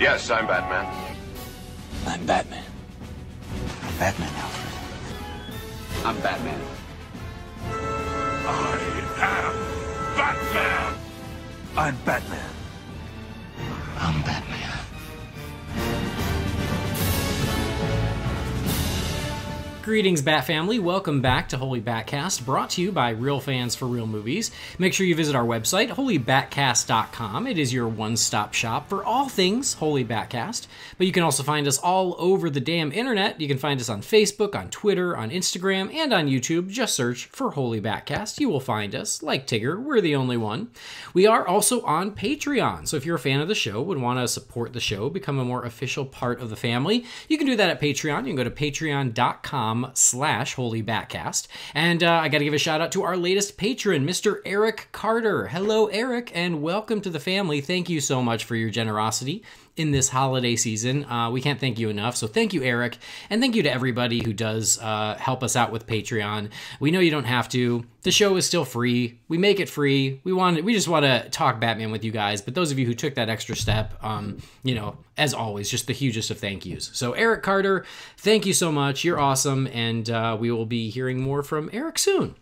Yes, I'm Batman. I'm Batman. I'm Batman, Alfred. I'm Batman. I am Batman. I'm Batman. I'm Batman. Greetings, Bat Family. Welcome back to Holy BatCast, brought to you by Real Fans for Real Movies. Make sure you visit our website, holybatcast.com. It is your one-stop shop for all things Holy BatCast. But you can also find us all over the damn internet. You can find us on Facebook, on Twitter, on Instagram, and on YouTube. Just search for Holy BatCast. You will find us. Like Tigger, we're the only one. We are also on Patreon. So if you're a fan of the show, would want to support the show, become a more official part of the family, you can do that at Patreon. You can go to patreon.com/Holy BatCast. And I got to give a shout out to our latest patron, Mr. Eric Carter. Hello, Eric, and welcome to the family. Thank you so much for your generosity in this holiday season. We can't thank you enough. So thank you, Eric. And thank you to everybody who does help us out with Patreon. We know you don't have to. The show is still free. We make it free. We just want to talk Batman with you guys. But those of you who took that extra step, as always, just the hugest of thank yous. So Eric Carter, thank you so much. You're awesome. And we will be hearing more from Eric soon.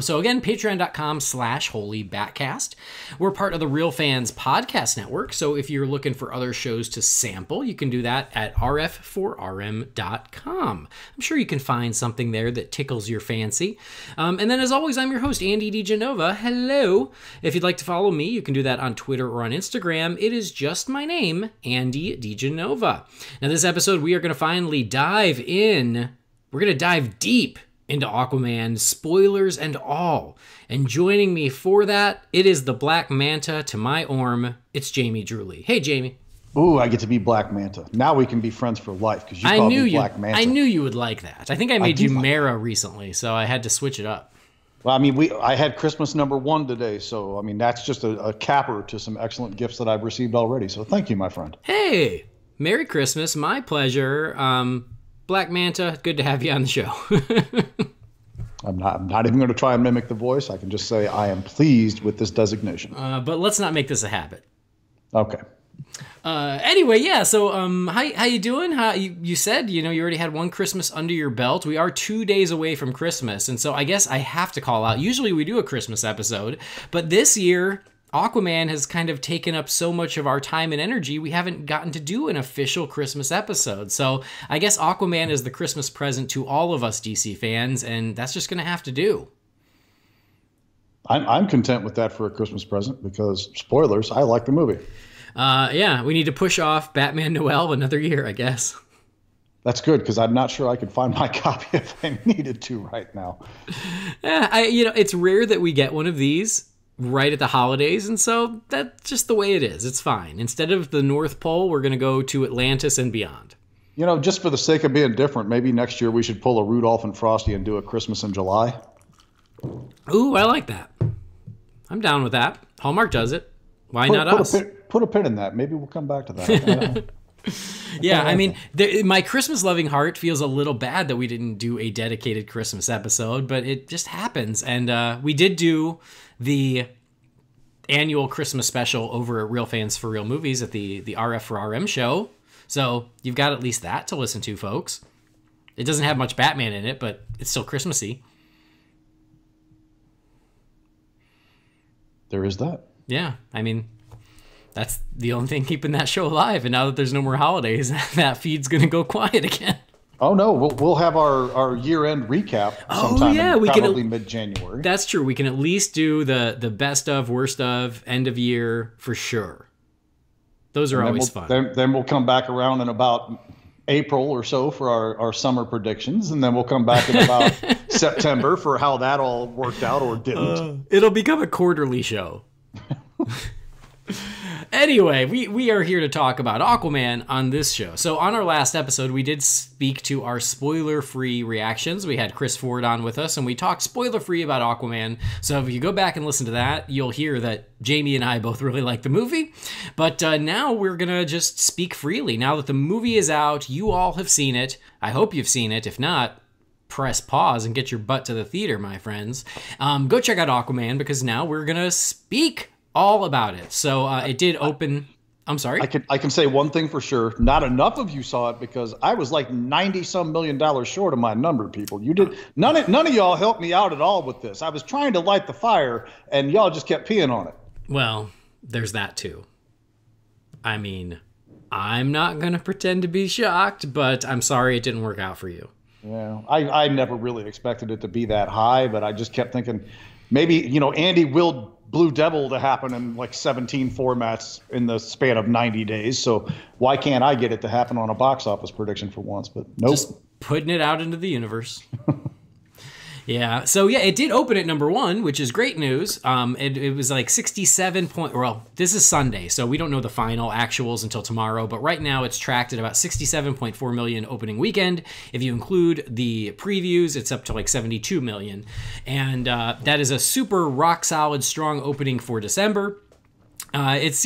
So again, patreon.com/Holy BatCast. We're part of the Real Fans Podcast Network. So if you're looking for other shows to sample, you can do that at rf4rm.com. I'm sure you can find something there that tickles your fancy. And then as always, I'm your host, Andy DiGenova. Hello. If you'd like to follow me, you can do that on Twitter or on Instagram. It is just my name, Andy DiGenova. Now this episode, we are going to finally dive in. We're going to dive deep into Aquaman, spoilers and all. And joining me for that, it is the Black Manta to my Orm. It's Jamie Drewley. Hey, Jamie. Ooh, I get to be Black Manta. Now we can be friends for life because you call me Black Manta. I knew you would like that. I think I made you Mara recently, so I had to switch it up. Well, I mean, I had Christmas #1 today, so I mean that's just a capper to some excellent gifts that I've received already. So thank you, my friend. Hey, Merry Christmas. My pleasure. Black Manta, good to have you on the show. I'm not even going to try and mimic the voice. I can just say I am pleased with this designation. But let's not make this a habit. Okay. Anyway, yeah. So, how you doing? You said you already had one Christmas under your belt. We are 2 days away from Christmas, and so I guess I have to call out. Usually we do a Christmas episode, but this year Aquaman has kind of taken up so much of our time and energy, we haven't gotten to do an official Christmas episode. So I guess Aquaman is the Christmas present to all of us DC fans, and that's just going to have to do. I'm content with that for a Christmas present because, spoilers, I like the movie. Yeah, we need to push off Batman Noel another year, I guess. That's good because I'm not sure I could find my copy if I needed to right now. Yeah, it's rare that we get one of these right at the holidays, and so that's just the way it is. It's fine. Instead of the North Pole, we're going to go to Atlantis and beyond. Just for the sake of being different, maybe next year we should pull a Rudolph and Frosty and do a Christmas in July. Ooh, I like that. I'm down with that. Hallmark does it. Why not us? Put a pin in that. Maybe we'll come back to that. Yeah, I mean, my Christmas-loving heart feels a little bad that we didn't do a dedicated Christmas episode, but it just happens. And we did do the annual Christmas special over at Real Fans for Real Movies at the RF for RM show. So you've got at least that to listen to, folks. It doesn't have much Batman in it, but it's still Christmassy. There is that. Yeah, I mean, that's the only thing keeping that show alive. And now that there's no more holidays, that feed's going to go quiet again. Oh, no, we'll have our year-end recap sometime probably mid-January. That's true. We can at least do the best of, worst of, end of year for sure. Those are always fun. Then we'll come back around in about April or so for our summer predictions, and then we'll come back in about September for how that all worked out or didn't. It'll become a quarterly show. Anyway, we are here to talk about Aquaman on this show. So on our last episode, we did speak to our spoiler-free reactions. We had Chris Ford on with us, and we talked spoiler-free about Aquaman. So if you go back and listen to that, you'll hear that Jamie and I both really like the movie. But now we're going to just speak freely. Now that the movie is out, you all have seen it. I hope you've seen it. If not, press pause and get your butt to the theater, my friends. Go check out Aquaman, because now we're going to speak all about it. So it did open. I'm sorry? I can say one thing for sure. Not enough of you saw it because I was like $90-some million short of my number, people. You did none of y'all helped me out at all with this. I was trying to light the fire, and y'all just kept peeing on it. Well, there's that too. I mean, I'm not going to pretend to be shocked, but I'm sorry it didn't work out for you. Yeah, I never really expected it to be that high, but I just kept thinking maybe, Andy willed Blue Devil to happen in like 17 formats in the span of 90 days. So why can't I get it to happen on a box office prediction for once? But nope. Just putting it out into the universe. Yeah. So yeah, it did open at number 1, which is great news. It was like 67 point. Well, this is Sunday, so we don't know the final actuals until tomorrow. But right now, it's tracked at about 67.4 million opening weekend. If you include the previews, it's up to like 72 million, and that is a super rock solid, strong opening for December. It's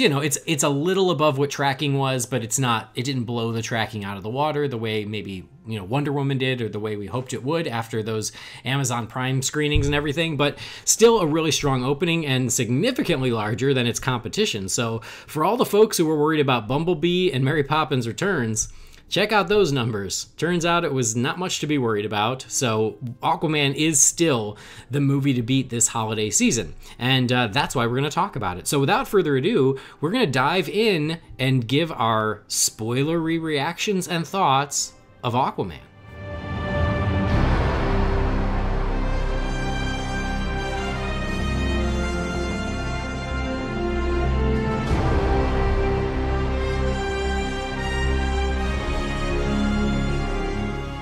a little above what tracking was, but it didn't blow the tracking out of the water the way maybe, Wonder Woman did, or the way we hoped it would after those Amazon Prime screenings and everything, but still a really strong opening and significantly larger than its competition. So for all the folks who were worried about Bumblebee and Mary Poppins Returns, check out those numbers. Turns out it was not much to be worried about. So Aquaman is still the movie to beat this holiday season. And that's why we're going to talk about it. So without further ado, we're going to dive in and give our spoilery reactions and thoughts of Aquaman.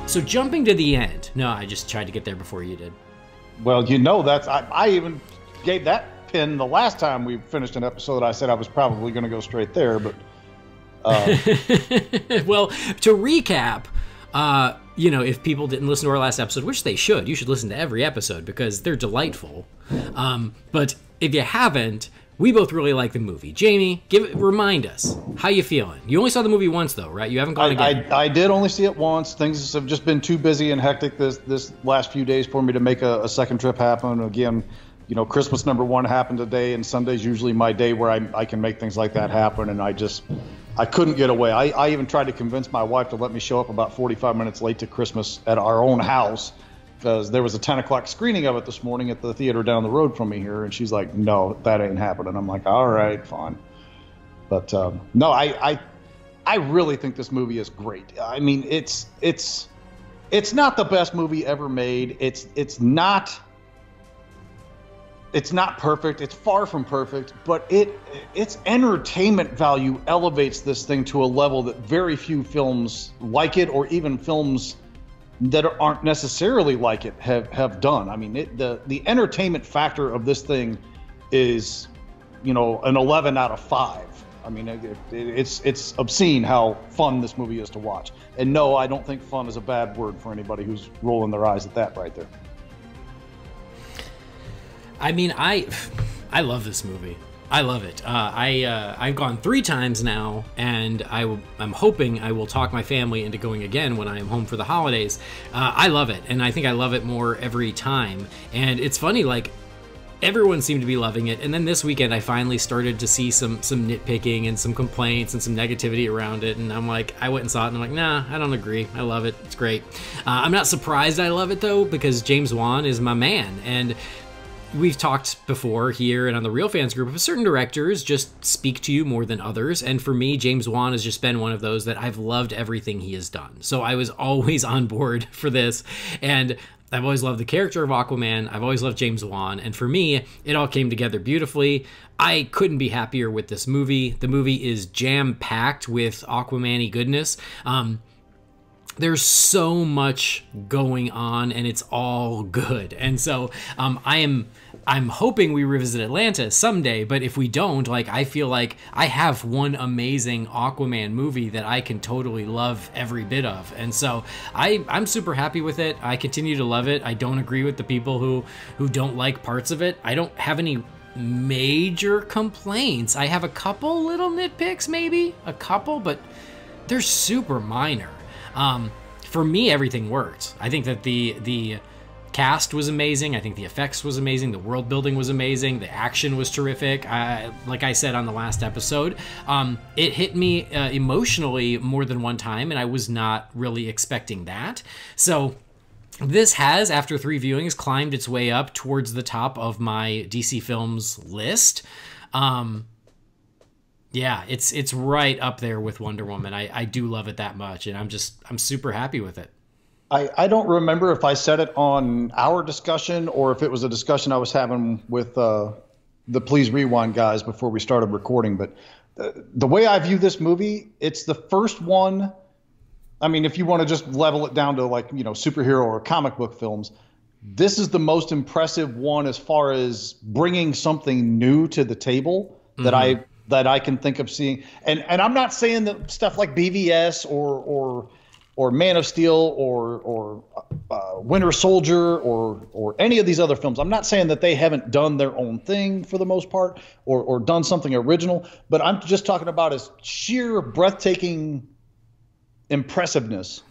So jumping to the end. No, I just tried to get there before you did. Well, that's I even gave that pin the last time we finished an episode. I said I was probably going to go straight there, but well, to recap, if people didn't listen to our last episode, which they should, you should listen to every episode because they're delightful. But if you haven't, we both really like the movie. Jamie, remind us, how you feeling? You only saw the movie once, though, right? You haven't gone again. I did only see it once. Things have just been too busy and hectic this last few days for me to make a second trip happen. Again, Christmas #1 happened today, and Sunday's usually my day where I can make things like that happen, and I couldn't get away. I even tried to convince my wife to let me show up about 45 minutes late to Christmas at our own house, because there was a 10 o'clock screening of it this morning at the theater down the road from me here, and she's like, no, that ain't happening. I'm like, all right, fine. But no, I really think this movie is great. I mean, it's not the best movie ever made. It's not perfect. It's far from perfect, but its entertainment value elevates this thing to a level that very few films like it, or even films that aren't necessarily like it have done. I mean, the entertainment factor of this thing is, an 11 out of 5. I mean, it's obscene how fun this movie is to watch. And no, I don't think fun is a bad word for anybody who's rolling their eyes at that right there. I mean, I love this movie. I love it. I've gone 3 times now, and I'm hoping I will talk my family into going again when I am home for the holidays. I love it, and I think I love it more every time. And it's funny, like, everyone seemed to be loving it, and then this weekend I finally started to see some nitpicking and some complaints and some negativity around it, and I'm like, I went and saw it, and I'm like, nah, I don't agree. I love it. It's great. I'm not surprised I love it, though, because James Wan is my man, and we've talked before here and on the Real Fans group of certain directors just speak to you more than others. And for me, James Wan has just been one of those that I've loved everything he has done. So I was always on board for this. And I've always loved the character of Aquaman. I've always loved James Wan. And for me, it all came together beautifully. I couldn't be happier with this movie. The movie is jam-packed with Aquaman-y goodness. There's so much going on, and it's all good. And so I'm hoping we revisit Atlantis someday, but if we don't, like, I feel like I have one amazing Aquaman movie that I can totally love every bit of. And so I'm super happy with it. I continue to love it. I don't agree with the people who don't like parts of it. I don't have any major complaints. I have a couple little nitpicks, maybe a couple, but they're super minor. For me, everything worked. I think that the cast was amazing. I think the effects was amazing. The world building was amazing. The action was terrific. Like I said on the last episode, it hit me emotionally more than one time, and I was not really expecting that. So this has, after 3 viewings, climbed its way up towards the top of my DC Films list. Yeah, it's right up there with Wonder Woman. I do love it that much, and I'm super happy with it. I don't remember if I said it on our discussion or if it was a discussion I was having with the Please Rewind guys before we started recording. But the way I view this movie, it's the first one. I mean, if you want to just level it down to like, superhero or comic book films, this is the most impressive one as far as bringing something new to the table that I can think of seeing. And I'm not saying that stuff like BVS or Man of Steel or Winter Soldier or any of these other films. I'm not saying that they haven't done their own thing for the most part or done something original, but I'm just talking about as sheer breathtaking impressiveness.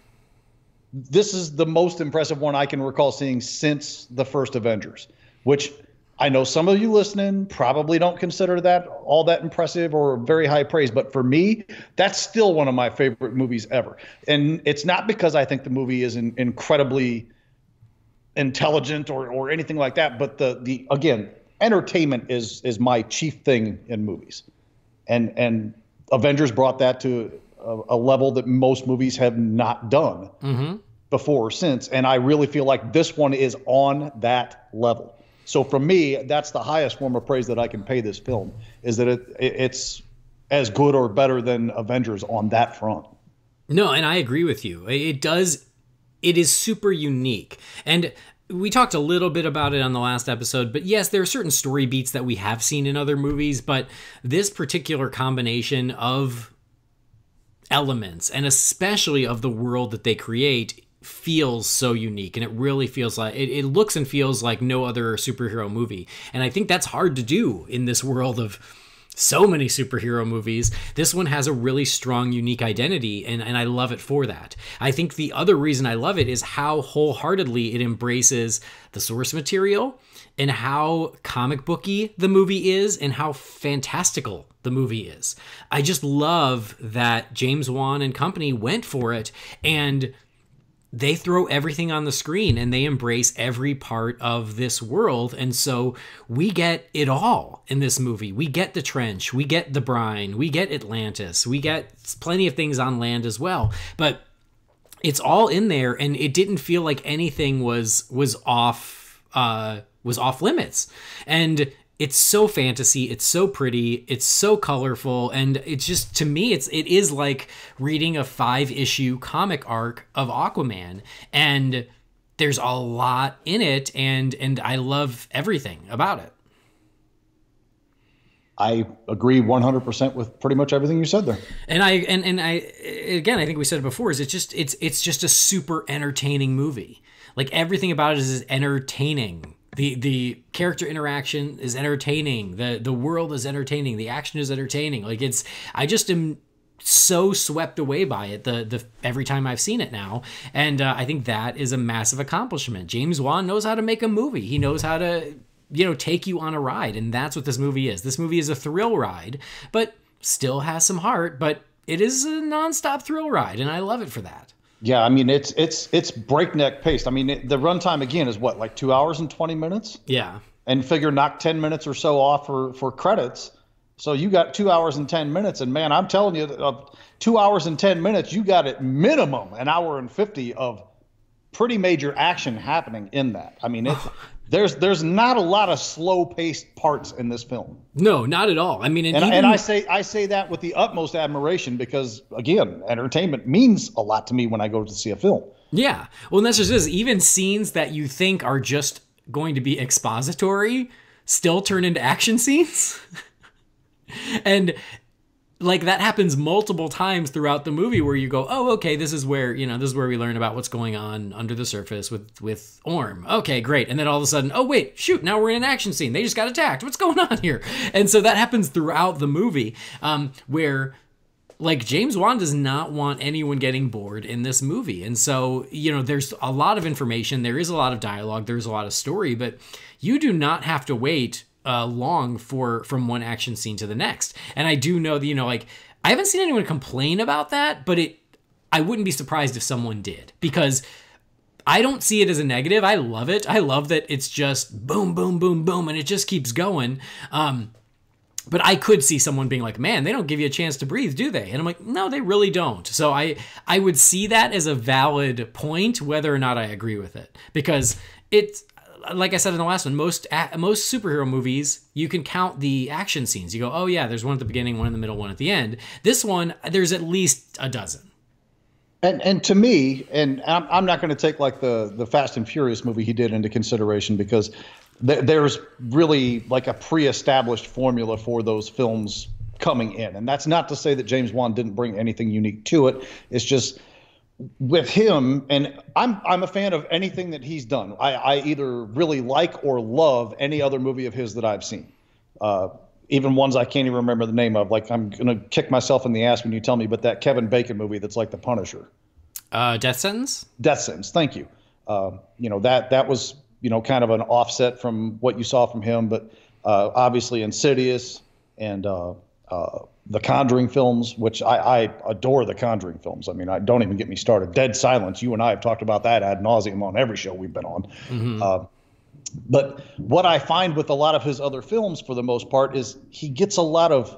This is the most impressive one I can recall seeing since the first Avengers, which I know some of you listening probably don't consider that all that impressive or very high praise, but for me, that's still one of my favorite movies ever. And it's not because I think the movie is incredibly intelligent or anything like that, but the again, entertainment is my chief thing in movies. And Avengers brought that to a level that most movies have not done before or since. And I really feel like this one is on that level. So for me, that's the highest form of praise that I can pay this film, is that it's as good or better than Avengers on that front. No, and I agree with you. It is super unique. And we talked a little bit about it on the last episode, but yes, there are certain story beats that we have seen in other movies, but this particular combination of elements, and especially of the world that they create, feels so unique, and it really feels like it looks and feels like no other superhero movie. And I think that's hard to do in this world of so many superhero movies. This one has a really strong, unique identity, and I love it for that. I think the other reason I love it is how wholeheartedly it embraces the source material and how comic booky the movie is and how fantastical the movie is. I just love that James Wan and company went for it, and they throw everything on the screen and they embrace every part of this world. And so we get it all in this movie. We get the trench, we get the brine, we get Atlantis, we get plenty of things on land as well. But it's all in there, and it didn't feel like anything was off limits. And it's so fantasy, it's so pretty, it's so colorful, and it's just, to me, it is like reading a 5-issue comic arc of Aquaman, and there's a lot in it, and I love everything about it. I agree 100% with pretty much everything you said there. And I again, I think we said it before, is it's just a super entertaining movie. Like, everything about it is entertaining. The character interaction is entertaining. The world is entertaining. The action is entertaining. Like, I just am so swept away by it the every time I've seen it now. And I think that is a massive accomplishment. James Wan knows how to make a movie. He knows how to, take you on a ride. And that's what this movie is. This movie is a thrill ride, but still has some heart, but it is a nonstop thrill ride. And I love it for that. Yeah, I mean, it's breakneck paced. I mean, the runtime, again, is what, like 2 hours and 20 minutes? Yeah. And figure knock 10 minutes or so off for credits. So you got 2 hours and 10 minutes. And, man, I'm telling you, 2 hours and 10 minutes, you got at minimum an hour and 50 of pretty major action happening in that. I mean, there's not a lot of slow-paced parts in this film. No, not at all. I mean, and I say that with the utmost admiration because, again, entertainment means a lot to me when I go to see a film. Yeah. Well, and that's just this. Even scenes that you think are just going to be expository still turn into action scenes. And like, that happens multiple times throughout the movie where you go, oh, okay, this is where we learn about what's going on under the surface with Orm. Okay, great. And then all of a sudden, oh, wait, shoot, now we're in an action scene. They just got attacked. What's going on here? And so that happens throughout the movie, where like James Wan does not want anyone getting bored in this movie. And so, there's a lot of information. There is a lot of dialogue. There's a lot of story, but you do not have to wait long from one action scene to the next. And I do know that, I haven't seen anyone complain about that, but I wouldn't be surprised if someone did, because I don't see it as a negative. I love it. I love that it's just boom, boom, boom, boom, and it just keeps going. But I could see someone being like, man, they don't give you a chance to breathe, do they? And I'm like, no, they really don't. So I would see that as a valid point, whether or not I agree with it. Because it's, like I said in the last one, most superhero movies, you can count the action scenes. You go, oh yeah, there's one at the beginning, one in the middle, one at the end. This one, there's at least a dozen. And to me, and I'm not going to take like the Fast and Furious movie he did into consideration, because there's really like a pre-established formula for those films coming in. And that's not to say that James Wan didn't bring anything unique to it. It's just with him, and I'm a fan of anything that he's done. I either really like or love any other movie of his that I've seen. Even ones I can't even remember the name of. Like, I'm going to kick myself in the ass when you tell me, but that Kevin Bacon movie that's like The Punisher. Death Sentence? Death Sentence, thank you. That was, kind of an offset from what you saw from him, but obviously Insidious and the Conjuring films, which I adore the Conjuring films. I mean, don't even get me started. Dead Silence, you and I have talked about that ad nauseum on every show we've been on. Mm-hmm. But what I find with a lot of his other films, for the most part, is he gets a lot of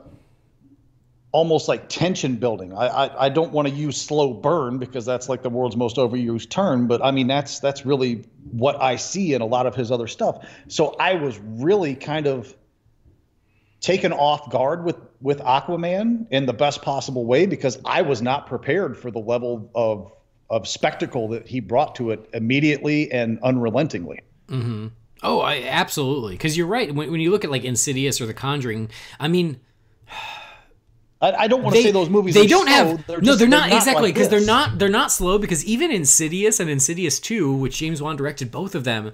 almost like tension building. I don't want to use slow burn, because that's like the world's most overused term, but I mean, that's really what I see in a lot of his other stuff. So I was really kind of taken off guard with Aquaman in the best possible way, because I was not prepared for the level of spectacle that he brought to it immediately and unrelentingly. Mm-hmm. Oh, absolutely. Because you're right. When you look at like Insidious or The Conjuring, I mean, I don't want to say those movies. They don't slow. have. They're not exactly, because like they're not slow. Because even Insidious and Insidious 2, which James Wan directed both of them,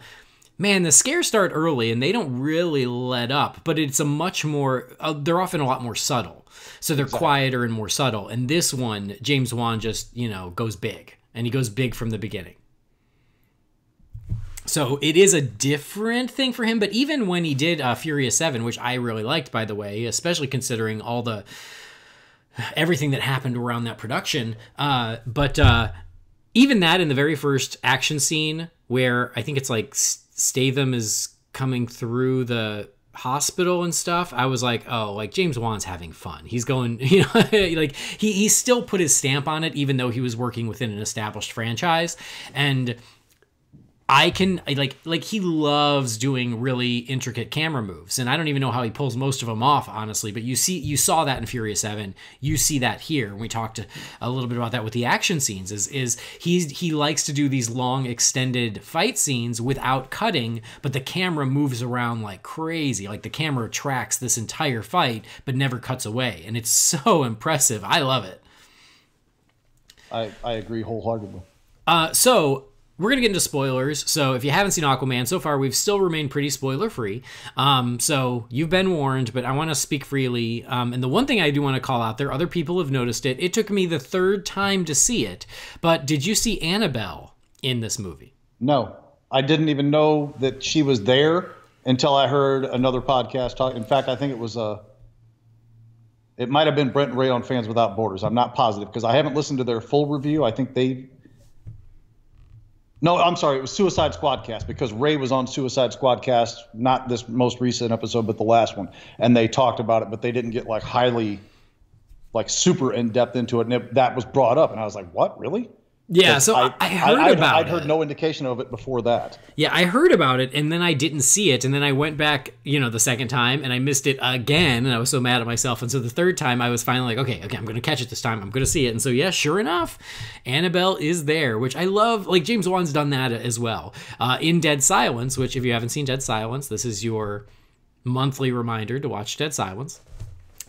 man, the scares start early and they don't really let up. But it's a much more. They're often a lot more subtle. So they're quieter and more subtle. And this one, James Wan just goes big, and he goes big from the beginning. So it is a different thing for him, but even when he did Furious 7, which I really liked, by the way, especially considering all the everything that happened around that production, but even that, in the very first action scene where I think it's like Statham is coming through the hospital and stuff, I was like, oh, like James Wan's having fun. He's going, like he still put his stamp on it, even though he was working within an established franchise. And I can like he loves doing really intricate camera moves, and I don't even know how he pulls most of them off, honestly. But you saw that in Furious 7. You see that here. And we talked a little bit about that with the action scenes. Is he likes to do these long extended fight scenes without cutting, but the camera moves around like crazy. Like the camera tracks this entire fight, but never cuts away, and it's so impressive. I love it. I agree wholeheartedly. So we're going to get into spoilers. So if you haven't seen Aquaman so far, we've still remained pretty spoiler free. So you've been warned, but I want to speak freely. And the one thing I do want to call out there, other people have noticed it. It took me the third time to see it. But did you see Annabelle in this movie? No, I didn't even know that she was there until I heard another podcast talk. In fact, I think it was it might have been Brent and Ray on Fans Without Borders. I'm not positive, because I haven't listened to their full review. I think No, I'm sorry. It was Suicide Squadcast, because Ray was on Suicide Squadcast, not this most recent episode, but the last one. And they talked about it, but they didn't get like highly, like super in depth into it. And that was brought up. And I was like, what, really? Yeah, so I heard about it. I'd heard no indication of it before that. Yeah, I heard about it, and then I didn't see it, and then I went back, the second time, and I missed it again, and I was so mad at myself. And so the third time, I was finally like, okay, I'm going to catch it this time. I'm going to see it. And so, yeah, sure enough, Annabelle is there, which I love. Like, James Wan's done that as well. In Dead Silence, which if you haven't seen Dead Silence, this is your monthly reminder to watch Dead Silence.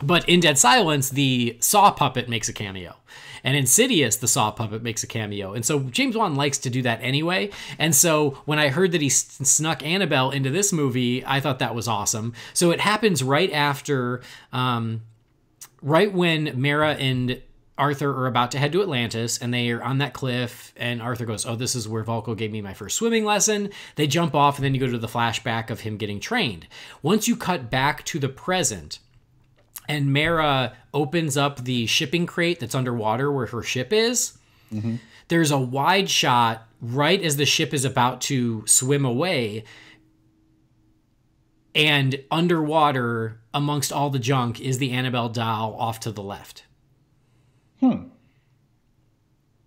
But in Dead Silence, the Saw puppet makes a cameo. And Insidious, the Saw puppet makes a cameo. And so James Wan likes to do that anyway. And so when I heard that he snuck Annabelle into this movie, I thought that was awesome. So it happens right after, right when Mara and Arthur are about to head to Atlantis, and they are on that cliff, and Arthur goes, oh, this is where Vulko gave me my first swimming lesson. They jump off, and then you go to the flashback of him getting trained. Once you cut back to the present, and Mera opens up the shipping crate that's underwater where her ship is, there's a wide shot right as the ship is about to swim away, and underwater, amongst all the junk, is the Annabelle doll off to the left.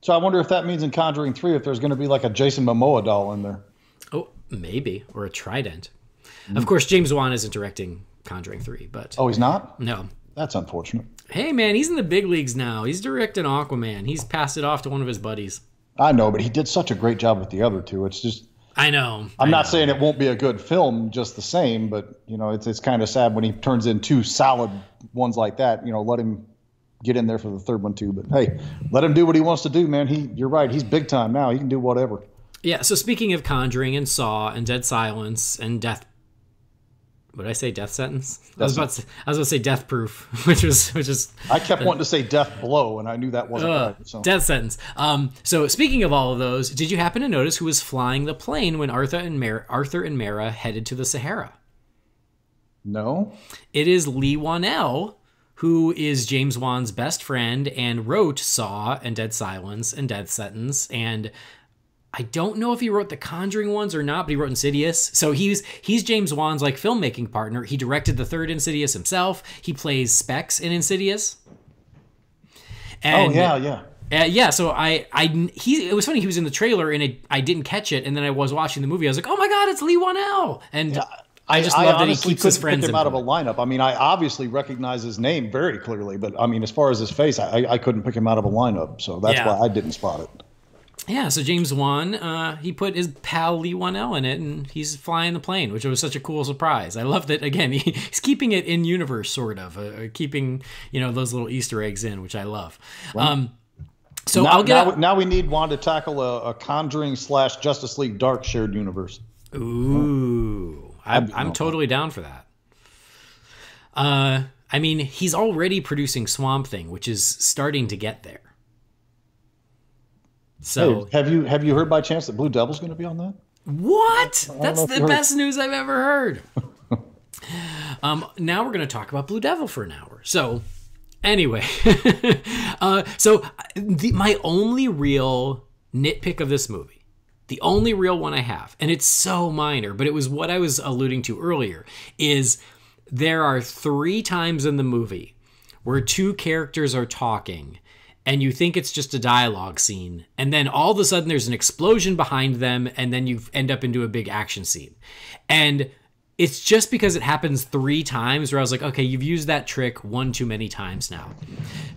So I wonder if that means in Conjuring 3 if there's going to be like a Jason Momoa doll in there. Oh, maybe. Or a trident. Of course, James Wan isn't directing Conjuring 3, but... Oh, he's not? No. That's unfortunate. Hey, man, he's in the big leagues now. He's directing Aquaman. He's passed it off to one of his buddies. I know, but he did such a great job with the other two. It's just... I know. I'm not saying it won't be a good film just the same, but, you know, it's kind of sad when he turns in two solid ones like that. You know, let him get in there for the third one too. But hey, let him do what he wants to do, man. You're right. He's big time now. He can do whatever. Yeah. So speaking of Conjuring and Saw and Dead Silence and Death, what did I say? Death Sentence? I was about to say Death Proof, which is. I kept wanting to say Death Blow, and I knew that wasn't right. So. Death Sentence. So speaking of all of those, did you happen to notice who was flying the plane when Arthur and Mera headed to the Sahara? No. It is Lee Wanell, who is James Wan's best friend and wrote Saw and Dead Silence and Death Sentence. And I don't know if he wrote the Conjuring ones or not, but he wrote Insidious. So he's James Wan's like filmmaking partner. He directed the third Insidious himself. He plays Specs in Insidious. And, yeah. So it was funny. He was in the trailer and I didn't catch it. And then I was watching the movie. I was like, oh my God, it's Lee Wanell. And I just love that he keeps his friends pick him out of a lineup. I mean, I obviously recognize his name very clearly, but I mean, as far as his face, I couldn't pick him out of a lineup. So that's why I didn't spot it. Yeah, so James Wan, he put his pal Lee Wanell in it, and he's flying the plane, which was such a cool surprise. I love that, again, he's keeping it in universe, sort of, keeping, those little Easter eggs in, which I love. Right. So now we need Wan to tackle a Conjuring / Justice League Dark shared universe. Ooh, I'm totally down for that. I mean, he's already producing Swamp Thing, which is starting to get there. So hey, have you heard by chance that Blue Devil's going to be on that? What? That's the best news I've ever heard. Now we're going to talk about Blue Devil for an hour. So anyway, my only real nitpick of this movie, the only real one I have, and it's so minor, but it was what I was alluding to earlier, is there are 3 times in the movie where 2 characters are talking and you think it's just a dialogue scene, and then all of a sudden there's an explosion behind them, and then you end up into a big action scene. And it's just because it happens 3 times where I was like, okay, you've used that trick one too many times now.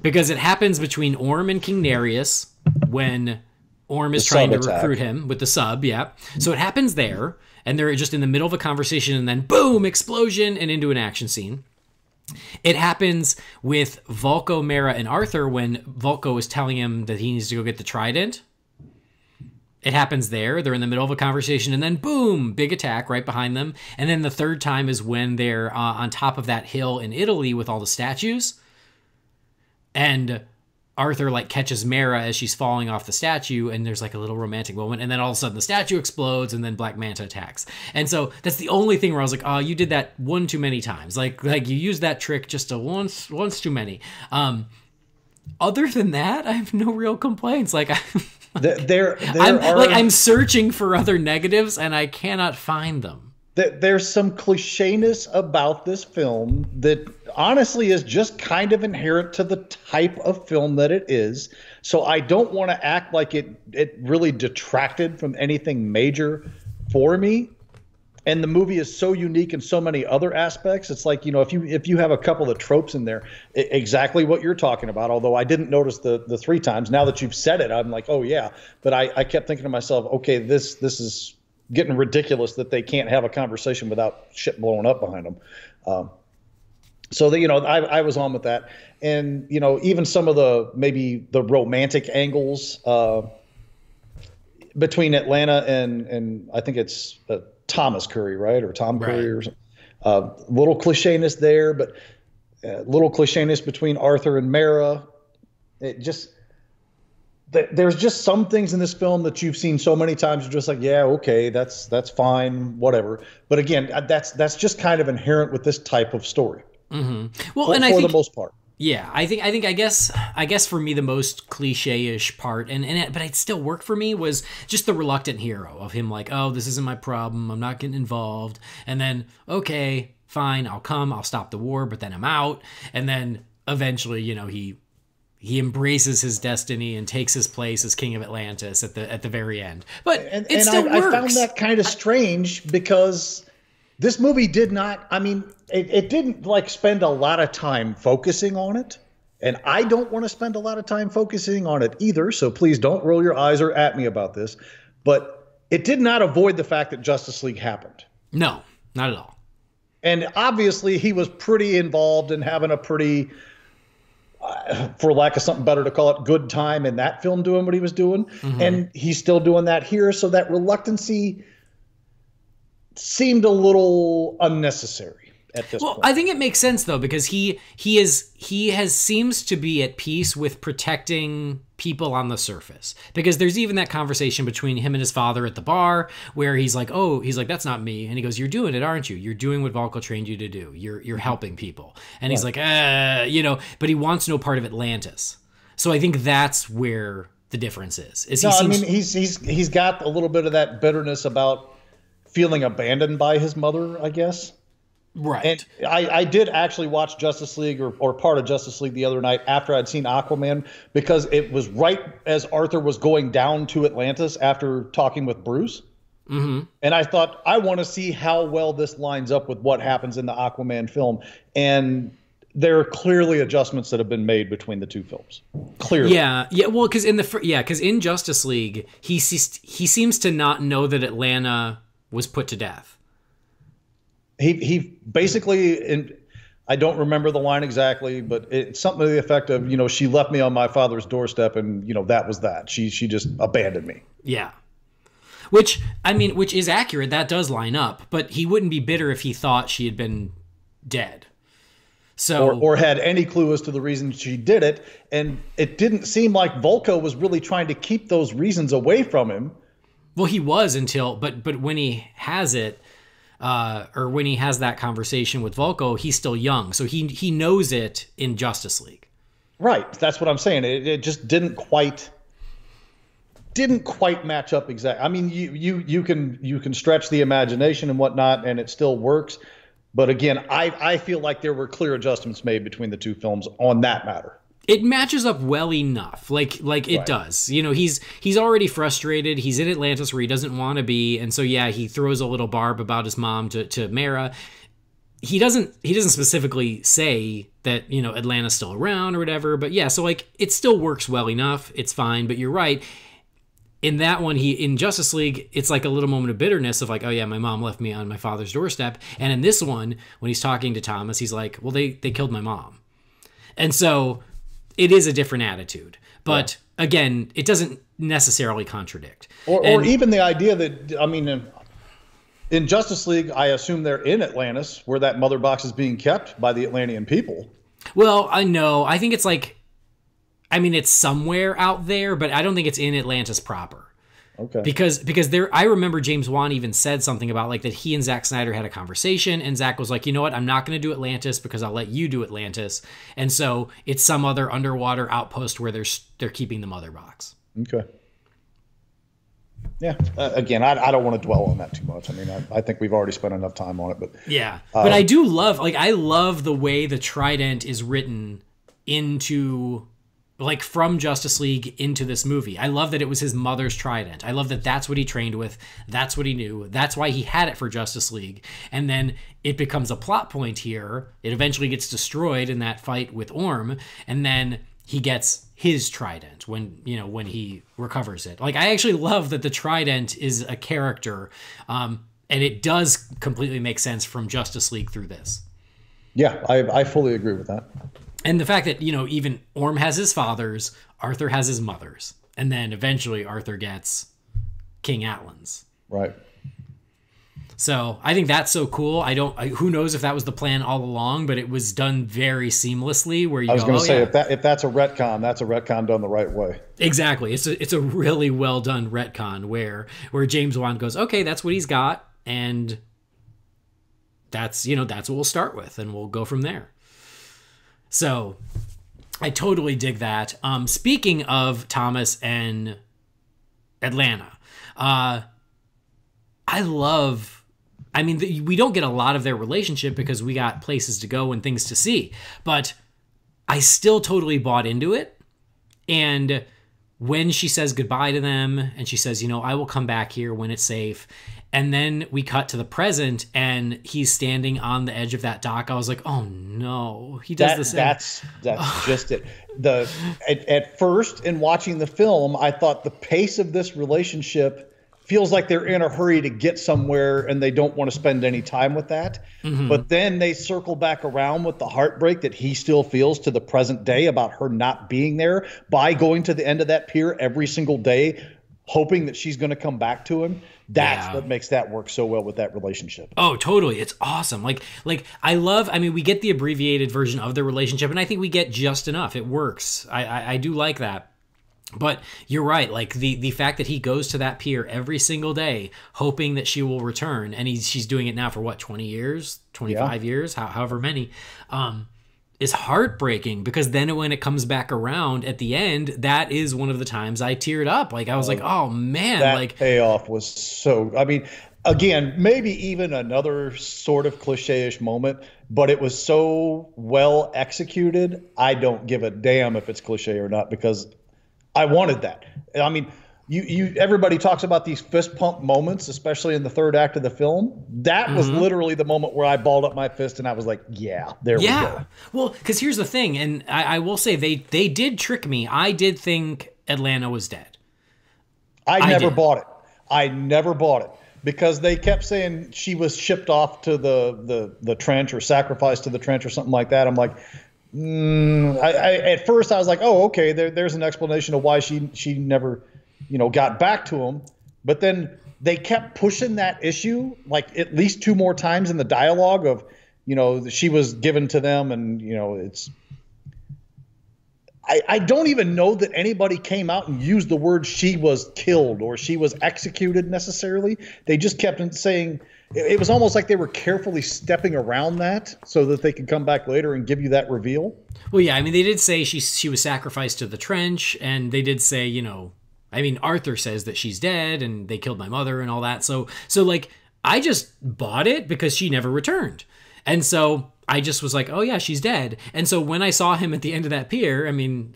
Because it happens between Orm and King Nereus when Orm is trying to recruit him with the sub, yeah. So it happens there, and they're just in the middle of a conversation, and then boom, explosion, and into an action scene. It happens with Vulko, Mera, and Arthur when Vulko is telling him that he needs to go get the trident. It happens there. They're in the middle of a conversation, and then boom, big attack right behind them. And then the third time is when they're on top of that hill in Italy with all the statues. And Arthur catches Mera as she's falling off the statue, and there's a little romantic moment, and then all of a sudden the statue explodes, and then Black Manta attacks. And so that's the only thing where I was like, oh, you did that one too many times. Like you used that trick just once too many. Other than that, I have no real complaints. I'm searching for other negatives, and I cannot find them. There's some clichéness about this film that honestly is just kind of inherent to the type of film that it is. So I don't want to act like it really detracted from anything major for me. And the movie is so unique in so many other aspects. It's like, if you have a couple of tropes in there, exactly what you're talking about, although I didn't notice the 3 times. Now that you've said it, I'm like, oh yeah. But I kept thinking to myself, okay, this is getting ridiculous that they can't have a conversation without shit blowing up behind them. I was on with that. And, even some of the romantic angles between Atlanta and I think it's Thomas Curry, right? Or Tom Curry or something. Little clichéness there, but little clichéness between Arthur and Mera. It just there's just some things in this film that you've seen so many times. You're just like, yeah, okay, that's fine, whatever. But again, that's just kind of inherent with this type of story. Mm-hmm. Well, I think, the most part. Yeah, I guess for me the most cliche-ish part, but it still worked for me, was just the reluctant hero of him, like, oh, this isn't my problem, I'm not getting involved, and then, okay, fine, I'll stop the war, but then I'm out, and then eventually, he embraces his destiny and takes his place as king of Atlantis at the very end. But it still works. I found that kind of strange because this movie did not, it didn't like spend a lot of time focusing on it. And I don't want to spend a lot of time focusing on it either. So please don't roll your eyes or at me about this. But it did not avoid the fact that Justice League happened. No, not at all. And obviously he was pretty involved in having a pretty, for lack of something better to call it, good time in that film doing what he was doing. Mm-hmm. And he's still doing that here. So that reluctancy seemed a little unnecessary at this point. I think it makes sense though, because he seems to be at peace with protecting people on the surface, because there's even that conversation between him and his father at the bar where he's like, that's not me, and he goes, you're doing it, aren't you? You're doing what Volko trained you to do. You're helping people. And he's like, but he wants no part of Atlantis. So I think that's where the difference is. He's got a little bit of that bitterness about feeling abandoned by his mother, I guess. Right. And I did actually watch Justice League or part of Justice League the other night after I'd seen Aquaman, because it was right as Arthur was going down to Atlantis after talking with Bruce. Mm-hmm. And I thought, I want to see how well this lines up with what happens in the Aquaman film. And there are clearly adjustments that have been made between the two films. Clearly. Yeah. Well, because in Justice League, he seems to not know that Atlanta was put to death. He basically, I don't remember the line exactly, but it's something to the effect of, she left me on my father's doorstep, and that was that. She just abandoned me. Yeah. Which is accurate. That does line up, but he wouldn't be bitter if he thought she had been dead. So or had any clue as to the reason she did it. And it didn't seem like Volko was really trying to keep those reasons away from him. Well, he was but when he has it, or when he has that conversation with Volko, he's still young, so he knows it in Justice League. Right, that's what I'm saying. It just didn't quite match up exactly. I mean, you can stretch the imagination and whatnot, and it still works. But again, I feel like there were clear adjustments made between the two films on that matter. It matches up well enough, like it does. He's already frustrated. He's in Atlantis where he doesn't want to be, and so he throws a little barb about his mom to Mara. He doesn't specifically say that Atlanta's still around or whatever, but so it still works well enough. It's fine, but you're right. In that one, in Justice League, it's like a little moment of bitterness of like, oh yeah, my mom left me on my father's doorstep. And in this one, when he's talking to Thomas, he's like, well, they killed my mom, and so it is a different attitude, but again, it doesn't necessarily contradict. Or even the idea that, in Justice League, I assume they're in Atlantis where that mother box is being kept by the Atlantean people. Well, I know. I think it's it's somewhere out there, but I don't think it's in Atlantis proper. Okay. Because I remember James Wan even said something about that he and Zack Snyder had a conversation, and Zack was like, you know what, I'm not going to do Atlantis because I'll let you do Atlantis, and so it's some other underwater outpost where they're keeping the mother box. Okay. Yeah. Again, I don't want to dwell on that too much. I think we've already spent enough time on it, but yeah. But I do love I love the way the trident is written into. From Justice League into this movie. I love that it was his mother's trident. I love that that's what he trained with. That's what he knew. That's why he had it for Justice League. And then it becomes a plot point here. It eventually gets destroyed in that fight with Orm. And then he gets his trident when he recovers it. I actually love that the trident is a character. And it does completely make sense from Justice League through this. Yeah, I fully agree with that. And the fact that, even Orm has his father's, Arthur has his mother's. And then eventually Arthur gets King Atlan's. Right. So I think that's so cool. Who knows if that was the plan all along, but it was done very seamlessly. Where you I was going to say, yeah. if that's a retcon, that's a retcon done the right way. Exactly. It's a really well done retcon where James Wan goes, okay, that's what he's got, and that's what we'll start with, and we'll go from there. So I totally dig that. Speaking of Thomas and Atlanta, we don't get a lot of their relationship because we got places to go and things to see, but I still totally bought into it. And when she says goodbye to them and she says, I will come back here when it's safe. And then we cut to the present and he's standing on the edge of that dock. I was like, oh no, he does the same. That's just it. At first in watching the film, I thought the pace of this relationship feels like they're in a hurry to get somewhere and they don't want to spend any time with that. Mm-hmm. But then they circle back around with the heartbreak that he still feels to the present day about her not being there by going to the end of that pier every single day, hoping that she's going to come back to him. That's what makes that work so well with that relationship. Oh, totally. It's awesome. Like we get the abbreviated version of the relationship, and I think we get just enough. It works. I do like that. But you're right. Like the fact that he goes to that pier every single day, hoping that she will return, and she's doing it now for what, 20 years, 25 years, however many, is heartbreaking, because then when it comes back around at the end, that is one of the times I teared up. Like I was like, oh man, that payoff was so, again, maybe even another sort of cliche-ish moment, but it was so well executed. I don't give a damn if it's cliche or not, because I wanted that. Everybody talks about these fist pump moments, especially in the third act of the film. That was literally the moment where I balled up my fist and I was like, yeah, there we go. Well, because here's the thing, and I will say they did trick me. I did think Atlanta was dead. I never bought it because they kept saying she was shipped off to the trench or sacrificed to the trench or something like that. I'm like, at first I was like, oh, okay, there's an explanation of why she never got back to him. But then they kept pushing that issue like at least two more times in the dialogue of, she was given to them, and, it's, I don't even know that anybody came out and used the word she was killed or she was executed necessarily. They just kept saying, it was almost like they were carefully stepping around that so that they could come back later and give you that reveal. Well, yeah, they did say she was sacrificed to the trench, and they did say, Arthur says that she's dead and they killed my mother and all that. So like, I just bought it because she never returned. And so I just was like, oh yeah, she's dead. And so when I saw him at the end of that pier,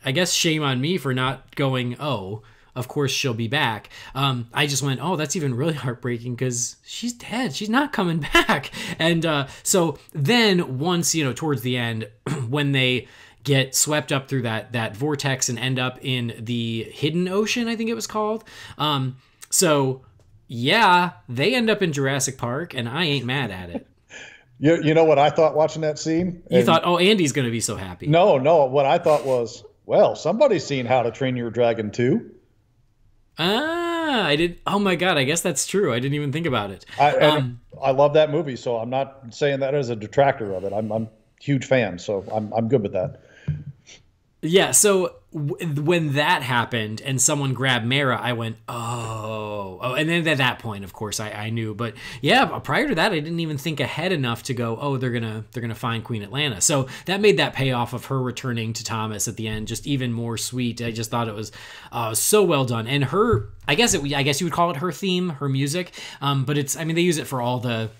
I guess shame on me for not going, oh, of course she'll be back. I just went, oh, that's even really heartbreaking because she's dead. She's not coming back. And so then once, towards the end, when they get swept up through that vortex and end up in the hidden ocean, I think it was called. So yeah, they end up in Jurassic Park, and I ain't mad at it. You know what I thought watching that scene? You thought, oh, Andy's going to be so happy. No. What I thought was, well, somebody's seen How to Train Your Dragon 2. I did. Oh my God. I guess that's true. I didn't even think about it. I love that movie, so I'm not saying that as a detractor of it. I'm a huge fan, so I'm good with that. Yeah. So when that happened and someone grabbed Mara, I went, oh, and then at that point, of course, I knew. But yeah, prior to that, I didn't even think ahead enough to go, oh, they're gonna find Queen Atlanta. So that made that payoff of her returning to Thomas at the end just even more sweet. I just thought it was so well done, and her, I guess you would call it her theme, her music. But it's, they use it for all the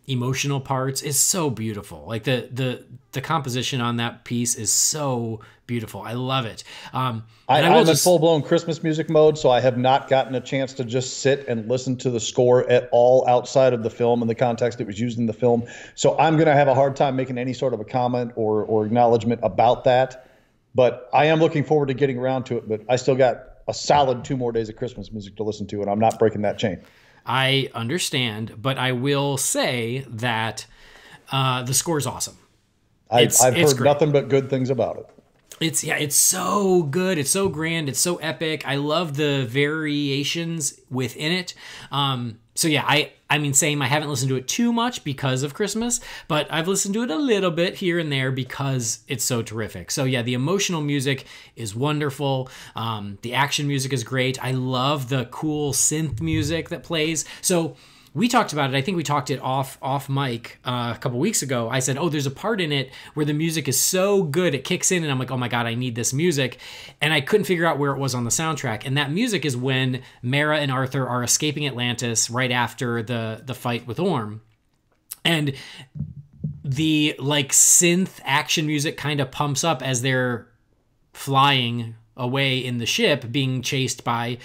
emotional parts. Is so beautiful. Like the composition on that piece is so beautiful. I love it. I'm in full-blown Christmas music mode, so I have not gotten a chance to just sit and listen to the score at all outside of the film and the context it was used in the film. So I'm going to have a hard time making any sort of a comment or acknowledgement about that. But I am looking forward to getting around to it. But I still got a solid 2 more days of Christmas music to listen to, and I'm not breaking that chain. I understand, but I will say that the score is awesome. I've heard nothing but good things about it. It's so good. It's so grand. It's so epic. I love the variations within it. So yeah, I mean, same. I haven't listened to it too much because of Christmas, but I've listened to it a little bit here and there because it's so terrific. So yeah, the emotional music is wonderful. The action music is great. I love the cool synth music that plays. So we talked about it. I think we talked it off mic a couple weeks ago. I said, oh, there's a part in it where the music is so good, it kicks in, and I'm like, oh my God, I need this music. And I couldn't figure out where it was on the soundtrack. And that music is when Mera and Arthur are escaping Atlantis right after the fight with Orm. And the like synth action music kind of pumps up as they're flying away in the ship, being chased by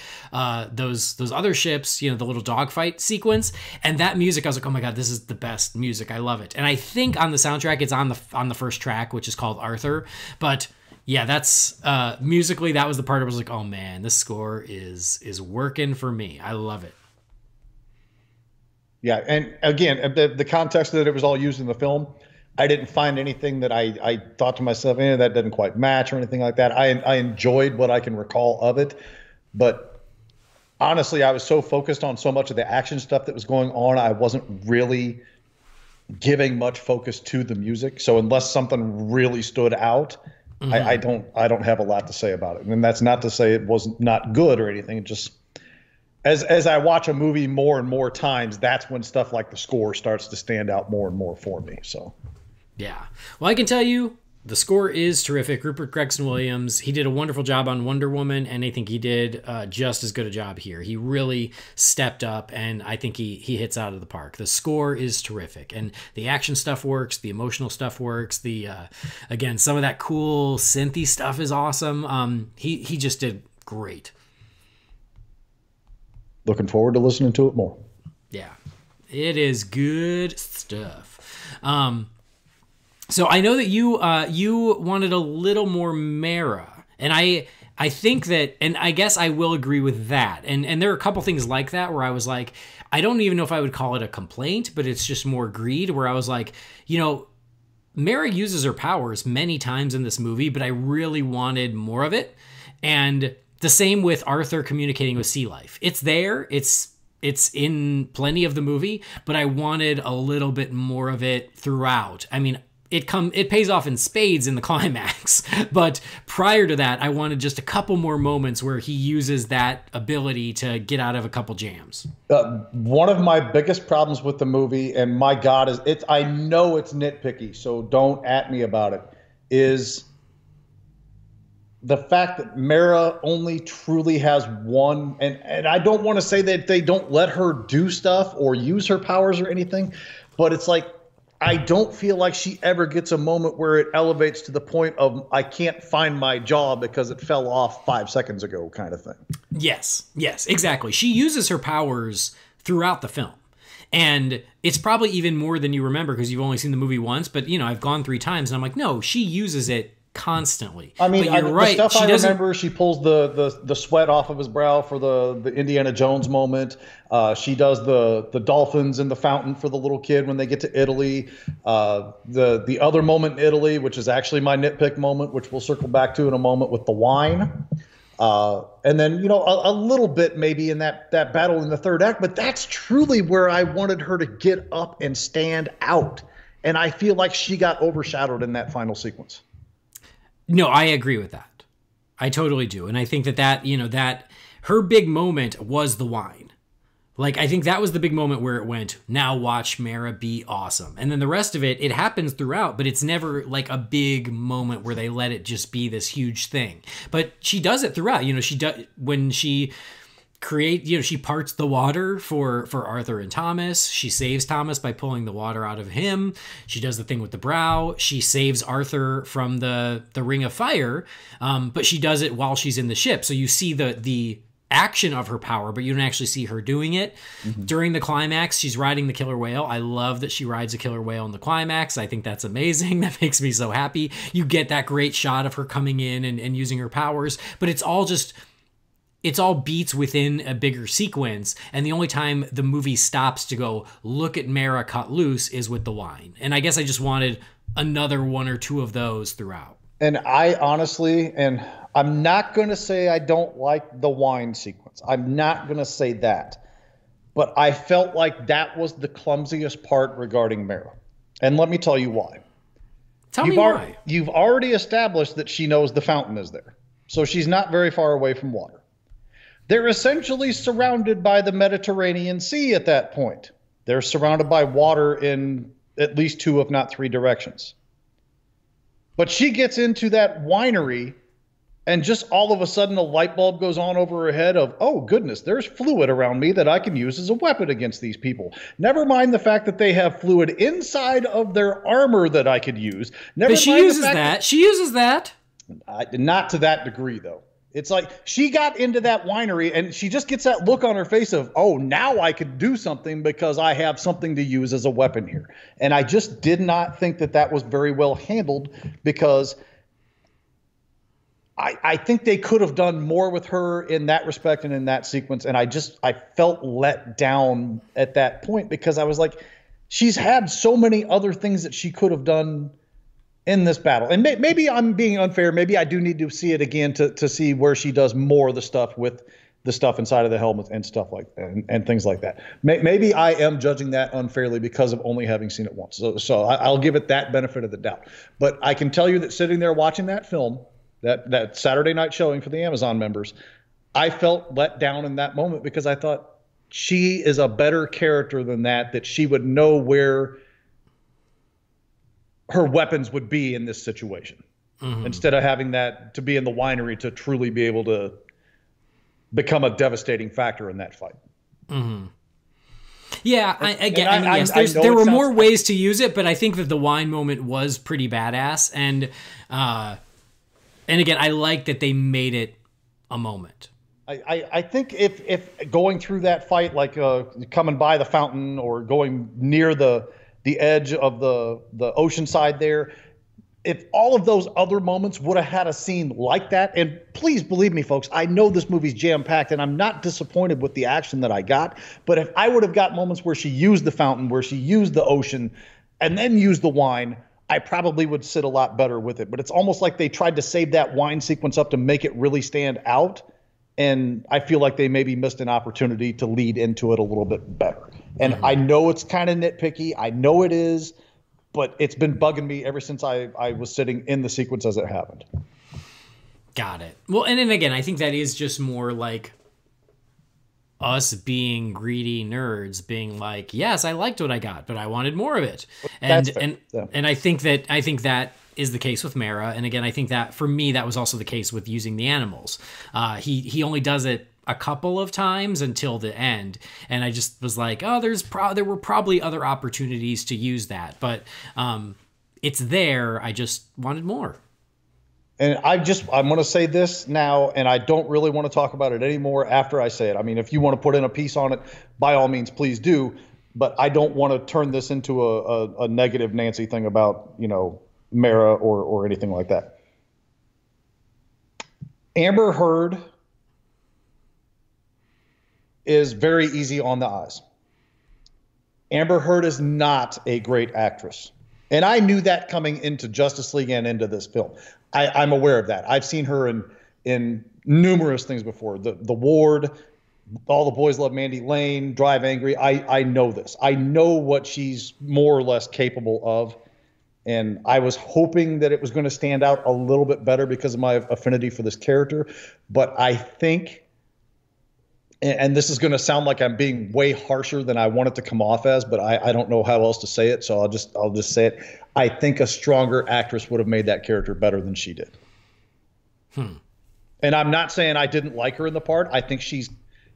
those other ships, you know, the little dogfight sequence. And that music, I was like, oh my God, this is the best music. I love it. And I think on the soundtrack, it's on the first track, which is called Arthur. But yeah, that's musically, that was the part I was like, oh man, this score is working for me. I love it. Yeah, and again, the context that it was all used in the film, I didn't find anything that I thought to myself, that doesn't quite match or anything like that. I enjoyed what I can recall of it, but honestly, I was so focused on so much of the action stuff that was going on, I wasn't really giving much focus to the music. So unless something really stood out, I don't have a lot to say about it. And that's not to say it was not good or anything. It just as I watch a movie more and more times, that's when stuff like the score starts to stand out more and more for me. So. Yeah. Well, I can tell you the score is terrific. Rupert Gregson-Williams, he did a wonderful job on Wonder Woman, and I think he did just as good a job here. He really stepped up, and I think he hits out of the park. The score is terrific, and the action stuff works, the emotional stuff works, the again, some of that cool synthy stuff is awesome. He just did great. Looking forward to listening to it more. Yeah, it is good stuff. So I know that you wanted a little more Mera, and I think that, and I guess I will agree with that. And there are a couple things like that where I was like, I don't even know if I would call it a complaint, but it's just more greed, where I was like, Mera uses her powers many times in this movie, but I really wanted more of it. And the same with Arthur communicating with sea life. It's there. It's in plenty of the movie, but I wanted a little bit more of it throughout. I mean, it pays off in spades in the climax, but prior to that, I wanted just a couple more moments where he uses that ability to get out of a couple jams. One of my biggest problems with the movie, and my God, I know it's nitpicky, so don't at me about it, is the fact that Mera only truly has one, and I don't want to say that they don't let her do stuff or use her powers or anything, but it's like, I don't feel like she ever gets a moment where it elevates to the point of I can't find my jaw because it fell off 5 seconds ago kind of thing. Yes, exactly. She uses her powers throughout the film. And it's probably even more than you remember because you've only seen the movie once. But, I've gone 3 times and I'm like, no, she uses it constantly. I mean, but you're right. The stuff I remember, she pulls the sweat off of his brow for the Indiana Jones moment. She does the dolphins in the fountain for the little kid when they get to Italy. The other moment in Italy, which is actually my nitpick moment, which we'll circle back to in a moment, with the wine. And then, a little bit maybe in that battle in the third act, but that's truly where I wanted her to get up and stand out. And I feel like she got overshadowed in that final sequence. No, I agree with that. I totally do. And I think that her big moment was the wine. Like, I think that was the big moment where it went, now watch Mera be awesome. And then the rest of it happens throughout, but it's never like a big moment where they let it just be this huge thing. But she does it throughout. She does, when she she parts the water for Arthur and Thomas. She saves Thomas by pulling the water out of him. She does the thing with the brow. She saves Arthur from the ring of fire, but she does it while she's in the ship. So you see the action of her power, but you don't actually see her doing it. Mm-hmm. During the climax, she's riding the killer whale. I love that she rides a killer whale in the climax. I think that's amazing. That makes me so happy. You get that great shot of her coming in and using her powers, but it's all beats within a bigger sequence. And the only time the movie stops to go, look at Mera cut loose, is with the wine. And I guess I just wanted another 1 or 2 of those throughout. And I honestly, and I'm not going to say I don't like the wine sequence. I'm not going to say that. But I felt like that was the clumsiest part regarding Mara. And let me tell you why. Tell me why. You've already established that she knows the fountain is there. So she's not very far away from water. They're essentially surrounded by the Mediterranean Sea at that point. They're surrounded by water in at least 2, if not 3 directions. But she gets into that winery, and just all of a sudden a light bulb goes on over her head of, oh goodness, there's fluid around me that I can use as a weapon against these people. Never mind the fact that they have fluid inside of their armor that I could use. Never but she mind uses that. She uses that. Not to that degree, though. It's like she got into that winery and she just gets that look on her face of, oh, now I could do something because I have something to use as a weapon here. And I just did not think that that was very well handled, because I think they could have done more with her in that respect and in that sequence. And I felt let down at that point, because I was like, she's had so many other things that she could have done in this battle. And maybe I'm being unfair. Maybe I do need to see it again to see where she does more of the stuff with the stuff inside of the helmet and stuff like that, and things like that. Maybe I am judging that unfairly because of only having seen it once. So I'll give it that benefit of the doubt. But I can tell you that sitting there watching that film, that Saturday night showing for the Amazon members, I felt let down in that moment, because I thought she is a better character than that she would know where her weapons would be in this situation, instead of having that to be in the winery to truly be able to become a devastating factor in that fight. Yeah, yes, there were more ways to use it, but I think that the wine moment was pretty badass. And again, I like that they made it a moment. I think if going through that fight, like coming by the fountain or going near the edge of the ocean side there, if all of those other moments would have had a scene like that, and please believe me, folks, I know this movie's jam-packed, and I'm not disappointed with the action that I got, but if I would have got moments where she used the fountain, where she used the ocean, and then used the wine, I probably would sit a lot better with it. But it's almost like they tried to save that wine sequence up to make it really stand out, and I feel like they maybe missed an opportunity to lead into it a little bit better. And I know it's kind of nitpicky. I know it is, but it's been bugging me ever since I was sitting in the sequence as it happened. Got it. Well, and then again, I think that is just more like us being greedy nerds being like, yes, I liked what I got, but I wanted more of it. And I think that is the case with Mara. And again, I think that for me, that was also the case with using the animals. He only does it a couple of times until the end, and I just was like, oh, there were probably other opportunities to use that, but it's there. I just wanted more. And I'm going to say this now, and I don't really want to talk about it anymore after I say it. I mean, if you want to put in a piece on it, by all means, please do. But I don't want to turn this into a negative Nancy thing about, Mara or anything like that. Amber Heard is very easy on the eyes. Amber Heard is not a great actress. And I knew that coming into Justice League and into this film. I'm aware of that. I've seen her in numerous things before. The Ward, All the Boys Love Mandy Lane, Drive Angry. I know this. I know what she's more or less capable of. And I was hoping that it was going to stand out a little bit better because of my affinity for this character. But I think, and this is going to sound like I'm being way harsher than I want it to come off as, but I don't know how else to say it, so I'll just say it. I think a stronger actress would have made that character better than she did. And I'm not saying I didn't like her in the part. I think she's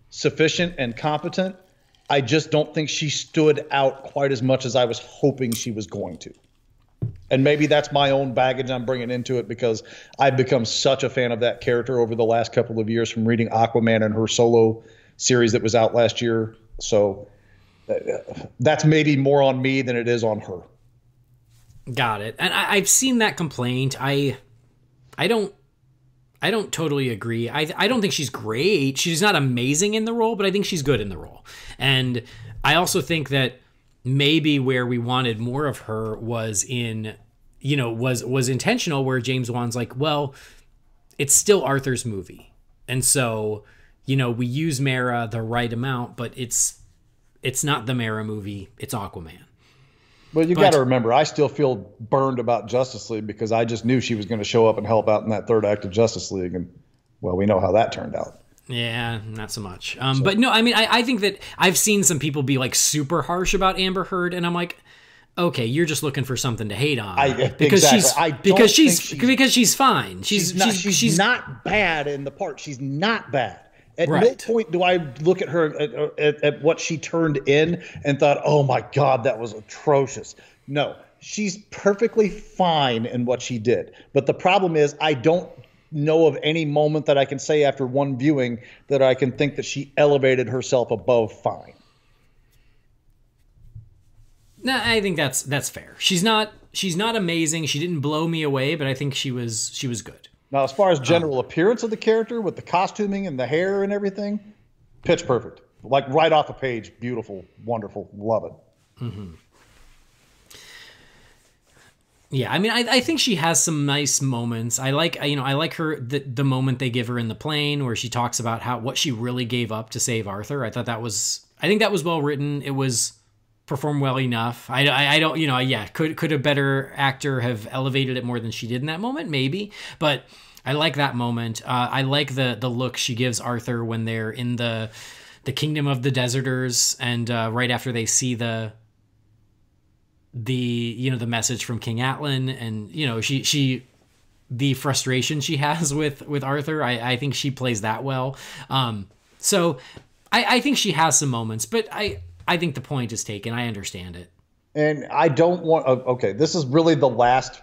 sufficient and competent. I just don't think she stood out quite as much as I was hoping she was going to. And maybe that's my own baggage I'm bringing into it, because I've become such a fan of that character over the last couple of years from reading Aquaman and her solo series that was out last year. So that's maybe more on me than it is on her. Got it. And I've seen that complaint. I don't totally agree. I don't think she's great. She's not amazing in the role, but I think she's good in the role. And I also think that maybe where we wanted more of her was was intentional, where James Wan's like, well, it's still Arthur's movie. And so, we use Mara the right amount, but it's it's not the Mera movie, it's Aquaman. Well, you got to remember, I still feel burned about Justice League because I just knew she was going to show up and help out in that third act of Justice League. And, well, we know how that turned out. Yeah, not so much. But no, I mean, I think that I've seen some people be like super harsh about Amber Heard, and I'm like, okay, you're just looking for something to hate on because she's fine. She's not bad in the part. She's not bad. At right. no point do I look at her at what she turned in and thought, oh my God, that was atrocious. No, she's perfectly fine in what she did. But the problem is I don't know of any moment that I can say after one viewing that I can think that she elevated herself above fine. No, I think that's fair. She's not amazing. She didn't blow me away, but I think she was good. Now, as far as general appearance of the character with the costuming and the hair and everything, pitch perfect. Like right off the page, beautiful, wonderful, love it. Mm-hmm. Yeah, I mean, I think she has some nice moments. I like her the moment they give her in the plane where she talks about what she really gave up to save Arthur. I think that was well written. It was performed well enough. I don't, could a better actor have elevated it more than she did in that moment? Maybe, but I like that moment. I like the look she gives Arthur when they're in the kingdom of the deserters, and right after they see the message from King Atlan, and she the frustration she has with Arthur. I think she plays that well. So I think she has some moments, but I think the point is taken. I understand it. And I don't want, okay, this is really the last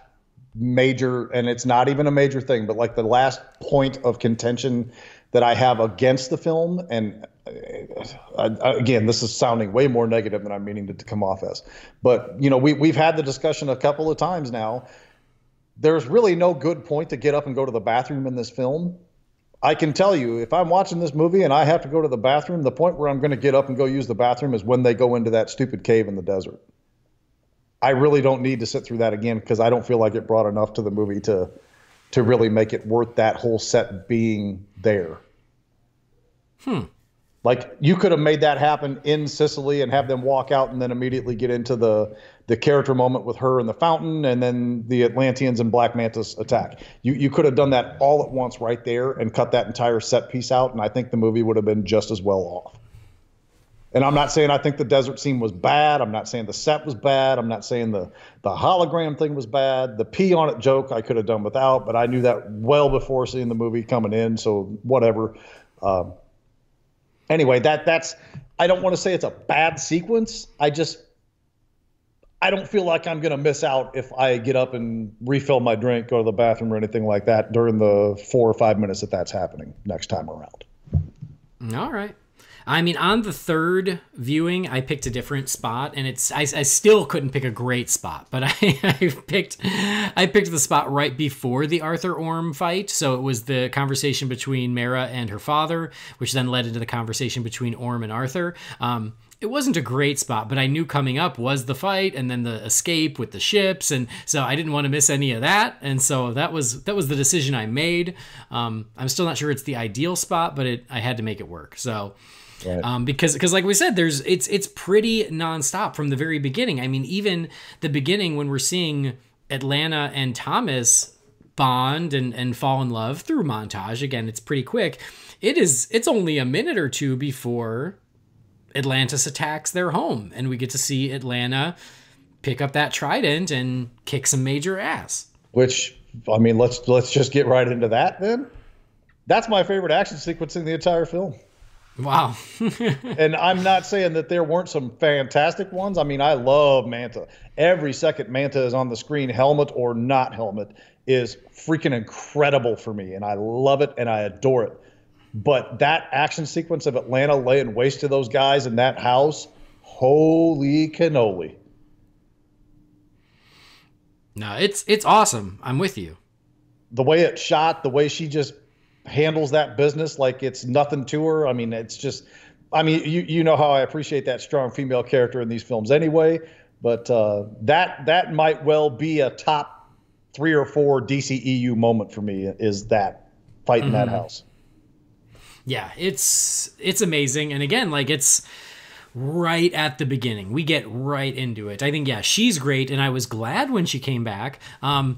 major, and it's not even a major thing, but like the last point of contention that I have against the film. And again, this is sounding way more negative than I'm meaning to come off as. But, we've had the discussion a couple of times now. There's really no good point to get up and go to the bathroom in this film. I can tell you, if I'm watching this movie and I have to go to the bathroom, the point where I'm going to get up and go use the bathroom is when they go into that stupid cave in the desert. I really don't need to sit through that again because I don't feel like it brought enough to the movie to really make it worth that whole set being there. Like, you could have made that happen in Sicily and have them walk out and then immediately get into the character moment with her in the fountain and then the Atlanteans and Black Manta's attack. You could have done that all at once right there and cut that entire set piece out, and I think the movie would have been just as well off. And I'm not saying I think the desert scene was bad. I'm not saying the set was bad. I'm not saying the hologram thing was bad. The pee on it joke I could have done without, but I knew that well before seeing the movie coming in, so whatever. Anyway, that's I don't want to say it's a bad sequence. I don't feel like I'm going to miss out if I get up and refill my drink, go to the bathroom or anything like that during the 4 or 5 minutes that's happening next time around. All right. I mean, on the third viewing, I picked a different spot, and I still couldn't pick a great spot, but I picked the spot right before the Arthur Orm fight. So it was the conversation between Mera and her father, which then led into the conversation between Orm and Arthur. It wasn't a great spot, but I knew coming up was the fight and then the escape with the ships, and so I didn't want to miss any of that. And so that was the decision I made. I'm still not sure it's the ideal spot, but I had to make it work. So. Right. Because like we said, it's pretty nonstop from the very beginning. I mean, even the beginning when we're seeing Atlanta and Thomas bond and fall in love through montage. Again, it's pretty quick. It's only a minute or two before Atlantis attacks their home, and we get to see Atlanta pick up that trident and kick some major ass. Which, I mean, let's just get right into that then. That's my favorite action sequence in the entire film. Wow. And I'm not saying that there weren't some fantastic ones. I mean, I love Manta. Every second Manta is on the screen, helmet or not helmet, is freaking incredible for me. And I love it and I adore it. But that action sequence of Atlanta laying waste to those guys in that house, holy cannoli. No, it's awesome. I'm with you. The way it's shot, the way she just handles that business like it's nothing to her. I mean, it's just, I mean, you know how I appreciate that strong female character in these films anyway, but that might well be a top 3 or 4 DCEU moment for me, is that fight in that house. Yeah, it's amazing. And again, like right at the beginning. We get right into it. I think, yeah, she's great, and I was glad when she came back. I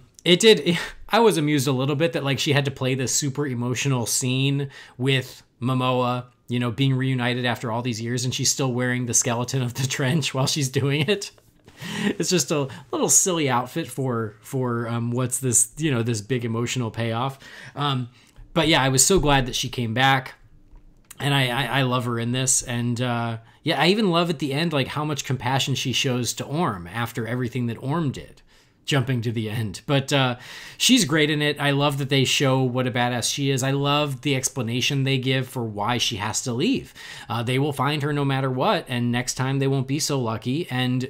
was amused a little bit that like she had to play this super emotional scene with Momoa, you know, being reunited after all these years, and she's still wearing the skeleton of the trench while she's doing it. It's just a little silly outfit for what's this, you know, this big emotional payoff. But yeah, I was so glad that she came back, and I love her in this. And yeah, I even love at the end like how much compassion she shows to Orm after everything that Orm did, jumping to the end. But she's great in it. I love that they show what a badass she is. I love the explanation they give for why she has to leave. They will find her no matter what, and next time they won't be so lucky, and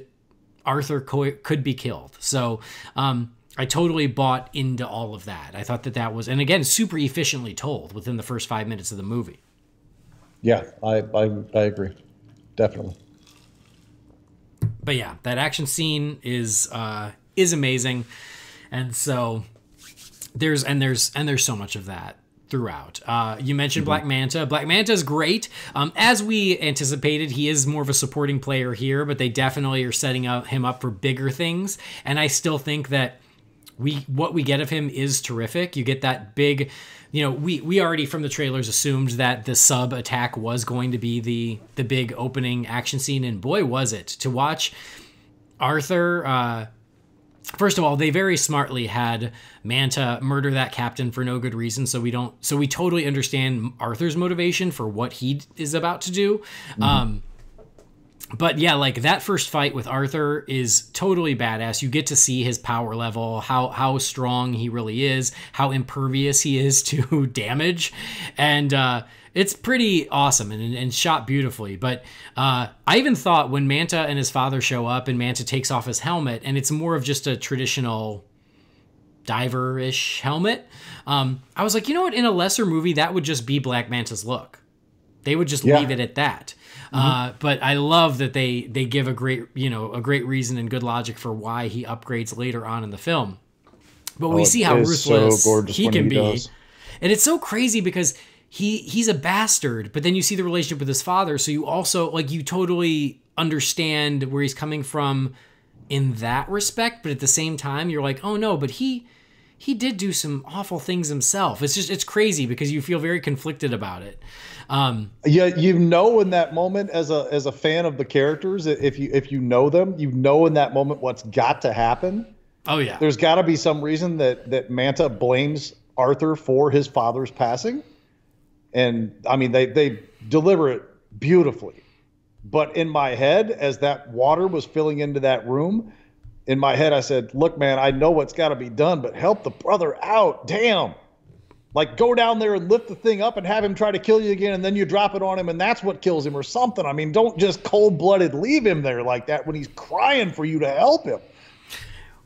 Arthur could be killed. So I totally bought into all of that. I thought that was, and again, super efficiently told within the first 5 minutes of the movie. Yeah, I agree. Definitely. But yeah, that action scene is amazing. And so there's so much of that throughout. You mentioned Black Manta. Black Manta is great. As we anticipated, he is more of a supporting player here, but they definitely are setting him up for bigger things. And I still think that what we get of him is terrific. You get that big, you know, we already from the trailers assumed that the sub attack was going to be the big opening action scene, and boy was it. To watch Arthur, first of all, they very smartly had Manta murder that captain for no good reason, so we totally understand Arthur's motivation for what he is about to do. But yeah, like that first fight with Arthur is totally badass. You get to see his power level, how strong he really is, how impervious he is to damage, and it's pretty awesome and shot beautifully. But I even thought when Manta and his father show up and Manta takes off his helmet, and it's more of just a traditional diver-ish helmet, I was like, you know what? In a lesser movie, that would just be Black Manta's look. They would just leave it at that. But I love that they give a great reason and good logic for why he upgrades later on in the film. But we see how ruthless he can be. And it's so crazy because he's a bastard, but then you see the relationship with his father, so you also like you totally understand where he's coming from in that respect, but at the same time you're like, oh no, but he did do some awful things himself. It's crazy because you feel very conflicted about it. Yeah, you know, in that moment as a fan of the characters, if you know them, you know in that moment what's got to happen. Oh yeah, there's got to be some reason that Manta blames Arthur for his father's passing, and I mean they deliver it beautifully. But in my head, as that water was filling into that room, in my head I said, "Look, man, I know what's got to be done, but help the brother out, damn." Like, go down there and lift the thing up and have him try to kill you again, and then you drop it on him, and that's what kills him or something. I mean, don't just cold-blooded leave him there like that when he's crying for you to help him.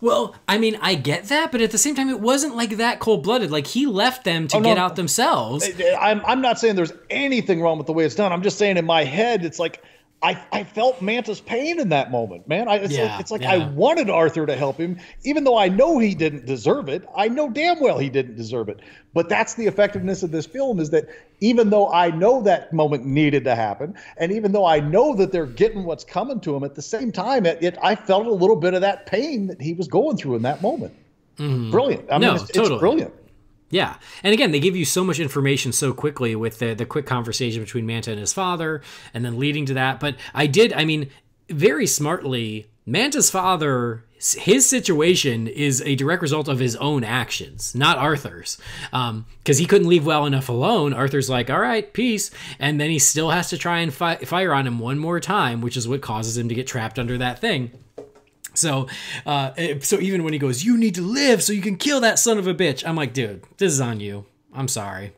Well, I mean, I get that, but at the same time, it wasn't like that cold-blooded. Like, he left them to get out themselves. I'm not saying there's anything wrong with the way it's done. I'm just saying in my head, it's like, I felt Manta's pain in that moment, man. It's like I wanted Arthur to help him, even though I know he didn't deserve it. I know damn well he didn't deserve it. But that's the effectiveness of this film, is that even though I know that moment needed to happen, and even though I know that they're getting what's coming to him, at the same time, I felt a little bit of that pain that he was going through in that moment. Mm-hmm. Brilliant. I mean, it's brilliant. Yeah. And again, they give you so much information so quickly with the quick conversation between Manta and his father, and then leading to that. But very smartly, Manta's father, his situation is a direct result of his own actions, not Arthur's. Because he couldn't leave well enough alone. Arthur's like, all right, peace. And then he still has to try and fire on him one more time, which is what causes him to get trapped under that thing. So even when he goes, you need to live so you can kill that son of a bitch, I'm like, dude, this is on you. I'm sorry.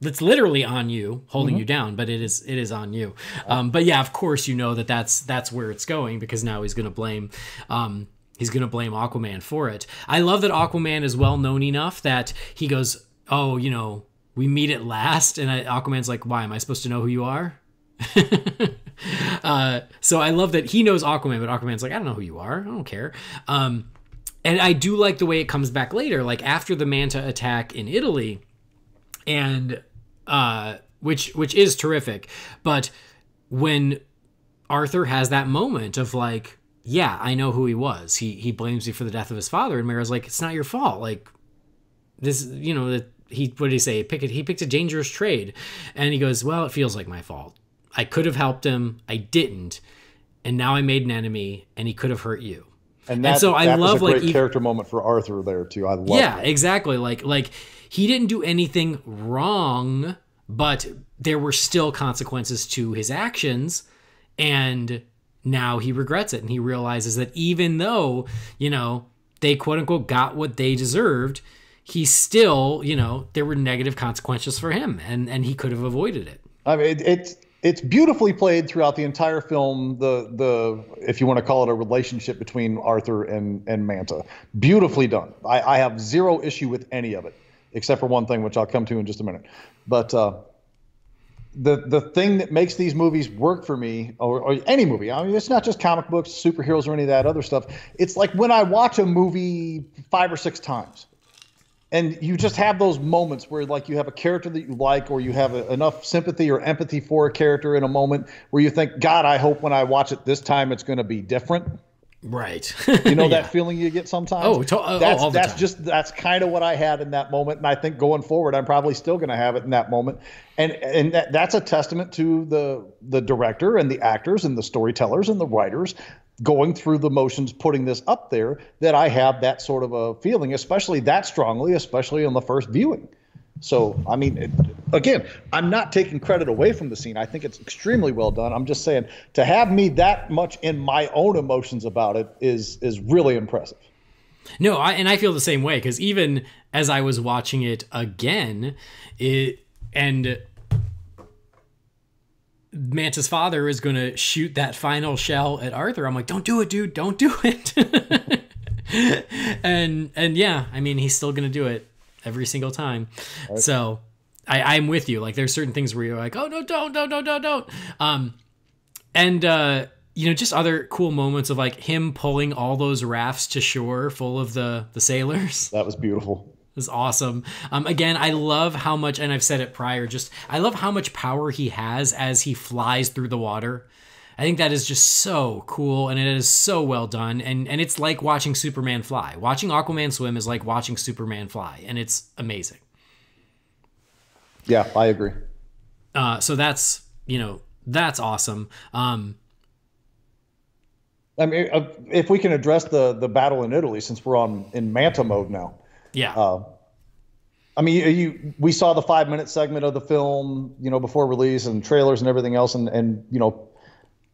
It's literally on you, holding you down, but it is on you. But yeah, of course, you know that's where it's going, because now he's going to blame Aquaman for it. I love that Aquaman is well known enough that he goes, oh, you know, we meet at last, and Aquaman's like, why am I supposed to know who you are? So I love that he knows Aquaman, but Aquaman's like, I don't know who you are. I don't care. And I do like the way it comes back later, like after the Manta attack in Italy, and which is terrific. But when Arthur has that moment of like, yeah, I know who he was. He blames me for the death of his father, and Mera's like, it's not your fault. Like this, you know, that what did he say? He picked a dangerous trade, and he goes, well, it feels like my fault. I could have helped him. I didn't, and now I made an enemy, and he could have hurt you. And so I love was a great character moment for Arthur there too. I love. Yeah, that. Exactly. Like he didn't do anything wrong, but there were still consequences to his actions, and now he regrets it, and he realizes that even though, you know, they quote unquote got what they deserved, he still, you know, there were negative consequences for him, and he could have avoided it. I mean, it's beautifully played throughout the entire film. The if you want to call it a relationship between Arthur and Manta, beautifully done. I have zero issue with any of it, except for one thing, which I'll come to in just a minute. But the thing that makes these movies work for me, or any movie, I mean, it's not just comic books, superheroes, or any of that other stuff. It's like when I watch a movie 5 or 6 times. And you just have those moments where, like, you have a character that you like, or you have enough sympathy or empathy for a character in a moment where you think, God, I hope when I watch it this time it's going to be different. Right. You know that feeling you get sometimes? All the time. That's kind of what I had in that moment. And I think going forward, I'm probably still going to have it in that moment. And that's a testament to the director and the actors and the storytellers and the writers going through the motions, putting this up there, that I have that sort of a feeling, especially that strongly, especially on the first viewing. So, I mean, again, I'm not taking credit away from the scene. I think it's extremely well done. I'm just saying, to have me that much in my own emotions about it is really impressive. No, I feel the same way, because even as I was watching it again, and Manta's father is going to shoot that final shell at Arthur, I'm like, don't do it, dude, don't do it. and yeah, I mean, he's still going to do it every single time. Right. So I'm with you. Like, there's certain things where you're like, oh no, don't. You know, just other cool moments of like him pulling all those rafts to shore full of the sailors. That was beautiful. It was awesome. Again, I love how much, and I've said it prior, I love how much power he has as he flies through the water. I think that is just so cool, and it is so well done, and it's like watching Superman fly. Watching Aquaman swim is like watching Superman fly, and it's amazing. Yeah, I agree. So that's awesome. I mean, if we can address the battle in Italy, since we're in Manta mode now. Yeah. I mean, we saw the 5-minute segment of the film, you know, before release, and trailers and everything else. And you know,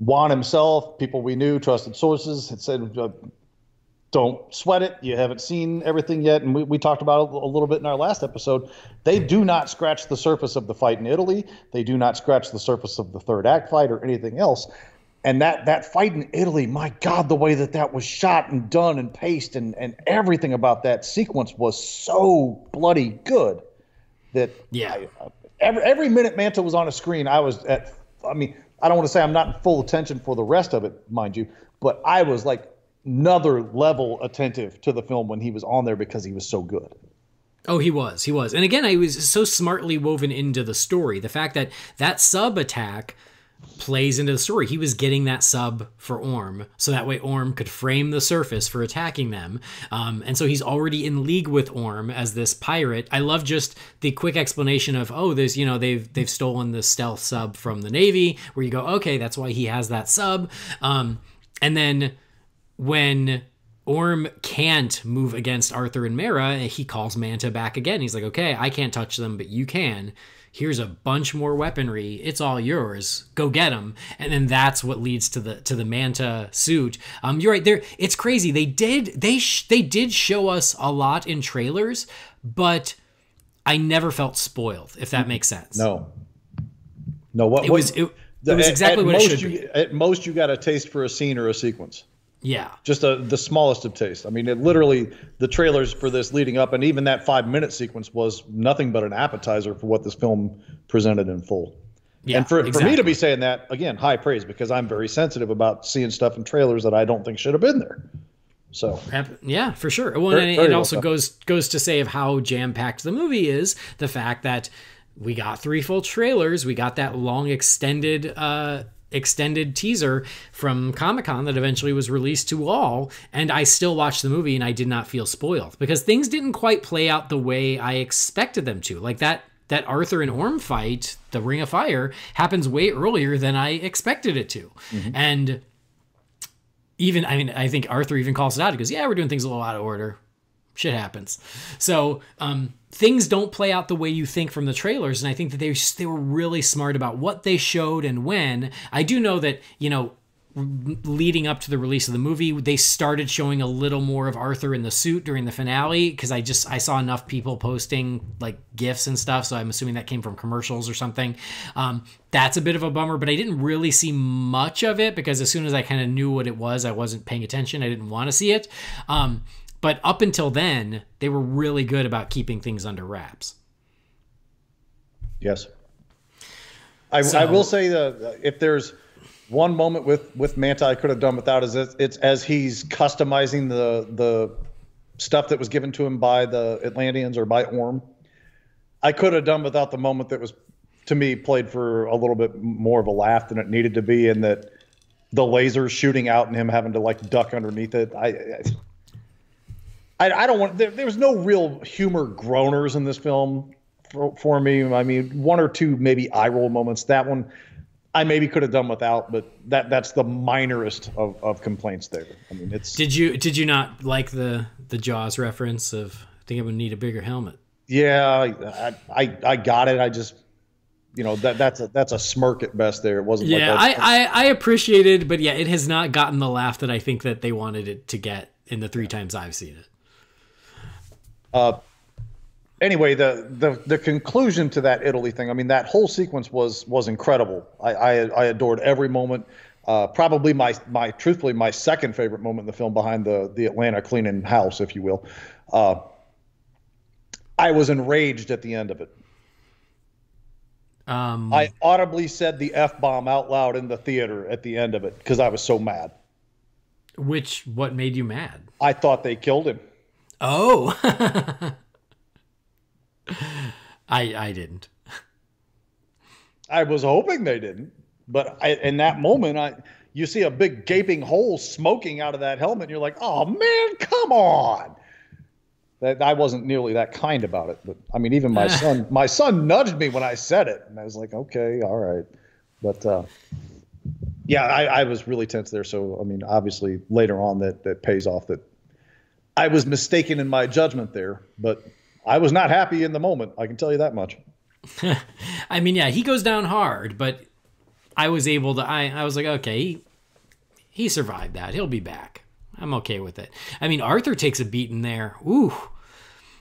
Juan himself, people we knew, trusted sources, had said, don't sweat it. You haven't seen everything yet. And we talked about it a little bit in our last episode. They do not scratch the surface of the fight in Italy. They do not scratch the surface of the third act fight or anything else. And that fight in Italy, my God, the way that was shot and done and paced and everything about that sequence was so bloody good that every minute Manta was on a screen, I was at, I mean, I don't want to say I'm not in full attention for the rest of it, mind you, but I was like another level attentive to the film when he was on there because he was so good. Oh, he was. And again, I was so smartly woven into the story. The fact that sub attack plays into the story. He was getting that sub for Orm, so that way Orm could frame the surface for attacking them. And so he's already in league with Orm as this pirate. I love just the quick explanation of, there's, you know, they've stolen the stealth sub from the Navy, where you go, okay, that's why he has that sub. And then when Orm can't move against Arthur and Mera, he calls Manta back again. He's like, okay, I can't touch them, but you can. Here's a bunch more weaponry. It's all yours. Go get them. And then that's what leads to the Manta suit. You're right there. It's crazy. They did show us a lot in trailers, but I never felt spoiled, if that makes sense. No. It was exactly what it should be. At most, you got a taste for a scene or a sequence. Yeah. Just the smallest of taste. I mean, it literally, the trailers for this leading up, and even that 5-minute sequence was nothing but an appetizer for what this film presented in full. Yeah, and for me to be saying that, again, high praise, because I'm very sensitive about seeing stuff in trailers that I don't think should have been there. So yeah, for sure. Well, it also goes to say of how jam-packed the movie is, the fact that we got 3 full trailers, we got that long extended extended teaser from Comic-Con that eventually was released to all, and I still watched the movie and I did not feel spoiled because things didn't quite play out the way I expected them to. Like that Arthur and Orm fight, the Ring of Fire, happens way earlier than I expected it to. And even, I mean, I think Arthur even calls it out. He goes, yeah, we're doing things a little out of order. Shit happens. So things don't play out the way you think from the trailers, and I think that they were really smart about what they showed and when. I do know that, you know, leading up to the release of the movie, they started showing a little more of Arthur in the suit during the finale because I saw enough people posting like GIFs and stuff, so I'm assuming that came from commercials or something. That's a bit of a bummer, but I didn't really see much of it because as soon as I kind of knew what it was, I wasn't paying attention. I didn't want to see it. But up until then, they were really good about keeping things under wraps. Yes. I will say that if there's one moment with Manta I could have done without is it's as he's customizing the stuff that was given to him by the Atlanteans or by Orm. I could have done without the moment that was, to me, played for a little bit more of a laugh than it needed to be, and that the lasers shooting out and him having to like duck underneath it. I don't want. There was no real humor groaners in this film for me. I mean, one or two maybe eye roll moments. That one I maybe could have done without, but that's the minorest of complaints there. I mean, it's. Did you not like the Jaws reference of I think I would need a bigger helmet? Yeah, I got it. I just. You know, that's a smirk at best there. It wasn't like that. I appreciated, but yeah, it has not gotten the laugh that I think that they wanted it to get in the 3 times I've seen it. Anyway, the conclusion to that Italy thing, I mean, that whole sequence was incredible. I adored every moment. Probably truthfully, my second favorite moment in the film behind the Atlanta cleaning house, if you will. I was enraged at the end of it. I audibly said the F-bomb out loud in the theater at the end of it because I was so mad. What made you mad? I thought they killed him. Oh. I didn't. I was hoping they didn't, but in that moment, you see a big gaping hole smoking out of that helmet, and you're like, "Oh man, come on!" I wasn't nearly that kind about it, but I mean, even my son nudged me when I said it, and I was like, "Okay, all right," but yeah, I was really tense there. So I mean, obviously later on that pays off that. I was mistaken in my judgment there, but I was not happy in the moment. I can tell you that much. I mean, yeah, he goes down hard, but I was able to, I was like, okay, he survived that. He'll be back. I'm okay with it. I mean, Arthur takes a beating there. Ooh.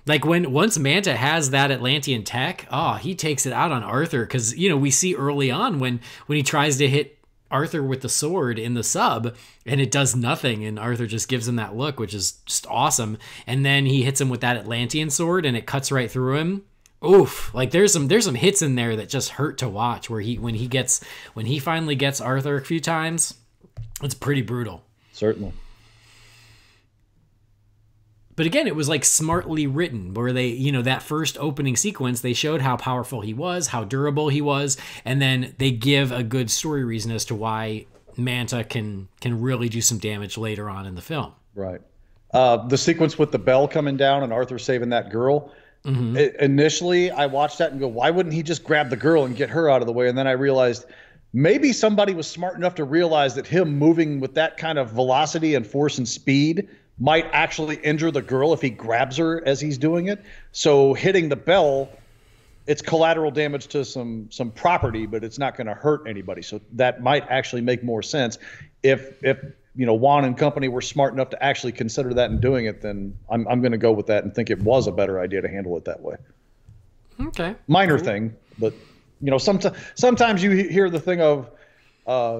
Like once Manta has that Atlantean tech, he takes it out on Arthur. Cause you know, we see early on when he tries to hit Arthur with the sword in the sub and it does nothing, and Arthur just gives him that look, which is just awesome. And then he hits him with that Atlantean sword and it cuts right through him. Oof. Like there's some hits in there that just hurt to watch where when he finally gets Arthur a few times, it's pretty brutal. Certainly. But again, it was like smartly written where they, you know, that first opening sequence, they showed how powerful he was, how durable he was. And then they give a good story reason as to why Manta can really do some damage later on in the film. Right. The sequence with the bell coming down and Arthur saving that girl. Mm-hmm. Initially, I watched that and go, why wouldn't he just grab the girl and get her out of the way? And then I realized maybe somebody was smart enough to realize that him moving with that kind of velocity and force and speed might actually injure the girl if he grabs her as he's doing it. So hitting the bell, it's collateral damage to some property, but it's not going to hurt anybody. So that might actually make more sense. If you know, Juan and company were smart enough to actually consider that and doing it, then I'm going to go with that and think it was a better idea to handle it that way. Okay. Minor thing, but you know, sometimes you hear the thing of,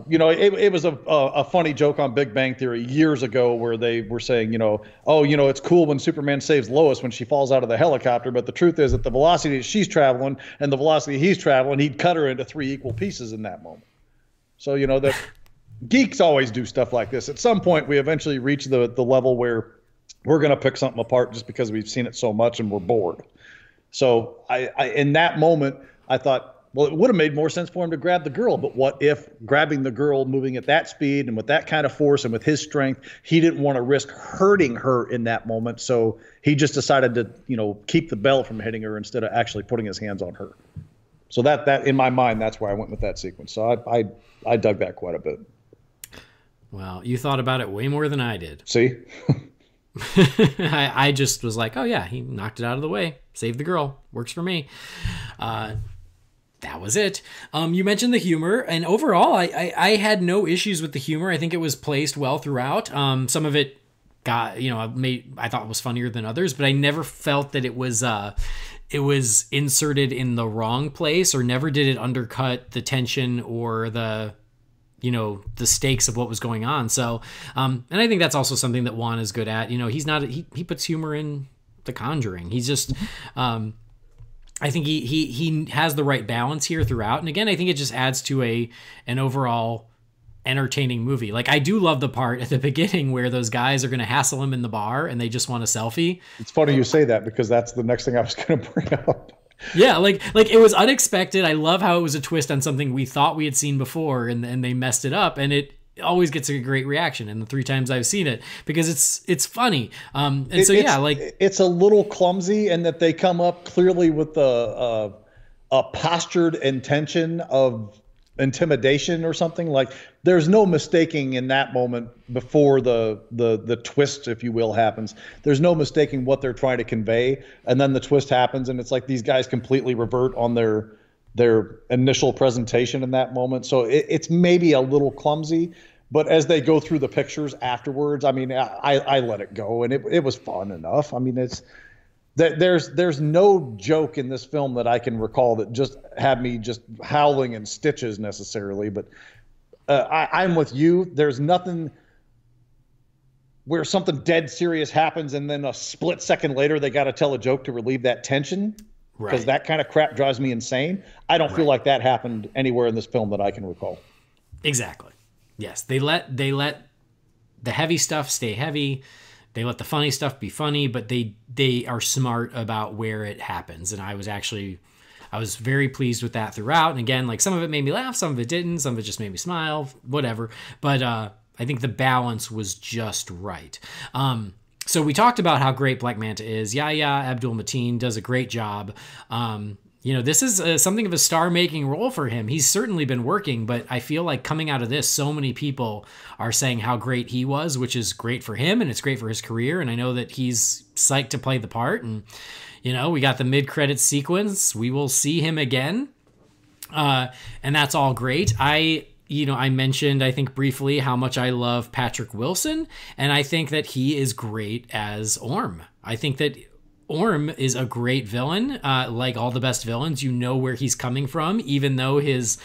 you know, it was a funny joke on Big Bang Theory years ago where they were saying, you know, it's cool when Superman saves Lois when she falls out of the helicopter, but the truth is that the velocity she's traveling and the velocity he's traveling, he'd cut her into 3 equal pieces in that moment. So, you know, that geeks always do stuff like this. At some point, we eventually reach the level where we're going to pick something apart just because we've seen it so much and we're bored. So I in that moment, I thought, well, it would have made more sense for him to grab the girl. But what if grabbing the girl, moving at that speed and with that kind of force and with his strength, he didn't want to risk hurting her in that moment. So he just decided to, keep the bell from hitting her instead of actually putting his hands on her. So that in my mind, that's where I went with that sequence. So I dug that quite a bit. Well, you thought about it way more than I did. See? I just was like, oh yeah, he knocked it out of the way. Saved the girl. Works for me. That was it. You mentioned the humor, and overall, I had no issues with the humor. I think it was placed well throughout. Some of it got, I thought it was funnier than others, but I never felt that it was inserted in the wrong place, or never did it undercut the tension or the stakes of what was going on. So, and I think that's also something that Juan is good at. He puts humor in The Conjuring. He's just, I think he has the right balance here throughout. And again, I think it just adds to an overall entertaining movie. Like, I do love the part at the beginning where those guys are going to hassle him in the bar and they just want a selfie. It's funny you say that, because that's the next thing I was going to bring up. Yeah, like it was unexpected. I love how it was a twist on something we thought we had seen before, and they messed it up, and it always gets a great reaction in the 3 times I've seen it, because it's funny. It's a little clumsy, and that they come up clearly with a postured intention of intimidation or something. Like, there's no mistaking in that moment before the twist, if you will, happens. There's no mistaking what they're trying to convey, and then the twist happens, and it's like these guys completely revert on their initial presentation in that moment. So it's maybe a little clumsy, but as they go through the pictures afterwards, I mean, I let it go, and it was fun enough. I mean, there's no joke in this film that I can recall that just had me just howling in stitches necessarily. But I'm with you. There's nothing where something dead serious happens and then a split second later they got to tell a joke to relieve that tension, because that kind of crap drives me insane. I don't feel like that happened anywhere in this film that I can recall. Exactly. Yes, they let the heavy stuff stay heavy. They let the funny stuff be funny, but they are smart about where it happens. And I was very pleased with that throughout. And again, like, some of it made me laugh, some of it didn't, some of it just made me smile, whatever. But I think the balance was just right. So we talked about how great Black Manta is. Yahya Abdul-Mateen does a great job. This is something of a star-making role for him. He's certainly been working, but I feel like coming out of this, so many people are saying how great he was, which is great for him, and it's great for his career. And I know that he's psyched to play the part. And, we got the mid-credits sequence. We will see him again. And that's all great. I mentioned, I think, briefly how much I love Patrick Wilson, and I think that he is great as Orm. I think that Orm is a great villain. Like all the best villains, you know where he's coming from, even though his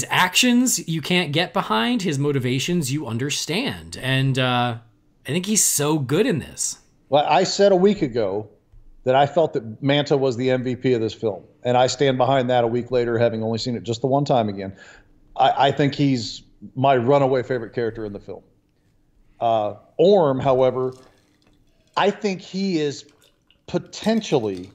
actions you can't get behind, his motivations you understand. And I think he's so good in this. Well, I said a week ago that I felt that Manta was the MVP of this film, and I stand behind that a week later, having only seen it just the one time again. I think he's my runaway favorite character in the film. Orm, however, I think he is potentially,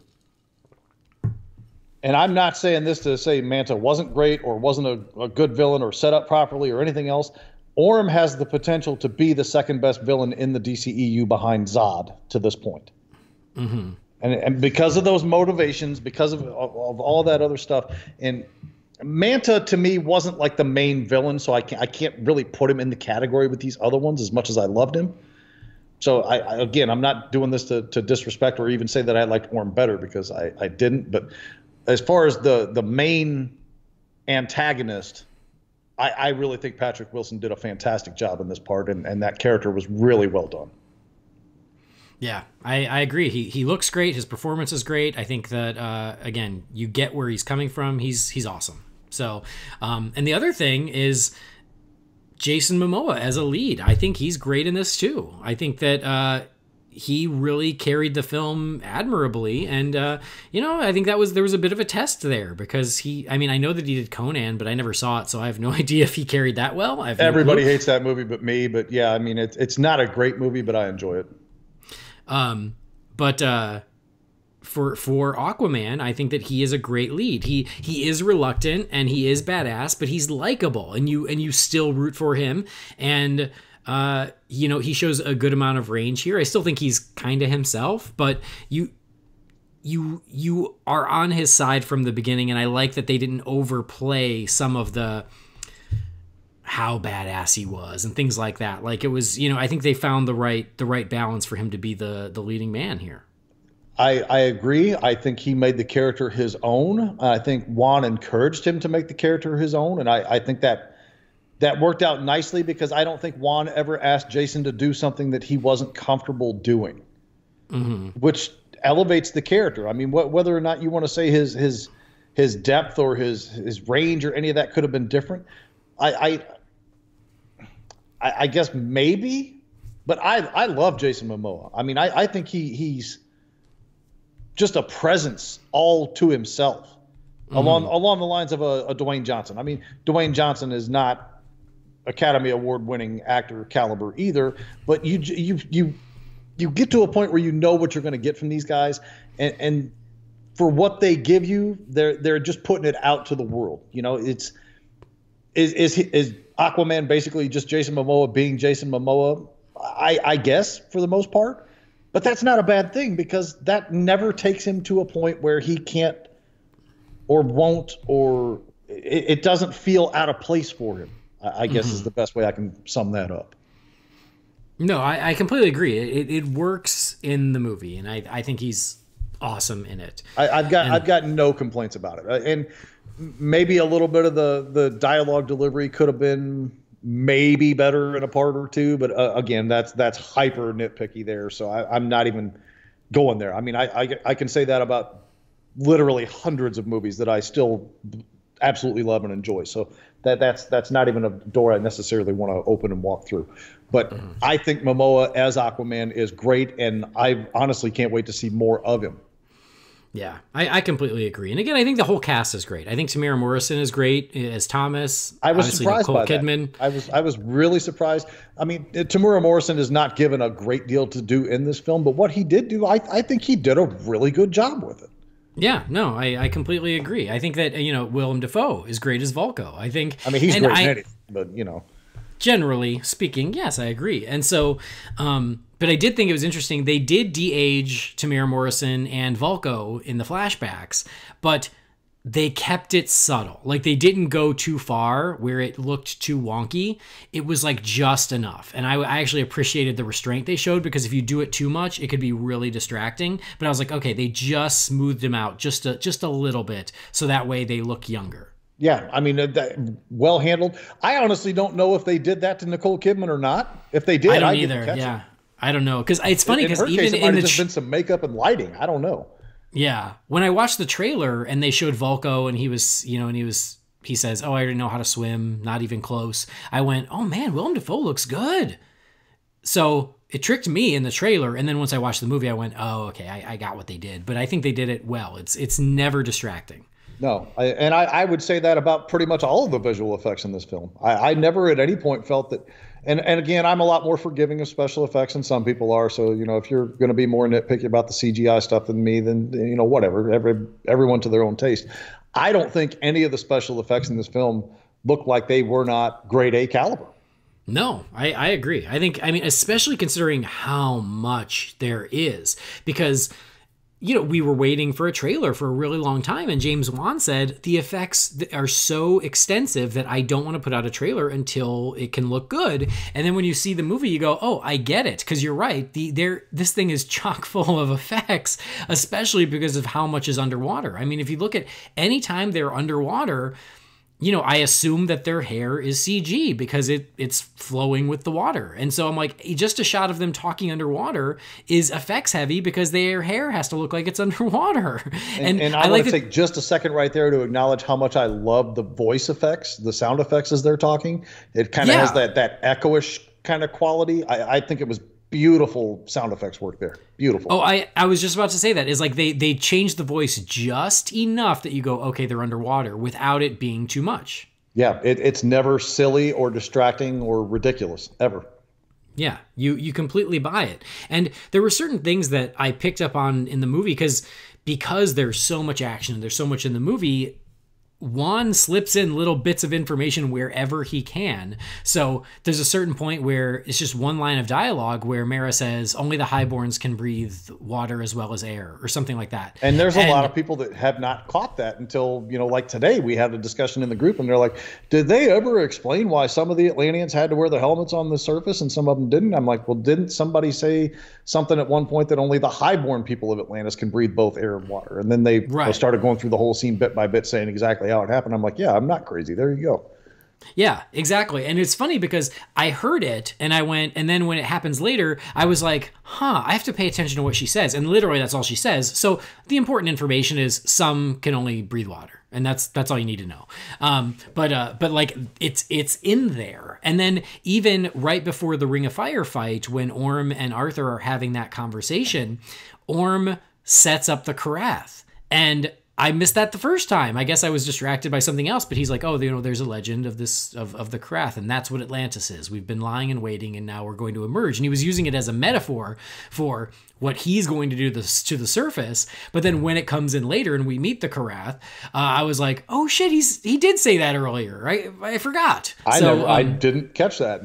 and I'm not saying this to say Manta wasn't great or wasn't a good villain or set up properly or anything else. Orm has the potential to be the second best villain in the DCEU behind Zod to this point. Mm-hmm. And because of those motivations, because of all that other stuff, and Manta to me wasn't like the main villain, so I can't really put him in the category with these other ones as much as I loved him. So again, I'm not doing this to disrespect or even say that I liked Orm better, because I didn't. But as far as the main antagonist, I really think Patrick Wilson did a fantastic job in this part, and that character was really well done. Yeah, I agree. He looks great. His performance is great. I think that, again, you get where he's coming from. He's awesome. So, and the other thing is Jason Momoa as a lead. I think he's great in this too. I think that he really carried the film admirably. And, I think there was a bit of a test there, because I know that he did Conan, but I never saw it, so I have no idea if he carried that well. Everybody hates that movie but me. But yeah, I mean, it's not a great movie, but I enjoy it. But for Aquaman, I think that he is a great lead. He is reluctant and he is badass, but he's likable, and you still root for him. And he shows a good amount of range here. I still think he's kind of himself, but you are on his side from the beginning, and I like that they didn't overplay some of the how badass he was and things like that. Like it was, I think they found the right balance for him to be the leading man here. I agree. I think he made the character his own. I think Juan encouraged him to make the character his own, and I think that worked out nicely, because I don't think Juan ever asked Jason to do something that he wasn't comfortable doing, which elevates the character. I mean, whether or not you want to say his depth or his range or any of that could have been different, I guess maybe, but I love Jason Momoa. I mean, I think he's just a presence all to himself, along the lines of a Dwayne Johnson. I mean, Dwayne Johnson is not Academy Award winning actor caliber either, but you get to a point where you know what you're going to get from these guys, and for what they give you, they're just putting it out to the world. Is Aquaman basically just Jason Momoa being Jason Momoa? I guess for the most part. But that's not a bad thing, because that never takes him to a point where he can't or won't, or it doesn't feel out of place for him, I guess is the best way I can sum that up. No, I completely agree. It works in the movie, and I think he's awesome in it. I've got no complaints about it. And maybe a little bit of the dialogue delivery could have been maybe better in a part or two, but again, that's hyper nitpicky there. So I'm not even going there. I mean, I can say that about literally hundreds of movies that I still absolutely love and enjoy. So that's not even a door I necessarily want to open and walk through. But I think Momoa as Aquaman is great, and I honestly can't wait to see more of him. Yeah, I completely agree. And again, I think the whole cast is great. I think Tamara Morrison is great as Thomas. I was surprised by Kidman. That. I was really surprised. I mean, Tamara Morrison is not given a great deal to do in this film, but what he did do, I think he did a really good job with it. Yeah, no, I completely agree. I think that, Willem Dafoe is great as Vulko. I mean, he's great in anything, but, Generally speaking, yes, I agree. And so, but I did think it was interesting. They did de-age Tamara Morrison and Vulko in the flashbacks, but they kept it subtle. Like, they didn't go too far where it looked too wonky. It was like just enough. And I actually appreciated the restraint they showed, because if you do it too much, it could be really distracting. But I was like, okay, they just smoothed them out just a little bit, so that way they look younger. Yeah, I mean, well handled. I honestly don't know if they did that to Nicole Kidman or not. If they did, I don't either. Yeah, I don't know, because it's funny, because even it might have just been some makeup and lighting. I don't know. Yeah, when I watched the trailer and they showed Vulko and he was, he says, "Oh, I already know how to swim, not even close." I went, "Oh man, Willem Dafoe looks good." So it tricked me in the trailer, and then once I watched the movie, I went, "Oh, okay, I got what they did." But I think they did it well. It's never distracting. No, I would say that about pretty much all of the visual effects in this film. I never at any point felt that, and again, I'm a lot more forgiving of special effects than some people are. So, if you're going to be more nitpicky about the CGI stuff than me, then, whatever, everyone to their own taste. I don't think any of the special effects in this film look like they were not grade A caliber. No, I agree. I mean, especially considering how much there is, because we were waiting for a trailer for a really long time, and James Wan said the effects are so extensive that I don't want to put out a trailer until it can look good. And then when you see the movie, you go, "Oh, I get it," because you're right. This thing is chock full of effects, especially because of how much is underwater. I mean, if you look at any time they're underwater, I assume that their hair is CG because it's flowing with the water. And so I'm like, just a shot of them talking underwater is effects heavy because their hair has to look like it's underwater. And I want to take just a second right there to acknowledge how much I love the voice effects, the sound effects as they're talking. It kind of has that echoish kind of quality. I think it was beautiful sound effects work there. Beautiful. Oh, I was just about to say that is like they changed the voice just enough that you go, okay, they're underwater without it being too much. Yeah, it's never silly or distracting or ridiculous ever. Yeah, you completely buy it. And there were certain things that I picked up on in the movie because because there's so much action and there's so much in the movie, Juan slips in little bits of information wherever he can. So there's a certain point where it's just one line of dialogue where Mara says, only the highborns can breathe water as well as air, or something like that. And there's a lot of people that have not caught that until, like today we had a discussion in the group and they're like, did they ever explain why some of the Atlanteans had to wear the helmets on the surface and some of them didn't? I'm like, well, didn't somebody say something at one point that only the highborn people of Atlantis can breathe both air and water? And then they started going through the whole scene bit by bit saying exactly how it happened. I'm like, yeah, I'm not crazy. There you go. Yeah, exactly. And it's funny because I heard it and I went, and then when it happens later, I was like, I have to pay attention to what she says. And literally that's all she says. So the important information is some can only breathe water. And that's all you need to know. But like it's in there. And then even right before the Ring of Fire fight, when Orm and Arthur are having that conversation, Orm sets up the Karath. And I missed that the first time. I guess I was distracted by something else, but he's like, oh, there's a legend of this, of the Karath, and that's what Atlantis is. We've been lying and waiting, and now we're going to emerge. And he was using it as a metaphor for what he's going to do to the surface. But then when it comes in later and we meet the Karath, I was like, oh shit, he did say that earlier, right? I forgot. I didn't catch that.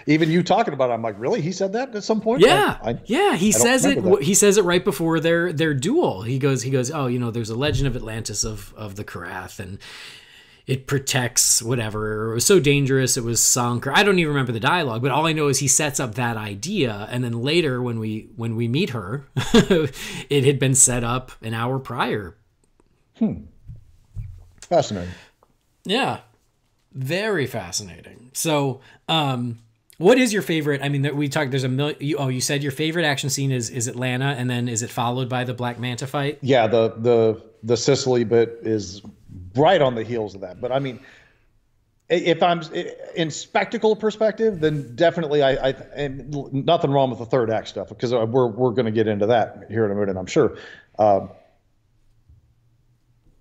Even you talking about it, I'm like, really? He said that at some point? Yeah. He says it. That. He says it right before their duel. He goes, oh, there's a legend of Atlantis of the Karath, and it protects whatever. It was so dangerous it was sunk. Or I don't even remember the dialogue, but all I know is he sets up that idea, and then later when we meet her, it had been set up an hour prior. Fascinating. Yeah. Very fascinating. So, what is your favorite? I mean, we talked. There's a million. You said your favorite action scene is Atlanta, and then is it followed by the Black Manta fight? Yeah, the Sicily bit is right on the heels of that. But I mean, if I'm in spectacle perspective, then definitely and nothing wrong with the third act stuff, because we're going to get into that here in a minute, I'm sure.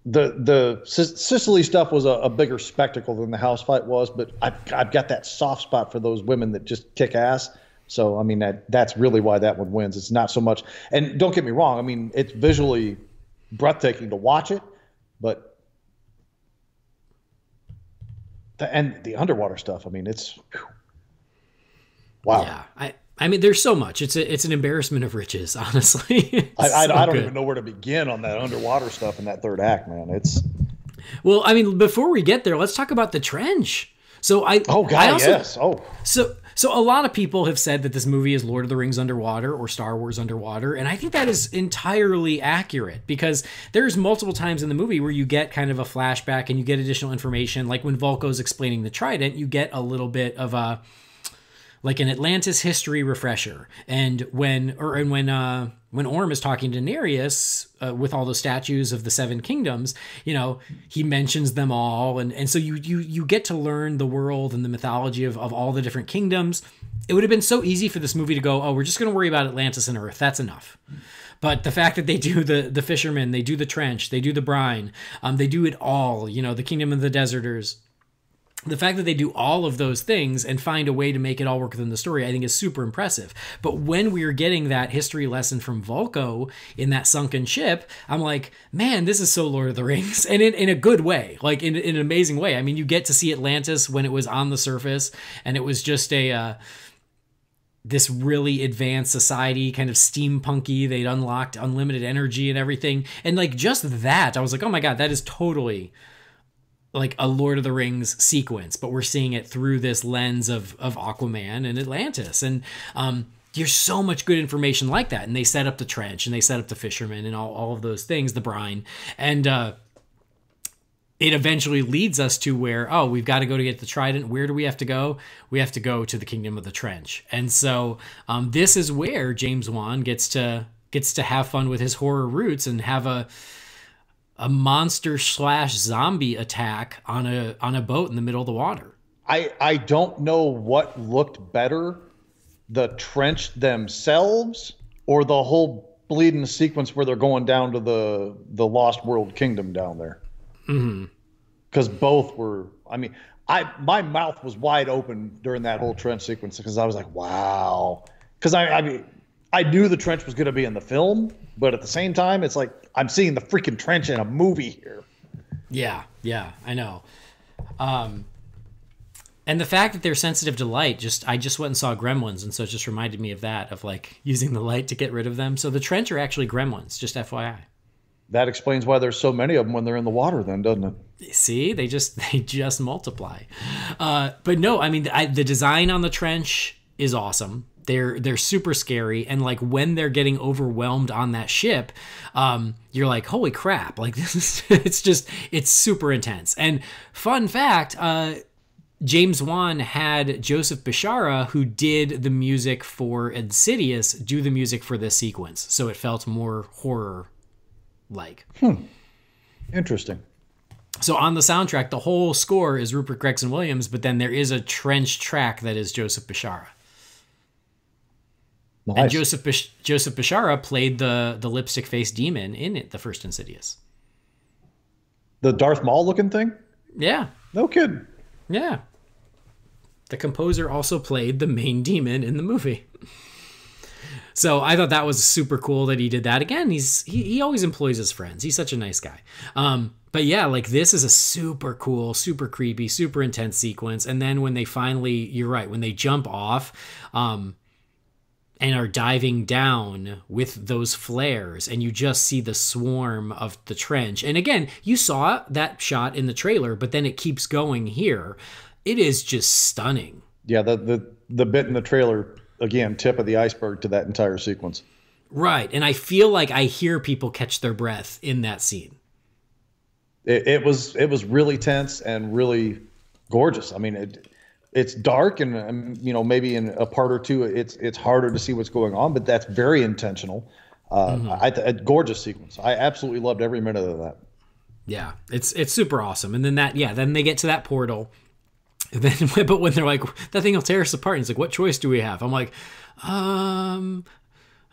The Sicily stuff was a bigger spectacle than the house fight was, but I've got that soft spot for those women that just kick ass. So I mean that's really why that one wins. It's not so much, and don't get me wrong, I mean it's visually breathtaking to watch it, but the underwater stuff, I mean it's wow. Yeah, I mean, there's so much. It's an embarrassment of riches, honestly. I don't even know where to begin on that underwater stuff in that third act, man. Well, I mean, before we get there, let's talk about the trench. So yes. So a lot of people have said that this movie is Lord of the Rings underwater or Star Wars underwater, and I think that is entirely accurate, because there's multiple times in the movie where you get kind of a flashback and you get additional information. Like when Volko's explaining the trident, you get a little bit of like an Atlantis history refresher. And when Orm is talking to Nereus with all the statues of the seven kingdoms, he mentions them all. And so you get to learn the world and the mythology of all the different kingdoms. It would have been so easy for this movie to go, oh, we're just going to worry about Atlantis and Earth. That's enough. But the fact that they do the fishermen, they do the trench, they do the brine, they do it all, the kingdom of the deserters. The fact that they do all of those things and find a way to make it all work within the story, I think is super impressive. But when we are getting that history lesson from Volko in that sunken ship, I'm like, man, this is so Lord of the Rings. And in a good way, like in an amazing way. I mean, you get to see Atlantis when it was on the surface, and it was just this really advanced society, kind of steampunky. They'd unlocked unlimited energy and everything. And like just that, I was like, oh my God, that is totally like a Lord of the Rings sequence, but we're seeing it through this lens of Aquaman and Atlantis. And there's so much good information like that. And they set up the trench and they set up the fishermen and all of those things, the brine. And it eventually leads us to where, we've got to go to get the trident. Where do we have to go? We have to go to the kingdom of the trench. And so this is where James Wan gets to have fun with his horror roots and have a monster/zombie attack on a boat in the middle of the water. I don't know what looked better, the trench themselves or the whole bleeding sequence where they're going down to the Lost World Kingdom down there. Because both were, I mean, my mouth was wide open during that whole trench sequence because I was like, wow. Because I mean, I knew the trench was going to be in the film, but at the same time, it's like I'm seeing the freaking trench in a movie here. Yeah, I know. And the fact that they're sensitive to light, I just went and saw Gremlins, and so it just reminded me of that, of like using the light to get rid of them. So the trench are actually gremlins, just FYI. That explains why there's so many of them when they're in the water then, doesn't it? See, they just multiply. But no, I mean, the design on the trench is awesome. They're super scary, and like when they're getting overwhelmed on that ship, you're like, holy crap! Like this is it's super intense. And fun fact, James Wan had Joseph Bishara, who did the music for Insidious, do the music for this sequence, so it felt more horror-like. Interesting. So on the soundtrack, the whole score is Rupert Gregson-Williams, but then there is a trench track that is Joseph Bishara. Nice. And Joseph Bishara played the lipstick-faced demon in the first Insidious. The Darth Maul looking thing? Yeah. No kidding. Yeah. The composer also played the main demon in the movie. So I thought that was super cool that he did that. Again, he always employs his friends. He's such a nice guy. But yeah, like this is a super cool, super creepy, super intense sequence. And then when they finally, you're right, when they jump off and are diving down with those flares, and you just see the swarm of the trench. And again, you saw that shot in the trailer, but then it keeps going here. It is just stunning. Yeah, the bit in the trailer, again, tip of the iceberg to that entire sequence. Right, and I feel like I hear people catch their breath in that scene. It was really tense and really gorgeous. I mean, it's dark, and maybe in a part or two it's harder to see what's going on, but that's very intentional. A gorgeous sequence. I absolutely loved every minute of that. Yeah, it's super awesome. And then then they get to that portal. But when they're like, that thing will tear us apart, and it's like, what choice do we have? I'm like, I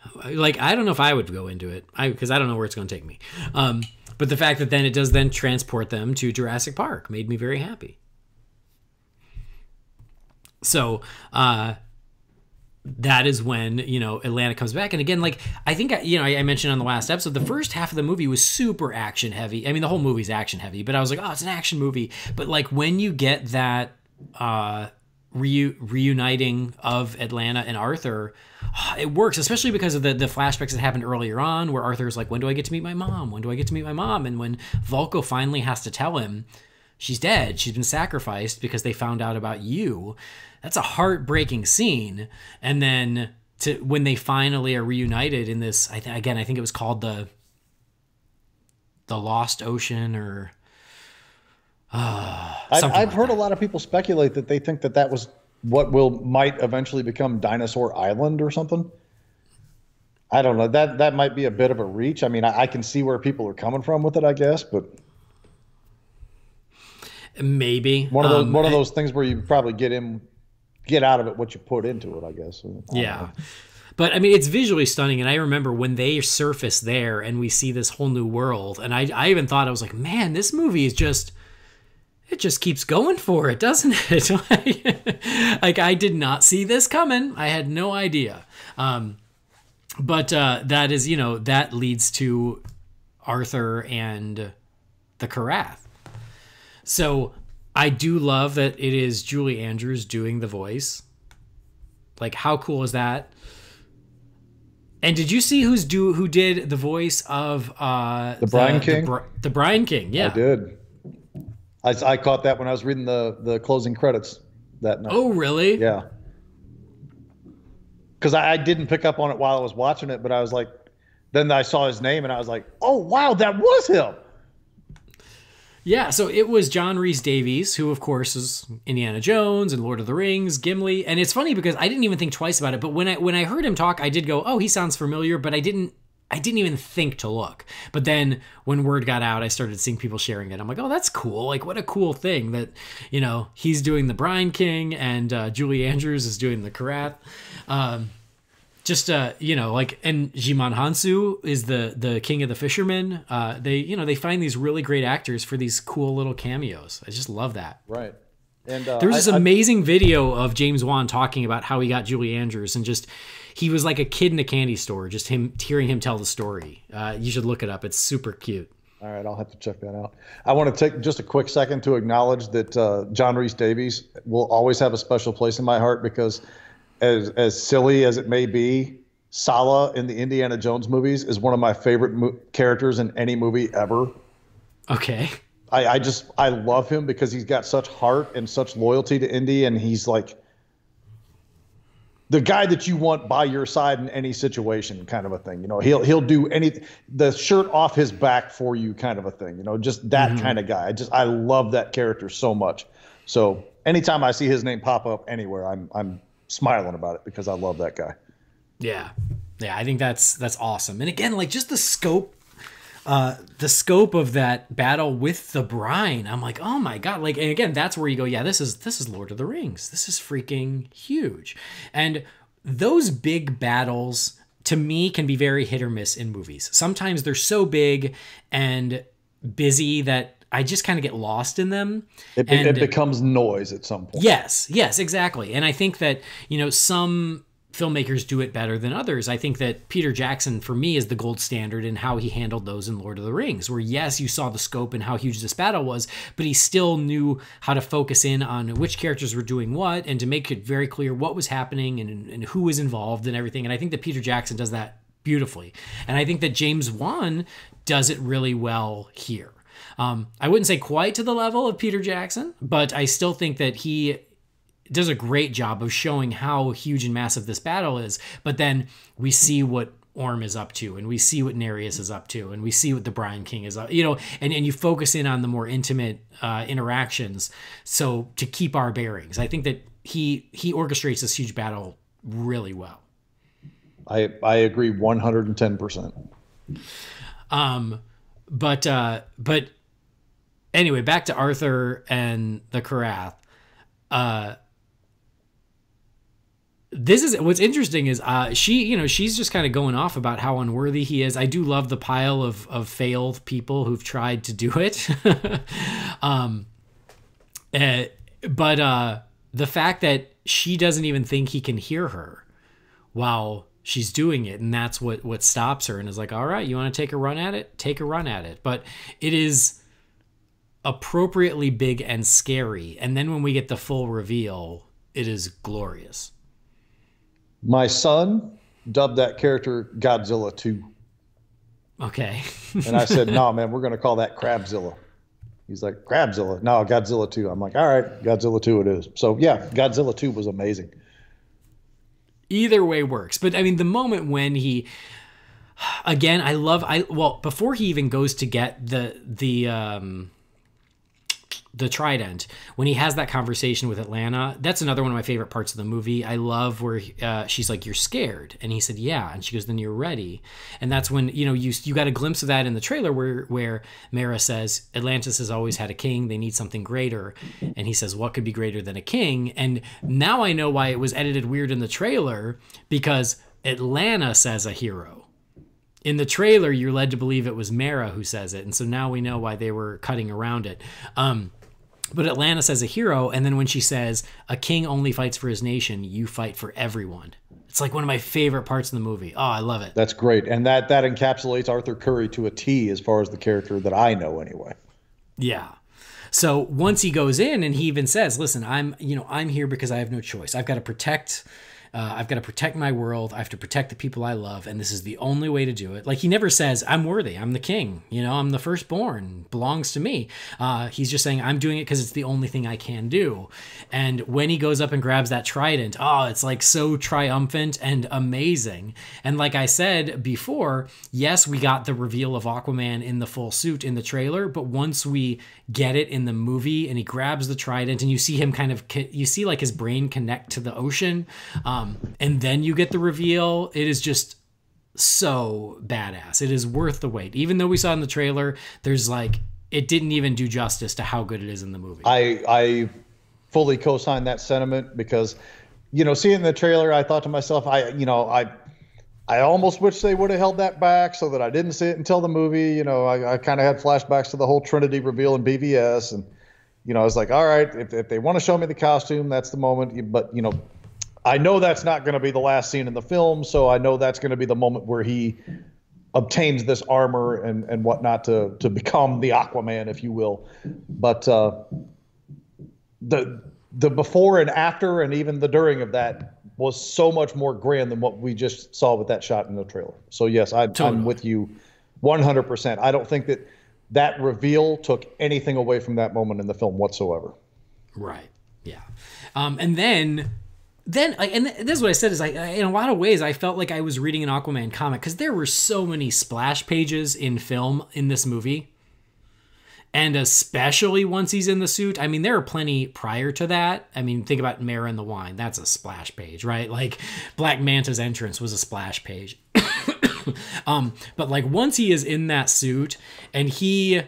don't know if I would go into it, because I don't know where it's going to take me. But the fact that then it does then transport them to Jurassic Park made me very happy. So that is when, Atlanta comes back. And again, like, I think, I mentioned on the last episode, the first half of the movie was super action heavy. I mean, the whole movie's action heavy, but I was like, oh, it's an action movie. But like when you get that reuniting of Atlanta and Arthur, it works, especially because of the flashbacks that happened earlier on where Arthur's like, when do I get to meet my mom? When do I get to meet my mom? And when Vulko finally has to tell him she's dead, she's been sacrificed because they found out about you. That's a heartbreaking scene. And then when they finally are reunited in this, I think it was called the Lost Ocean, or I've heard a lot of people speculate that they think that was what might eventually become Dinosaur Island or something. I don't know. That might be a bit of a reach. I mean, I can see where people are coming from with it, I guess, but maybe one of those things where you probably get out of it what you put into it, I guess. Yeah. But I mean, it's visually stunning. And I remember when they surface there and we see this whole new world. And I even thought, I was like, man, this movie is it just keeps going for it, doesn't it? Like I did not see this coming. I had no idea. But that is, that leads to Arthur and the Karath. So I do love that it is Julie Andrews doing the voice. Like, how cool is that? And did you see who did the voice of the Brian King? The Brian King, yeah. I did. I caught that when I was reading the closing credits that night. Oh, really? Yeah. Because I didn't pick up on it while I was watching it, but I was like, then I saw his name and I was like, oh, wow, that was him. Yeah, so it was John Rhys-Davies, who of course is Indiana Jones and Lord of the Rings, Gimli, and it's funny because I didn't even think twice about it. But when I heard him talk, I did go, "Oh, he sounds familiar," but I didn't even think to look. But then when word got out, I started seeing people sharing it. I'm like, "Oh, that's cool! Like, what a cool thing that he's doing the Brian King and Julie Andrews is doing the Karath." And Jimon Hansu is the king of the fishermen. They find these really great actors for these cool little cameos. I just love that. Right. And there's this amazing video of James Wan talking about how he got Julie Andrews, and just he was like a kid in a candy store, just hearing him tell the story. You should look it up. It's super cute. All right, I'll have to check that out. I want to take just a quick second to acknowledge that John Rhys Davies will always have a special place in my heart, because as silly as it may be, Sala in the Indiana Jones movies is one of my favorite characters in any movie ever. Okay. I love him because he's got such heart and such loyalty to Indy, and he's like the guy that you want by your side in any situation, kind of a thing. You know, he'll do the shirt off his back for you, kind of a thing. You know, just that kind of guy. I love that character so much. So anytime I see his name pop up anywhere, I'm smiling about it because I love that guy. Yeah, I think that's awesome. And again, like just the scope of that battle with the brine, I'm like, oh my god! Like, and again, that's where you go, yeah, this is Lord of the Rings. This is freaking huge. And those big battles, to me, can be very hit or miss in movies. Sometimes they're so big and busy that I just kind of get lost in them. It becomes noise at some point. Yes, exactly. And I think that, you know, some filmmakers do it better than others. I think that Peter Jackson, for me, is the gold standard in how he handled those in Lord of the Rings, where yes, you saw the scope and how huge this battle was, but he still knew how to focus in on which characters were doing what and to make it very clear what was happening and who was involved and everything. And I think that Peter Jackson does that beautifully. And I think that James Wan does it really well here. I wouldn't say quite to the level of Peter Jackson, but I still think that he does a great job of showing how huge and massive this battle is. But then we see what Orm is up to, and we see what Nereus is up to, and we see what the Brine King is up, you know, and you focus in on the more intimate interactions. So to keep our bearings, I think that he orchestrates this huge battle really well. I agree 110%. But anyway, back to Arthur and the Karath. This is what's interesting is she's just kind of going off about how unworthy he is. I do love the pile of failed people who've tried to do it. But the fact that she doesn't even think he can hear her while she's doing it, and that's what stops her, and is like, all right, you want to take a run at it? Take a run at it. But it is appropriately big and scary. And then when we get the full reveal, it is glorious. My son dubbed that character Godzilla 2. Okay. And I said, no, man, we're going to call that Crabzilla. He's like, Crabzilla? No, Godzilla 2. I'm like, all right, Godzilla 2 it is. So, yeah, Godzilla 2 was amazing. Either way works. But, I mean, the moment when he... Again, before he even goes to get the trident, when he has that conversation with Atlanta, that's another one of my favorite parts of the movie. I love where she's like, you're scared, and he said, yeah, and she goes, then you're ready. And that's when, you know, you got a glimpse of that in the trailer where Mara says Atlantis has always had a king, they need something greater, and he says, what could be greater than a king? And now I know why it was edited weird in the trailer, because Atlanta says a hero. In the trailer, you're led to believe it was Mara who says it, and so now we know why they were cutting around it. But Atlanta says a hero, and then when she says, a king only fights for his nation, you fight for everyone. It's like one of my favorite parts of the movie. Oh, I love it. That's great. And that encapsulates Arthur Curry to a T as far as the character that I know anyway. Yeah. So once he goes in and he even says, listen, I'm here because I have no choice. I've got to protect my world. I have to protect the people I love. And this is the only way to do it. Like, he never says, I'm worthy. I'm the king. You know, I'm the firstborn. Belongs to me. He's just saying, I'm doing it because it's the only thing I can do. And when he goes up and grabs that trident, it's like so triumphant and amazing. And like I said before, yes, we got the reveal of Aquaman in the full suit in the trailer. But once we get it in the movie and he grabs the trident and you see him you see like his brain connect to the ocean, and then you get the reveal, it is just so badass. It is worth the wait. Even though we saw in the trailer, there's like, it didn't even do justice to how good it is in the movie. I fully co-sign that sentiment because, you know, seeing the trailer, I thought to myself, I almost wish they would have held that back so that I didn't see it until the movie. You know, I kind of had flashbacks to the whole Trinity reveal in BVS, and I was like, all right, if they want to show me the costume, that's the moment. But, I know that's not going to be the last scene in the film, so I know that's going to be the moment where he obtains this armor and whatnot to become the Aquaman, if you will. But the before and after and even the during of that was so much more grand than what we just saw with that shot in the trailer. So, yes, I'm with you 100%. I don't think that reveal took anything away from that moment in the film whatsoever. Right. Yeah. And then and this is what I said is in a lot of ways I felt like I was reading an Aquaman comic because there were so many splash pages in film in this movie. And especially once he's in the suit. I mean, there are plenty prior to that. I mean, think about Mara and the Wine. That's a splash page, right? Like Black Manta's entrance was a splash page. But like once he is in that suit and he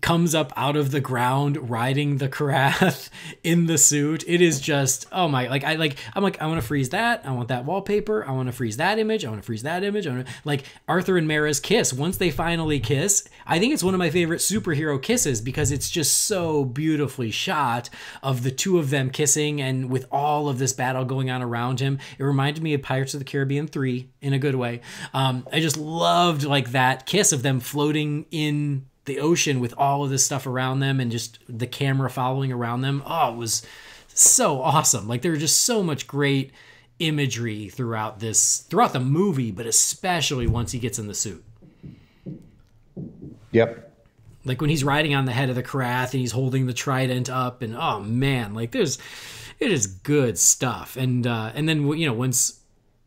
comes up out of the ground riding the Karath in the suit, it is just, oh my, I want to freeze that. I want that wallpaper. I want to freeze that image. I want to freeze that image. Like Arthur and Mara's kiss. Once they finally kiss, I think it's one of my favorite superhero kisses because it's just so beautifully shot of the two of them kissing and with all of this battle going on around him. It reminded me of Pirates of the Caribbean 3 in a good way. I just loved like that kiss of them floating in the ocean with all of this stuff around them and just the camera following around them. Oh, it was so awesome. Like there was just so much great imagery throughout the movie, but especially once he gets in the suit. Yep. Like when he's riding on the head of the Karath and he's holding the trident up and oh man, like it is good stuff. And then, once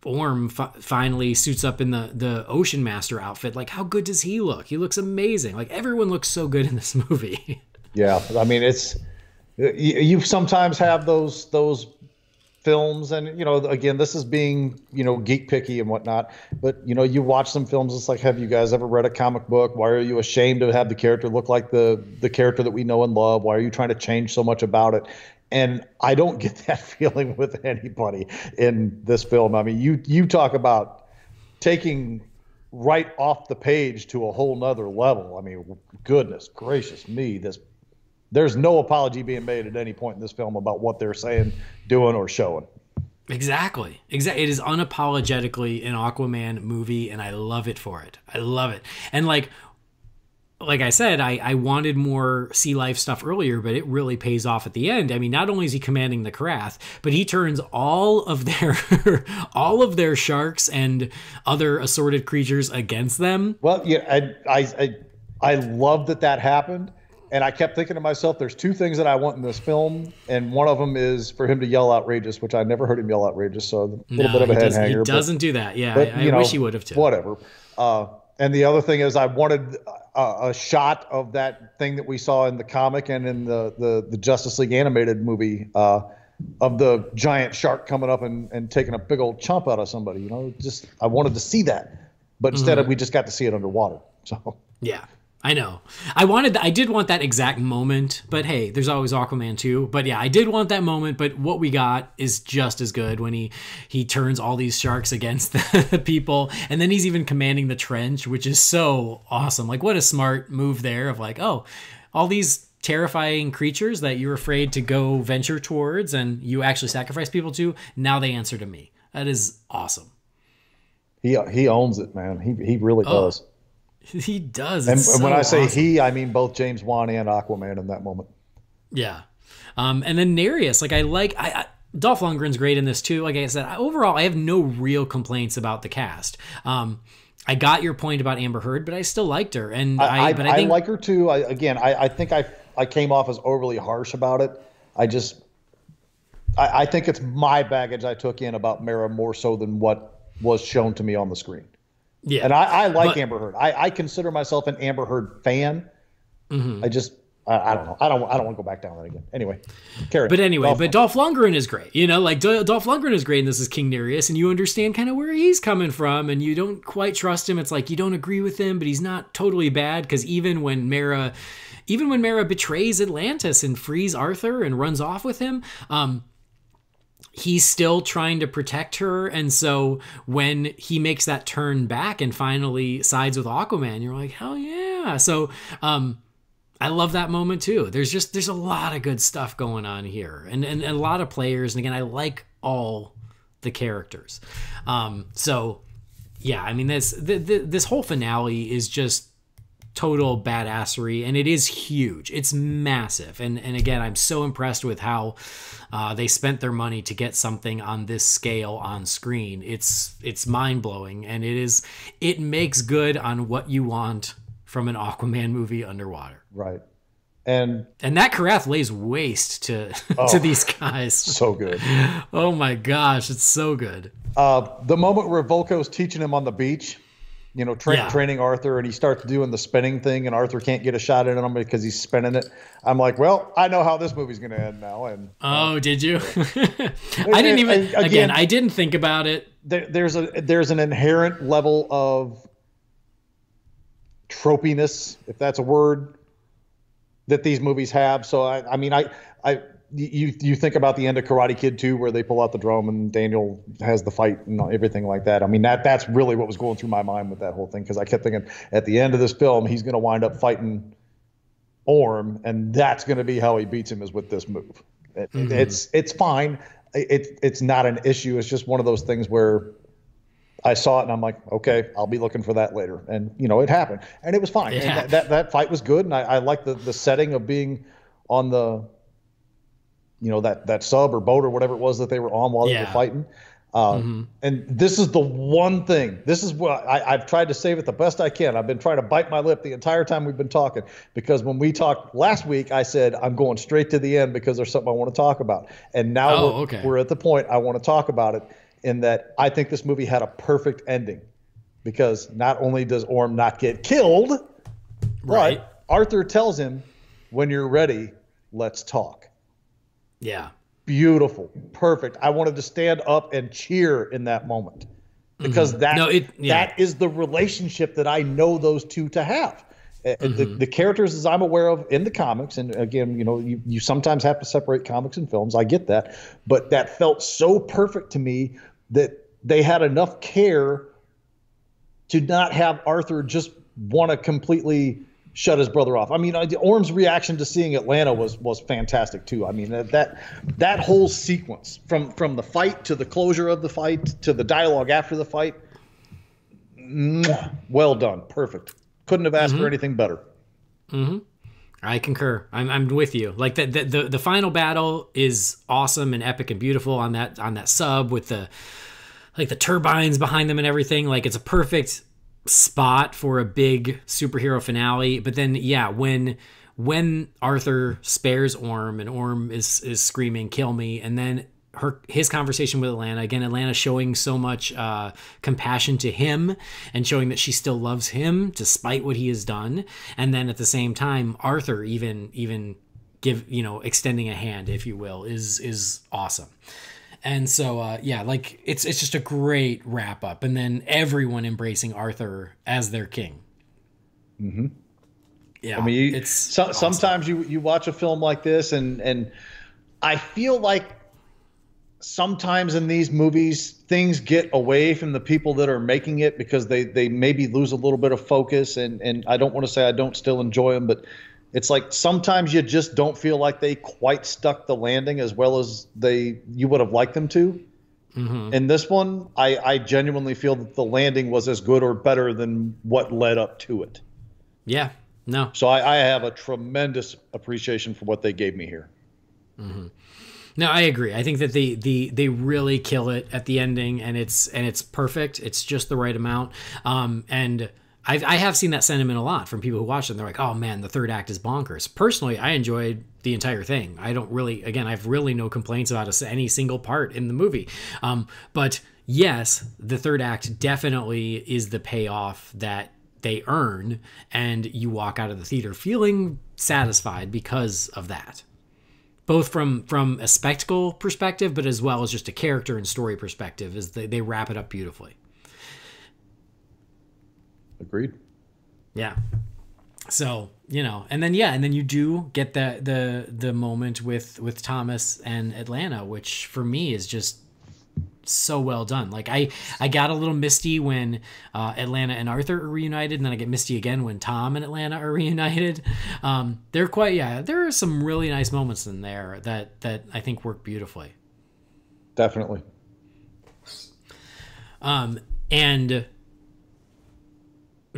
Orm finally suits up in the Ocean Master outfit, like how good does he look? He looks amazing. Like everyone looks so good in this movie. Yeah, I mean you sometimes have those films, and again, this is being geek picky and whatnot, but you watch some films. It's like, have you guys ever read a comic book? Why are you ashamed to have the character look like the character that we know and love? Why are you trying to change so much about it? And I don't get that feeling with anybody in this film. I mean, you talk about taking right off the page to a whole nother level. I mean, goodness gracious me, there's no apology being made at any point in this film about what they're saying, doing, or showing. Exactly. It is unapologetically an Aquaman movie, and I love it for it. I love it. And like I said, I wanted more sea life stuff earlier, but it really pays off at the end. I mean, not only is he commanding the Karath, but he turns all of their sharks and other assorted creatures against them. Well, yeah, I love that happened. And I kept thinking to myself, there's two things that I want in this film, and one of them is for him to yell outrageous, which I never heard him yell outrageous, so a little bit of a head hanger. He doesn't do that. Yeah, I wish he would have too. Whatever. And the other thing is I wanted a shot of that thing that we saw in the comic and in the Justice League animated movie of the giant shark coming up and taking a big old chomp out of somebody. Just I wanted to see that, but instead we just got to see it underwater. So yeah. I know. I did want that exact moment, but hey, there's always Aquaman 2. But yeah, I did want that moment, but what we got is just as good when he turns all these sharks against the people, and then he's even commanding the trench, which is so awesome. Like what a smart move there of like, oh, all these terrifying creatures that you're afraid to go venture towards and you actually sacrifice people to, now they answer to me. That is awesome. He owns it, man. He really does. He does. And when I say he, I mean both James Wan and Aquaman in that moment. Yeah. And then Nereus, like Dolph Lundgren's great in this too. Like I said, overall, I have no real complaints about the cast. I got your point about Amber Heard, but I still liked her. And I think, like her too. I think I came off as overly harsh about it. I think it's my baggage I took in about Mara more so than what was shown to me on the screen. Yeah, and I like Amber Heard. I consider myself an Amber Heard fan. Mm-hmm. I don't know. I don't want to go back down that again. Anyway, Dolph Lundgren is great. Dolph Lundgren is great, and this is King Nereus, and you understand kind of where he's coming from, and you don't quite trust him. It's like you don't agree with him, but he's not totally bad because even when Mara betrays Atlantis and frees Arthur and runs off with him, he's still trying to protect her. And so when he makes that turn back and finally sides with Aquaman, you're like, hell yeah. So I love that moment too. There's a lot of good stuff going on here, and a lot of players. And again, I like all the characters. So yeah, I mean, this whole finale is just total badassery, and it is huge. It's massive, and again, I'm so impressed with how they spent their money to get something on this scale on screen. It's mind blowing, and it makes good on what you want from an Aquaman movie underwater. Right. And that Karath lays waste to these guys. So good. Oh my gosh, it's so good. The moment where Volko's teaching him on the beach, training Arthur, and he starts doing the spinning thing, and Arthur can't get a shot in him because he's spinning it. I'm like, well, I know how this movie's going to end now. And did you? I didn't even. Again, I didn't think about it. There's an inherent level of tropiness, if that's a word, that these movies have. So you think about the end of Karate Kid 2 where they pull out the drum and Daniel has the fight and everything like that. I mean, that's really what was going through my mind with that whole thing, because I kept thinking at the end of this film he's going to wind up fighting Orm, and that's going to be how he beats him, is with this move. It's fine. It's not an issue. It's just one of those things where I saw it and I'm like, okay, I'll be looking for that later. And, it happened. And it was fine. Yeah. And that fight was good. And I like the setting of being on the, that sub or boat or whatever it was that they were on while they were fighting. And this is the one thing. This is what I've tried to save it the best I can. I've been trying to bite my lip the entire time we've been talking, because when we talked last week, I said I'm going straight to the end because there's something I want to talk about. And now we're at the point I want to talk about it, in that I think this movie had a perfect ending, because not only does Orm not get killed, right, but Arthur tells him, when you're ready, let's talk. Yeah. Beautiful. Perfect. I wanted to stand up and cheer in that moment, because that is the relationship that I know those two to have. The characters, as I'm aware of in the comics, and again, you sometimes have to separate comics and films. I get that. But that felt so perfect to me that they had enough care to not have Arthur just want to completely shut his brother off. I mean, Orm's reaction to seeing Atlanta was fantastic too. I mean, that whole sequence from the fight to the closure of the fight to the dialogue after the fight, well done, perfect. Couldn't have asked for anything better. I concur. I'm with you. Like the final battle is awesome and epic and beautiful on that sub with the turbines behind them and everything. Like, it's a perfect spot for a big superhero finale. But then when Arthur spares Orm and Orm is screaming, "Kill me," and then his conversation with Atlanta, again, Atlanta showing so much compassion to him and showing that she still loves him despite what he has done. And then at the same time, Arthur even extending a hand, if you will, is awesome. And so, like it's just a great wrap up. And then everyone embracing Arthur as their king. Mm-hmm. Yeah. I mean, awesome. Sometimes you watch a film like this and I feel like sometimes in these movies, things get away from the people that are making it, because they maybe lose a little bit of focus. And I don't want to say I don't still enjoy them, but it's like sometimes you just don't feel like they quite stuck the landing as well as you would have liked them to. In this one, I genuinely feel that the landing was as good or better than what led up to it. Yeah. No. So I have a tremendous appreciation for what they gave me here. No, I agree. I think that they really kill it at the ending, and it's perfect. It's just the right amount. And I have seen that sentiment a lot from people who watch it. And they're like, "Oh man, the third act is bonkers." Personally, I enjoyed the entire thing. I have really no complaints about any single part in the movie. But yes, the third act definitely is the payoff that they earn, and you walk out of the theater feeling satisfied because of that. Both from a spectacle perspective, but as well as just a character and story perspective, as they wrap it up beautifully. Agreed. Yeah. So, and then you do get the moment with Thomas and Atlanta, which for me is just so well done. Like I got a little misty when Atlanta and Arthur are reunited, and then I get misty again when Tom and Atlanta are reunited. They're quite, there are some really nice moments in there that I think work beautifully. Definitely. And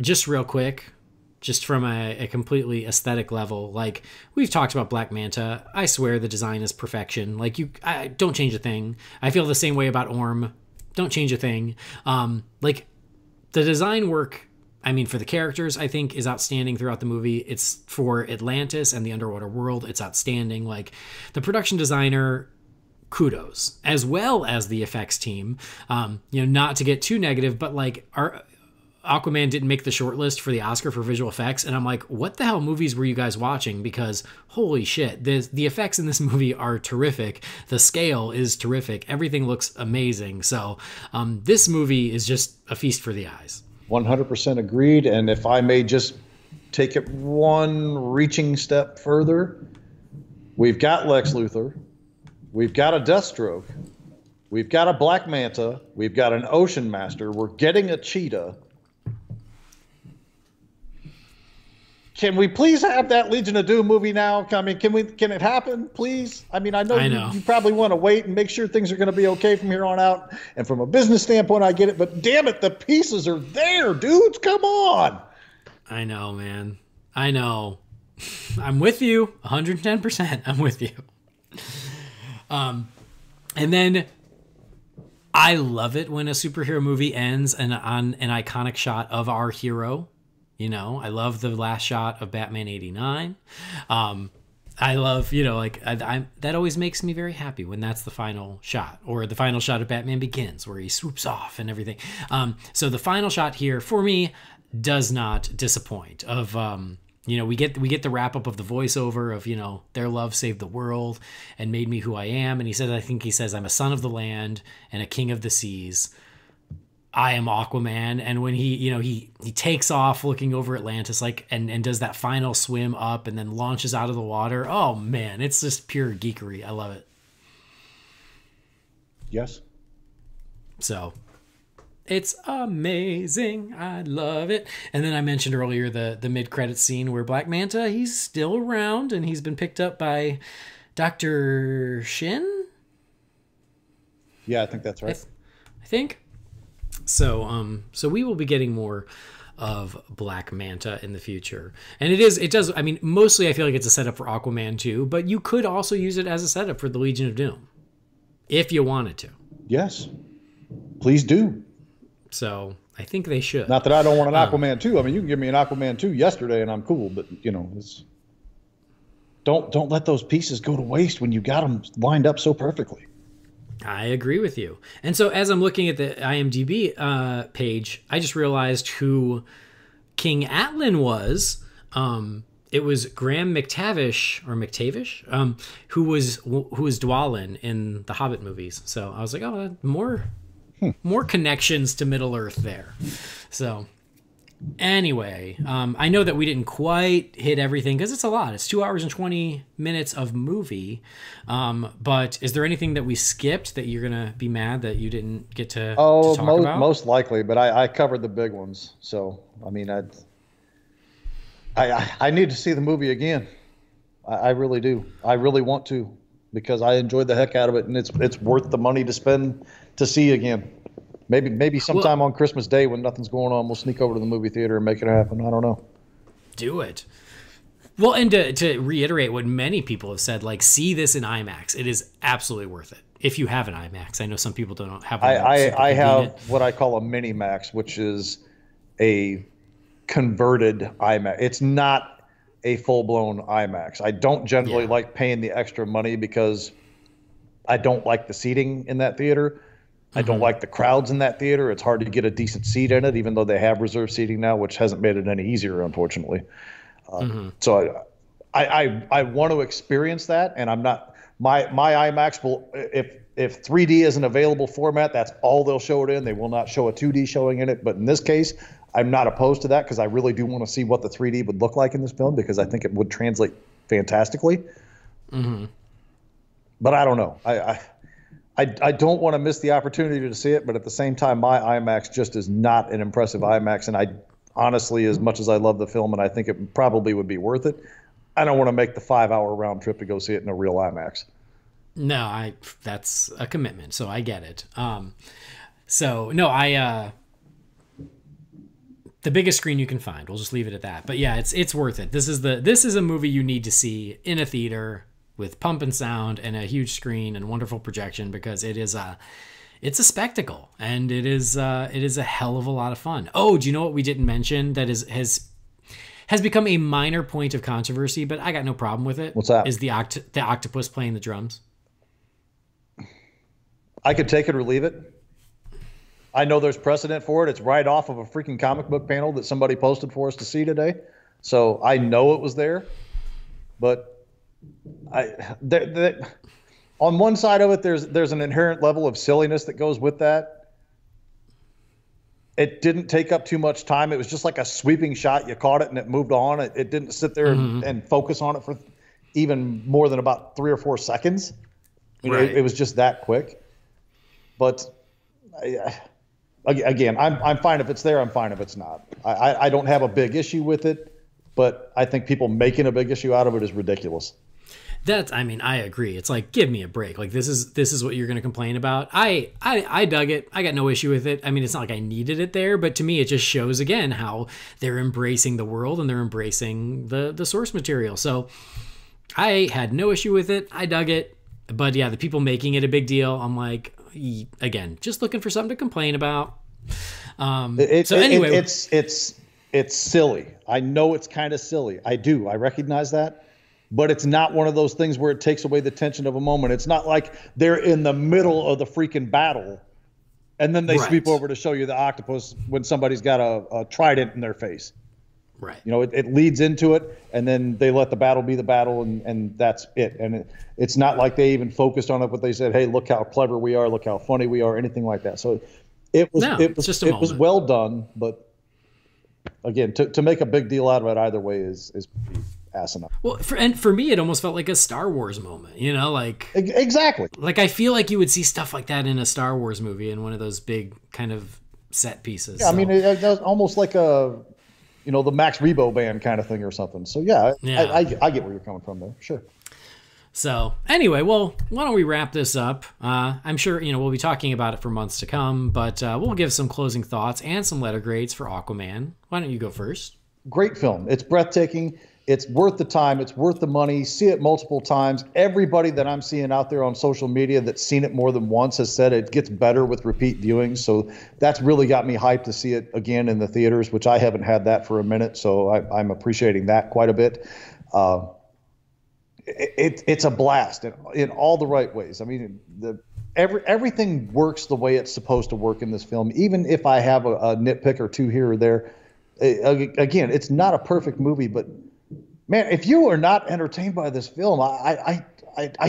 just real quick, just from a completely aesthetic level, like we've talked about Black Manta. I swear the design is perfection. Like I don't change a thing. I feel the same way about Orm. Don't change a thing. Like the design work, I mean, for the characters, I think is outstanding throughout the movie. It's for Atlantis and the underwater world. It's outstanding. Like the production designer, kudos, as well as the effects team. Not to get too negative, but like our Aquaman didn't make the shortlist for the Oscar for visual effects, and I'm like, what the hell movies were you guys watching? Because holy shit, the effects in this movie are terrific. The scale is terrific. Everything looks amazing. So this movie is just a feast for the eyes. 100% agreed. And if I may just take it one reaching step further, we've got Lex Luthor, we've got a Deathstroke, we've got a Black Manta, we've got an Ocean Master, we're getting a Cheetah. Can we please have that Legion of Doom movie now? I mean, can it happen, please? I mean, I know. You probably want to wait and make sure things are going to be okay from here on out. And from a business standpoint, I get it. But damn it, the pieces are there, dudes. Come on. I know, man. I know. I'm with you 110%. I'm with you. And then I love it when a superhero movie ends on an iconic shot of our hero. I love the last shot of Batman 89. I love, that always makes me very happy when that's the final shot, or the final shot of Batman Begins where he swoops off and everything. So the final shot here for me does not disappoint. We get the wrap up of the voiceover of, their love saved the world and made me who I am. And he says, I'm a son of the land and a king of the seas. I am Aquaman. And when he takes off looking over Atlantis, like, and does that final swim up and then launches out of the water. Oh man, it's just pure geekery. I love it. Yes. So it's amazing. I love it. And then I mentioned earlier the mid-credits scene where Black Manta, he's still around and he's been picked up by Dr. Shin. Yeah, I think that's right. I think. So we will be getting more of Black Manta in the future. And it does, I mean, mostly I feel like it's a setup for Aquaman too, but you could also use it as a setup for the Legion of Doom if you wanted to. Yes, please do. So I think they should. Not that I don't want an Aquaman 2. I mean, you can give me an Aquaman 2 yesterday and I'm cool, but don't let those pieces go to waste when you got them lined up so perfectly. I agree with you. And so as I'm looking at the IMDb page, I just realized who King Atlan was. It was Graham McTavish, who was Dwalin in the Hobbit movies. So I was like, oh, more connections to Middle Earth there. So anyway, I know that we didn't quite hit everything because it's a lot. It's 2 hours and 20 minutes of movie. But is there anything that we skipped that you're going to be mad that you didn't get to talk about? Most likely, but I covered the big ones. So, I mean, I need to see the movie again. I really do. I really want to because I enjoyed the heck out of it, and it's worth the money to spend to see again. Maybe sometime on Christmas Day when nothing's going on, we'll sneak over to the movie theater and make it happen. I don't know. Do it. Well, and to reiterate what many people have said, like, see this in IMAX. It is absolutely worth it. If you have an IMAX. I know some people don't have one. I have what I call a mini max, which is a converted IMAX. It's not a full-blown IMAX. I don't generally like paying the extra money because I don't like the seating in that theater. I don't like the crowds in that theater. It's hard to get a decent seat in it, even though they have reserved seating now, which hasn't made it any easier, unfortunately. So I want to experience that, and I'm not my IMAX will if 3D is an available format, that's all they'll show it in. They will not show a 2D showing in it. But in this case, I'm not opposed to that because I really do want to see what the 3D would look like in this film because I think it would translate fantastically. But I don't know. I don't want to miss the opportunity to see it, but at the same time, my IMAX just is not an impressive IMAX. And I honestly, as much as I love the film and I think it probably would be worth it, I don't want to make the 5-hour round trip to go see it in a real IMAX. No, that's a commitment, so I get it. The biggest screen you can find. We'll just leave it at that. But yeah, it's worth it. This is a movie you need to see in a theater with pump and sound and a huge screen and wonderful projection, because it's a spectacle, and it is a hell of a lot of fun. Oh, do you know what we didn't mention that has become a minor point of controversy, but I got no problem with it? What's that? Is the octopus playing the drums. I could take it or leave it. I know there's precedent for it. It's right off of a freaking comic book panel that somebody posted for us to see today. So I know it was there. But on one side of it, there's an inherent level of silliness that goes with that. It didn't take up too much time. It was just like a sweeping shot. You caught it and it moved on. It didn't sit there and focus on it for even more than about 3 or 4 seconds. It was just that quick. But again, I'm fine if it's there. I'm fine if it's not. I don't have a big issue with it, but I think people making a big issue out of it is ridiculous. I agree. It's like, give me a break. Like, this is what you're going to complain about. I dug it. I got no issue with it. I mean, it's not like I needed it there, but to me, it just shows again how they're embracing the world and they're embracing the source material. So I had no issue with it. I dug it. But yeah, the people making it a big deal, I'm like, again, just looking for something to complain about. It's silly. I know it's kind of silly. I recognize that. But it's not one of those things where it takes away the tension of a moment. It's not like they're in the middle of the freaking battle and then they sweep over to show you the octopus when somebody's got a trident in their face. Right. It leads into it, and then they let the battle be the battle, and that's it. And it's not like they even focused on it, but they said, hey, look how clever we are, look how funny we are, anything like that. So it was well done, but again, to make a big deal out of it either way is asinine. Well, for me, it almost felt like a Star Wars moment, like exactly. Like, I feel like you would see stuff like that in a Star Wars movie, in one of those big kind of set pieces. Yeah, so. I mean, it was almost like the Max Rebo band kind of thing or something. So yeah. I get where you're coming from there. Sure. So anyway, well, why don't we wrap this up? I'm sure, we'll be talking about it for months to come, but we'll give some closing thoughts and some letter grades for Aquaman. Why don't you go first? Great film. It's breathtaking. It's worth the time. It's worth the money. See it multiple times. Everybody that I'm seeing out there on social media that's seen it more than once has said it gets better with repeat viewings. So that's really got me hyped to see it again in the theaters, which I haven't had that for a minute. So I'm appreciating that quite a bit. It's a blast in all the right ways. I mean, everything works the way it's supposed to work in this film. Even if I have a nitpick or two here or there, again, it's not a perfect movie, but man, if you are not entertained by this film, I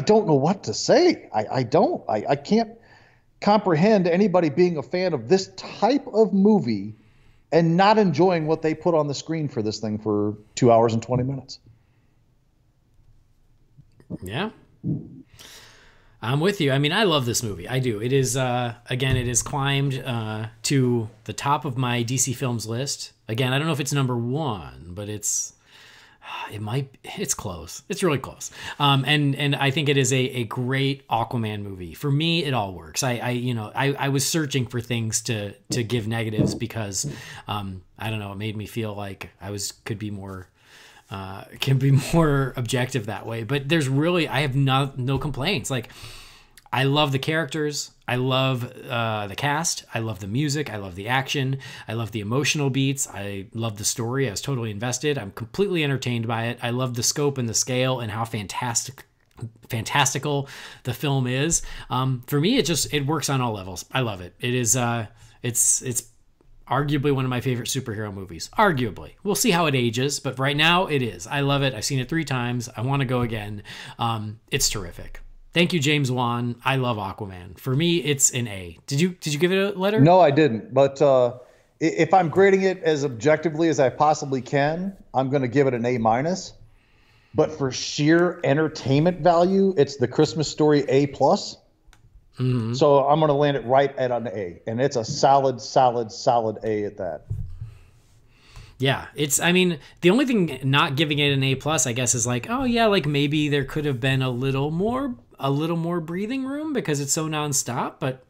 don't know what to say. I can't comprehend anybody being a fan of this type of movie and not enjoying what they put on the screen for this thing for 2 hours and 20 minutes. Yeah. I'm with you. I mean, I love this movie. I do. It is, again, it has climbed to the top of my DC Films list. Again, I don't know if it's number 1, but it's close. It's really close. And I think it is a great Aquaman movie. For me, it all works. I was searching for things to give negatives because, I don't know, it made me feel like could be more objective that way. But I have no complaints. Like, I love the characters. I love the cast. I love the music. I love the action. I love the emotional beats. I love the story. I was totally invested. I'm completely entertained by it. I love the scope and the scale and how fantastical the film is. For me, it works on all levels. I love it. It is it's arguably one of my favorite superhero movies. Arguably. We'll see how it ages, but right now it is. I love it. I've seen it 3 times. I want to go again. It's terrific. Thank you, James Wan. I love Aquaman. For me, it's an A. Did you give it a letter? No, I didn't. But if I'm grading it as objectively as I possibly can, I'm going to give it an A-. But for sheer entertainment value, it's the Christmas Story A+. So I'm going to land it right at an A, and it's a solid A at that. Yeah, the only thing not giving it an A+, I guess, is like, oh yeah, like maybe there could have been a little more breathing room because it's so nonstop, but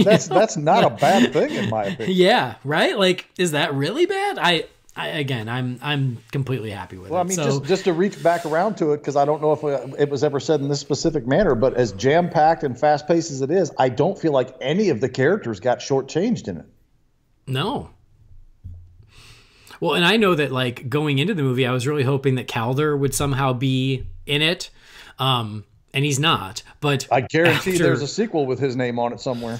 That's not a bad thing in my opinion. Yeah, right? Like, is that really bad? I'm completely happy with it. Well, I mean, just to reach back around to it, because I don't know if it was ever said in this specific manner, but as jam-packed and fast-paced as it is, I don't feel like any of the characters got shortchanged in it. No. Well, and I know that, like, going into the movie, I was really hoping that Calder would somehow be in it, and he's not. But I guarantee there's a sequel with his name on it somewhere.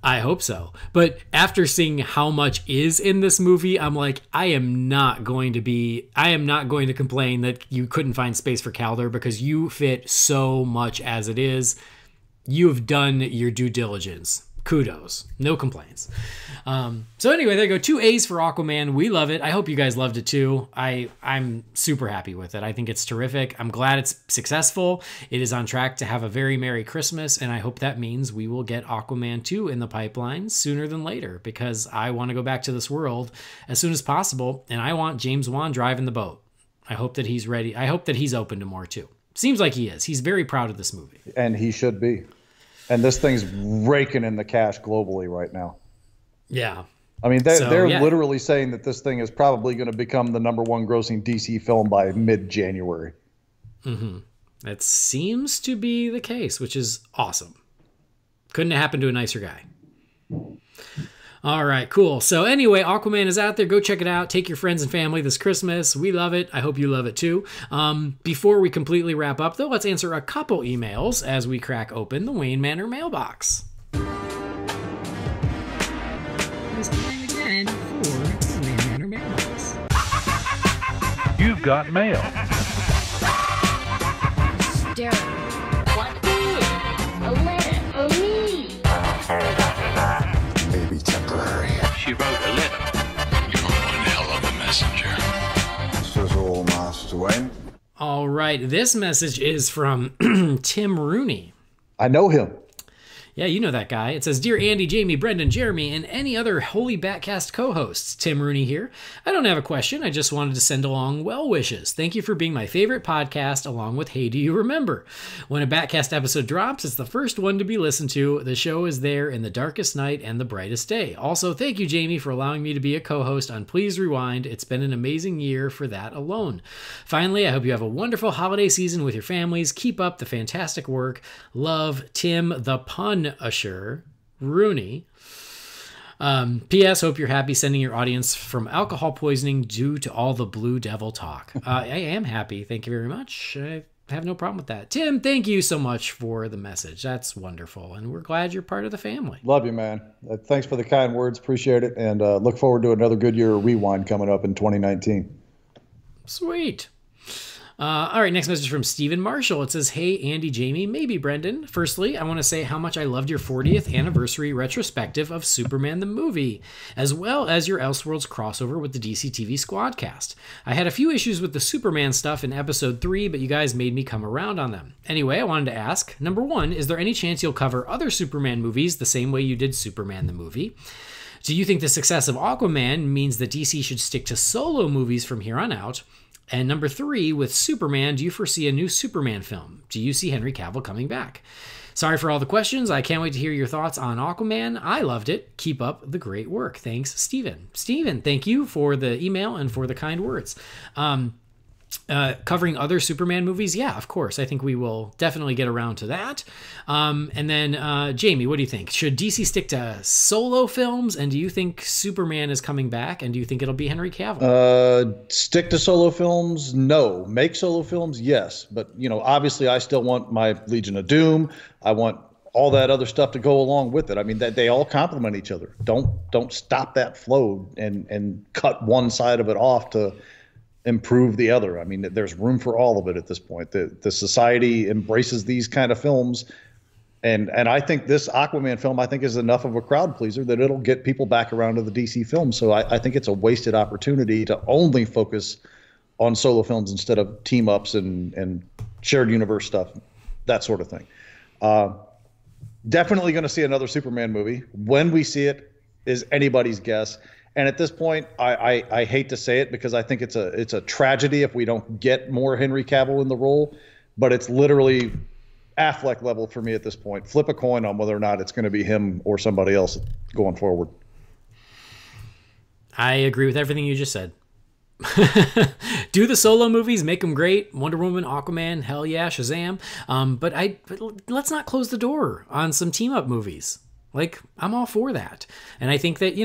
I hope so. But after seeing how much is in this movie, I'm like, I am not going to complain that you couldn't find space for Calder, because you fit so much as it is. You have done your due diligence. Kudos. No complaints. So anyway, there you go. 2 A's for Aquaman. We love it. I hope you guys loved it too. I'm super happy with it. I think it's terrific. I'm glad it's successful. It is on track to have a very Merry Christmas, and I hope that means we will get Aquaman 2 in the pipeline sooner than later, because I want to go back to this world as soon as possible, and I want James Wan driving the boat. I hope that he's ready. I hope that he's open to more too. Seems like he is. He's very proud of this movie. And he should be. And this thing's raking in the cash globally right now. Yeah. I mean, they're literally saying that this thing is probably going to become the #1 grossing DC film by mid-January. Mm-hmm. That seems to be the case, which is awesome. Couldn't have happened to a nicer guy. All right, cool. So anyway, Aquaman is out there. Go check it out. Take your friends and family this Christmas. We love it. I hope you love it too. Before we completely wrap up, though, let's answer a couple emails as we crack open the Wayne Manor mailbox. It's time again for the Wayne Manor mailbox. You've got mail. Darren, what is a letter for me? Maybe temporary. She wrote a letter. You're one hell of a messenger. This is all, Master Wayne. All right, this message is from Tim Rooney. I know him. Yeah, you know that guy. It says, Dear Andy, Jamie, Brendan, Jeremy, and any other Holy BatCast co-hosts, Tim Rooney here. I don't have a question. I just wanted to send along well wishes. Thank you for being my favorite podcast, along with Hey, Do You Remember? When a BatCast episode drops, it's the first one to be listened to. The show is there in the darkest night and the brightest day. Also, thank you, Jamie, for allowing me to be a co-host on Please Rewind. It's been an amazing year for that alone. Finally, I hope you have a wonderful holiday season with your families. Keep up the fantastic work. Love, Tim the Pun Usher Rooney. P.S. Hope you're happy sending your audience from alcohol poisoning due to all the Blue Devil talk. I am happy. Thank you very much. I have no problem with that. Tim, thank you so much for the message. That's wonderful. And we're glad you're part of the family. Love you, man. Thanks for the kind words. Appreciate it. And look forward to another good year of Rewind coming up in 2019. Sweet. All right, next message from Stephen Marshall. It says, Hey, Andy, Jamie, maybe Brendan. Firstly, I want to say how much I loved your 40th anniversary retrospective of Superman the movie, as well as your Elseworlds crossover with the DC TV Squadcast. I had a few issues with the Superman stuff in episode 3, but you guys made me come around on them. Anyway, I wanted to ask, number 1, is there any chance you'll cover other Superman movies the same way you did Superman the movie? Do you think the success of Aquaman means that DC should stick to solo movies from here on out? And number 3, with Superman, do you foresee a new Superman film? Do you see Henry Cavill coming back? Sorry for all the questions. I can't wait to hear your thoughts on Aquaman. I loved it. Keep up the great work. Thanks, Steven. Steven, thank you for the email and for the kind words. Covering other Superman movies? Yeah, of course. I think we will definitely get around to that. And then, Jamie, what do you think? Should DC stick to solo films? And do you think Superman is coming back? And do you think it'll be Henry Cavill? Stick to solo films? No. Make solo films? Yes. But, obviously I still want my Legion of Doom. I want all that other stuff to go along with it. I mean, they all complement each other. Don't stop that flow and cut one side of it off to improve the other. I mean, there's room for all of it at this point. The society embraces these kind of films, and I think this Aquaman film, I think, is enough of a crowd pleaser that it'll get people back around to the DC films. So I think it's a wasted opportunity to only focus on solo films instead of team ups and shared universe stuff, that sort of thing. Definitely going to see another Superman movie. When we see it is anybody's guess. And at this point, I hate to say it because I think it's a tragedy if we don't get more Henry Cavill in the role, but it's literally Affleck level for me at this point. Flip a coin on whether or not it's going to be him or somebody else going forward. I agree with everything you just said. Do the solo movies, make them great. Wonder Woman, Aquaman, hell yeah, Shazam. But let's not close the door on some team up movies. Like, I'm all for that. And I think that,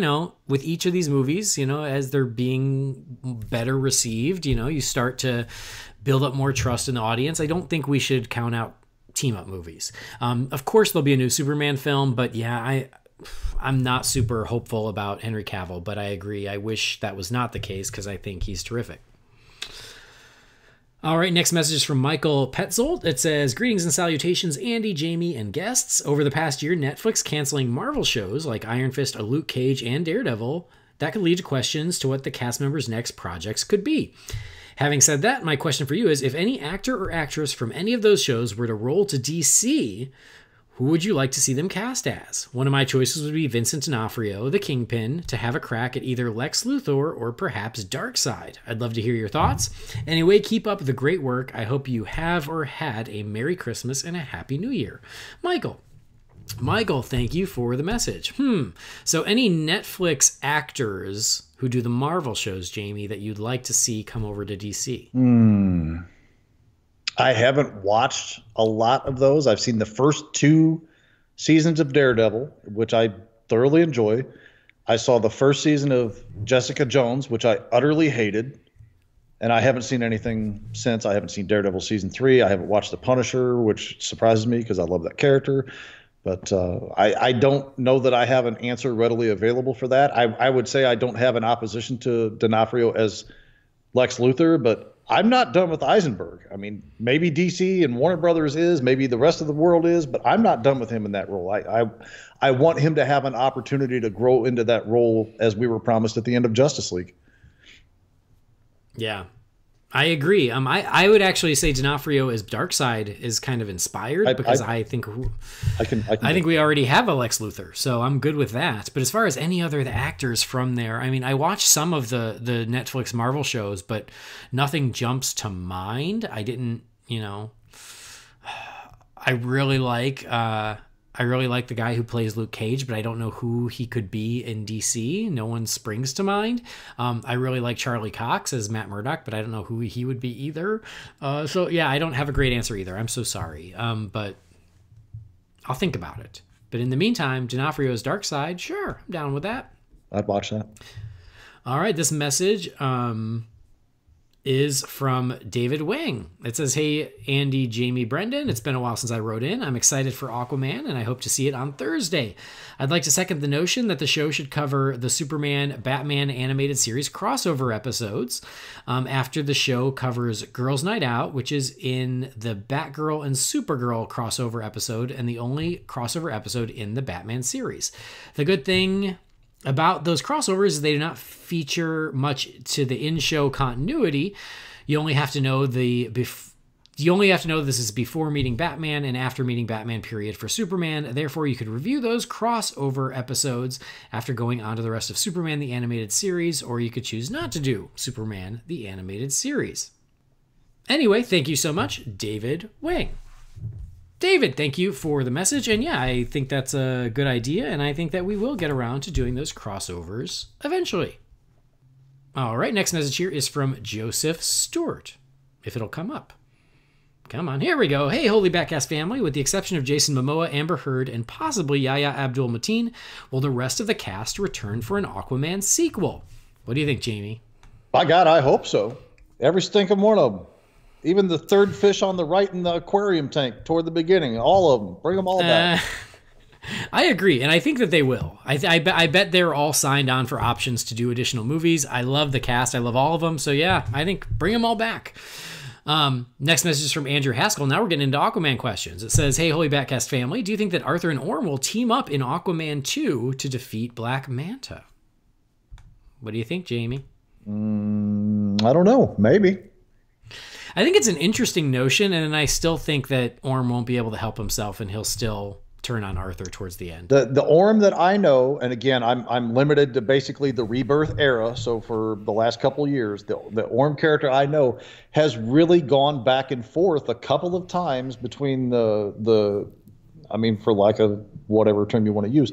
with each of these movies, as they're being better received, you start to build up more trust in the audience. I don't think we should count out team up movies. Of course, there'll be a new Superman film, but yeah, I'm not super hopeful about Henry Cavill, but I agree. I wish that was not the case because I think he's terrific. All right, next message is from Michael Petzold. It says, greetings and salutations, Andy, Jamie, and guests. Over the past year, Netflix canceling Marvel shows like Iron Fist, Luke Cage, and Daredevil. That could lead to questions to what the cast members' next projects could be. Having said that, my question for you is, if any actor or actress from any of those shows were to roll to DC, who would you like to see them cast as? One of my choices would be Vincent D'Onofrio, the Kingpin, to have a crack at either Lex Luthor or perhaps Darkseid. I'd love to hear your thoughts. Anyway, keep up the great work. I hope you have or had a Merry Christmas and a Happy New Year. Michael, thank you for the message. So any Netflix actors who do the Marvel shows, Jamie, that you'd like to see come over to DC? I haven't watched a lot of those. I've seen the first 2 seasons of Daredevil, which I thoroughly enjoy. I saw the first season of Jessica Jones, which I utterly hated. And I haven't seen anything since. I haven't seen Daredevil season 3. I haven't watched The Punisher, which surprises me because I love that character. But I don't know that I have an answer readily available for that. I would say I don't have an opposition to D'Onofrio as Lex Luthor, but I'm not done with Eisenberg. I mean, maybe DC and Warner Brothers is, maybe the rest of the world is, but I'm not done with him in that role. I want him to have an opportunity to grow into that role as we were promised at the end of Justice League. Yeah, I agree. I would actually say D'Onofrio as Darkseid is kind of inspired because I think we already have a Lex Luthor, so I'm good with that. But as far as any other actors from there, I mean, I watched some of the Netflix Marvel shows, but nothing jumps to mind. I didn't, I really like the guy who plays Luke Cage, but I don't know who he could be in DC. No one springs to mind. I really like Charlie Cox as Matt Murdock, but I don't know who he would be either. So yeah, I don't have a great answer either. I'm so sorry. But I'll think about it. But in the meantime, D'Onofrio's Darkseid, sure, I'm down with that. I'd watch that. All right, this message is from David Wang. It says, hey, Andy, Jamie, Brendan. It's been a while since I wrote in. I'm excited for Aquaman, and I hope to see it on Thursday. I'd like to second the notion that the show should cover the Superman-Batman animated series crossover episodes after the show covers Girls' Night Out, which is in the Batgirl and Supergirl crossover episode and the only crossover episode in the Batman series. The good thing about those crossovers is they do not feature much to the in-show continuity. You only have to know this is before meeting Batman and after meeting Batman period for Superman. Therefore, you could review those crossover episodes after going on to the rest of Superman the Animated Series, or you could choose not to do Superman the Animated Series. Anyway, thank you so much, David Wang. David, thank you for the message. And yeah, I think that's a good idea. And I think that we will get around to doing those crossovers eventually. All right, next message here is from Joseph Stewart, if it'll come up. Come on, here we go. Hey, Holy BatCast family, with the exception of Jason Momoa, Amber Heard, and possibly Yahya Abdul-Mateen, will the rest of the cast return for an Aquaman sequel? What do you think, Jamie? By God, I hope so. Every stinking one of them. Even the third fish on the right in the aquarium tank toward the beginning. All of them. Bring them all back. I agree, and I think that they will. I bet they're all signed on for options to do additional movies. I love the cast. I love all of them. So yeah, I think bring them all back. Next message is from Andrew Haskell. Now we're getting into Aquaman questions. It says, hey, Holy BatCast family, do you think that Arthur and Orm will team up in Aquaman 2 to defeat Black Manta? What do you think, Jamie? I don't know. Maybe. I think it's an interesting notion, and I still think that Orm won't be able to help himself, and he'll still turn on Arthur towards the end. The Orm that I know, and again, I'm limited to basically the Rebirth era. So for the last couple of years, the Orm character I know has really gone back and forth a couple of times between the I mean, for lack of whatever term you want to use,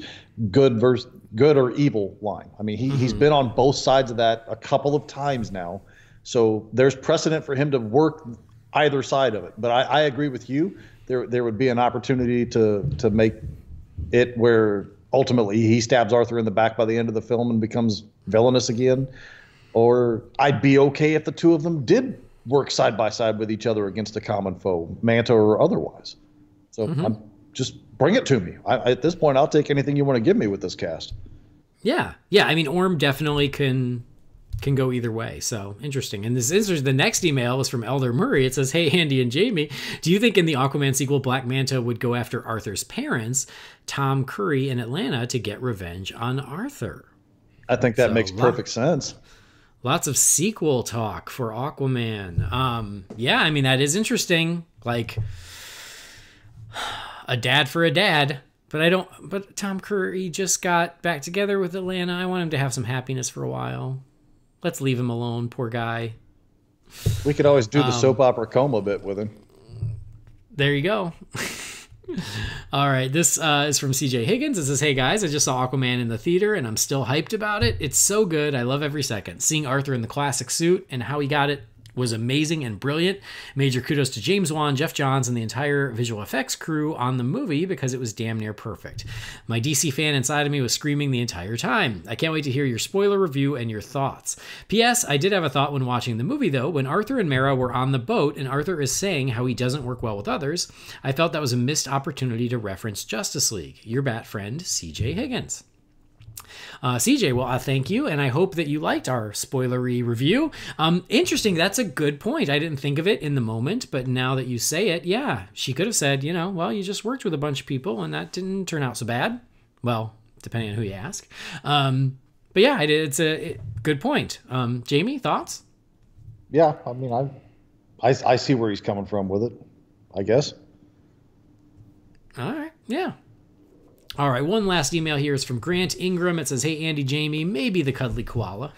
good or evil line. I mean, he's been on both sides of that a couple of times now. So there's precedent for him to work either side of it. But I agree with you. There would be an opportunity to make it where ultimately he stabs Arthur in the back by the end of the film and becomes villainous again. Or I'd be okay if the two of them did work side by side with each other against a common foe, Manta or otherwise. So I'm just bring it to me. At this point, I'll take anything you want to give me with this cast. Yeah. I mean, Orm definitely can go either way. So interesting. And the next email is from Elder Murray. It says, "Hey, Andy and Jamie, do you think in the Aquaman sequel, Black Manta would go after Arthur's parents, Tom Curry in Atlanta, to get revenge on Arthur?" I think that makes perfect sense. Lots of sequel talk for Aquaman. Yeah, I mean, that is interesting. Like, a dad for a dad. But Tom Curry just got back together with Atlanta. I want him to have some happiness for a while. Let's leave him alone, poor guy. We could always do the soap opera coma bit with him. There you go. All right, this is from CJ Higgins. It says, "Hey guys, I just saw Aquaman in the theater and I'm still hyped about it. It's so good. I love every second. Seeing Arthur in the classic suit and how he got it was amazing and brilliant. Major kudos to James Wan, Jeff Johns, and the entire visual effects crew on the movie because it was damn near perfect. My DC fan inside of me was screaming the entire time. I can't wait to hear your spoiler review and your thoughts. P.S. I did have a thought when watching the movie, though. When Arthur and Mera were on the boat and Arthur is saying how he doesn't work well with others, I felt that was a missed opportunity to reference Justice League. Your bat friend, CJ Higgins." CJ, well, thank you, and I hope that you liked our spoilery review. Interesting, that's a good point. I didn't think of it in the moment, but now that you say it, yeah, she could have said, well, you just worked with a bunch of people, and that didn't turn out so bad. Well, depending on who you ask. But yeah, it's a good point. Jamie, thoughts? Yeah, I mean, I see where he's coming from with it, I guess. All right, yeah. All right, one last email here is from Grant Ingram. It says, "Hey, Andy, Jamie, maybe the cuddly koala.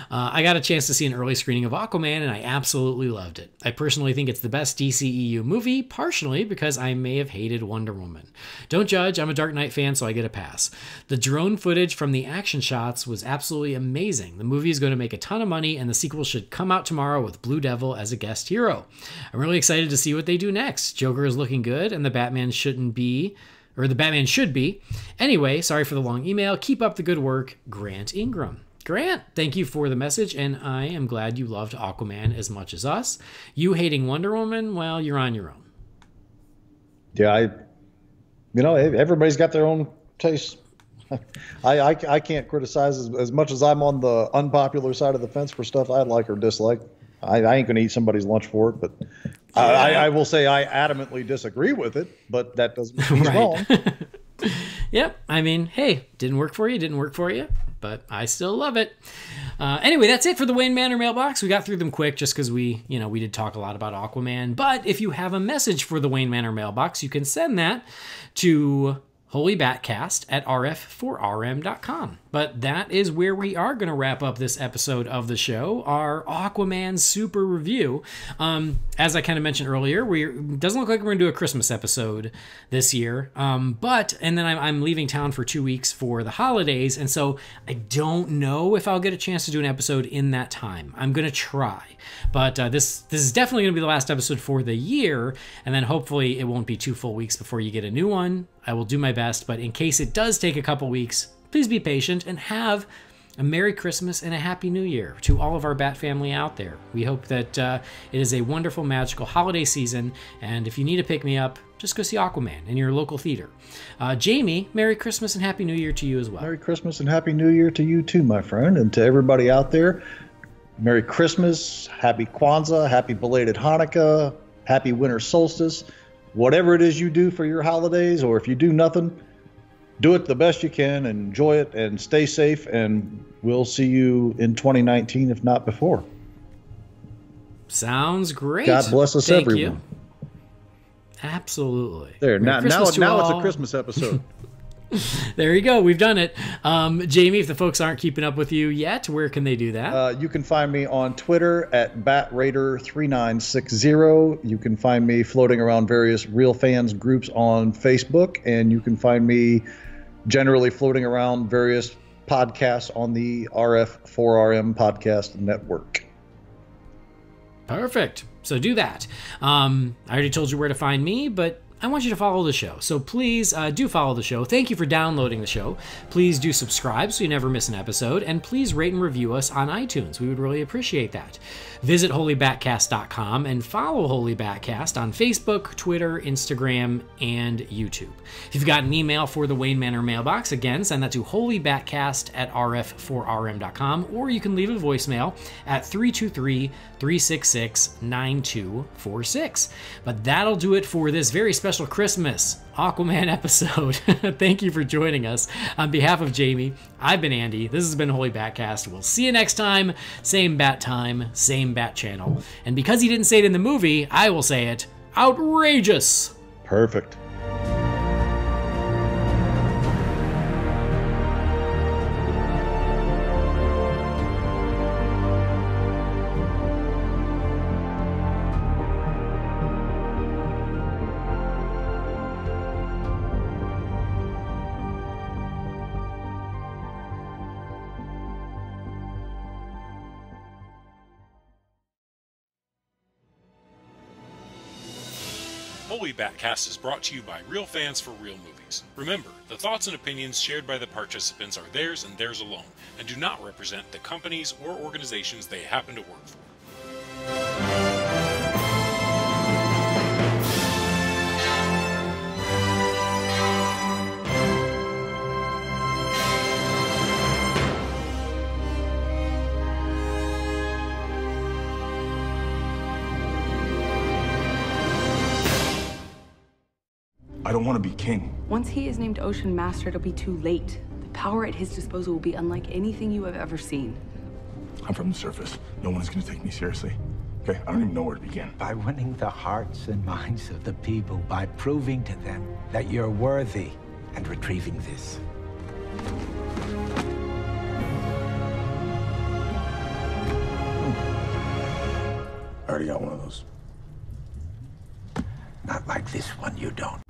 I got a chance to see an early screening of Aquaman, and I absolutely loved it. I personally think it's the best DCEU movie, partially because I may have hated Wonder Woman. Don't judge, I'm a Dark Knight fan, so I get a pass. The drone footage from the action shots was absolutely amazing. The movie is going to make a ton of money, and the sequel should come out tomorrow with Blue Devil as a guest hero. I'm really excited to see what they do next. Joker is looking good, and the Batman should be. Anyway, sorry for the long email. Keep up the good work, Grant Ingram." Grant, thank you for the message, and I am glad you loved Aquaman as much as us. You hating Wonder Woman, well, you're on your own. Yeah, everybody's got their own taste. I can't criticize as much as I'm on the unpopular side of the fence for stuff I like or dislike. I ain't going to eat somebody's lunch for it, but I will say I adamantly disagree with it, but that doesn't mean he's wrong. Yep. I mean, hey, didn't work for you, but I still love it. Anyway, that's it for the Wayne Manor mailbox. We got through them quick just because we did talk a lot about Aquaman. But if you have a message for the Wayne Manor mailbox, you can send that to Holy BatCast at rf4rm.com. But that is where we are going to wrap up this episode of the show, our Aquaman Super Review. As I kind of mentioned earlier, it doesn't look like we're going to do a Christmas episode this year. And then I'm leaving town for 2 weeks for the holidays, and so I don't know if I'll get a chance to do an episode in that time. I'm going to try. But this is definitely going to be the last episode for the year, and then hopefully it won't be 2 full weeks before you get a new one. I will do my best, but in case it does take a couple weeks, please be patient and have a Merry Christmas and a Happy New Year to all of our Bat family out there. We hope that it is a wonderful, magical holiday season, and if you need to pick me up, just go see Aquaman in your local theater. Jamie, Merry Christmas and Happy New Year to you as well. Merry Christmas and Happy New Year to you too, my friend, and to everybody out there. Merry Christmas, Happy Kwanzaa, Happy belated Hanukkah, Happy winter solstice. Whatever it is you do for your holidays, or if you do nothing, do it the best you can, enjoy it, and stay safe, and we'll see you in 2019, if not before. Sounds great. God bless us, everyone. Absolutely. There, Merry now Christmas to it's all. a Christmas episode. There you go. We've done it. Jamie, if the folks aren't keeping up with you yet, where can they do that? You can find me on Twitter at BatRaider3960. You can find me floating around various Real Fans groups on Facebook, and you can find me generally floating around various podcasts on the RF4RM Podcast Network. Perfect. So do that. I already told you where to find me, but I want you to follow the show. So please do follow the show. Thank you for downloading the show. Please do subscribe so you never miss an episode. And please rate and review us on iTunes. We would really appreciate that. Visit holybatcast.com and follow Holy BatCast on Facebook, Twitter, Instagram, and YouTube. If you've got an email for the Wayne Manor mailbox, again, send that to holybatcast@rf4rm.com, or you can leave a voicemail at 323-366-9246. But that'll do it for this very special Christmas Aquaman episode. Thank you for joining us. On behalf of Jamie, I've been Andy. This has been Holy BatCast. We'll see you next time. Same bat time, same bat channel. And because he didn't say it in the movie, I will say it. Outrageous! Perfect. Holy BatCast is brought to you by Real Fans for Real Movies. Remember, the thoughts and opinions shared by the participants are theirs and theirs alone, and do not represent the companies or organizations they happen to work for. I don't want to be king. Once he is named Ocean Master, it'll be too late. The power at his disposal will be unlike anything you have ever seen. I'm from the surface. No one is going to take me seriously. Okay, I don't even know where to begin. By winning the hearts and minds of the people, by proving to them that you're worthy, and retrieving this. I already got one of those. Not like this one, you don't.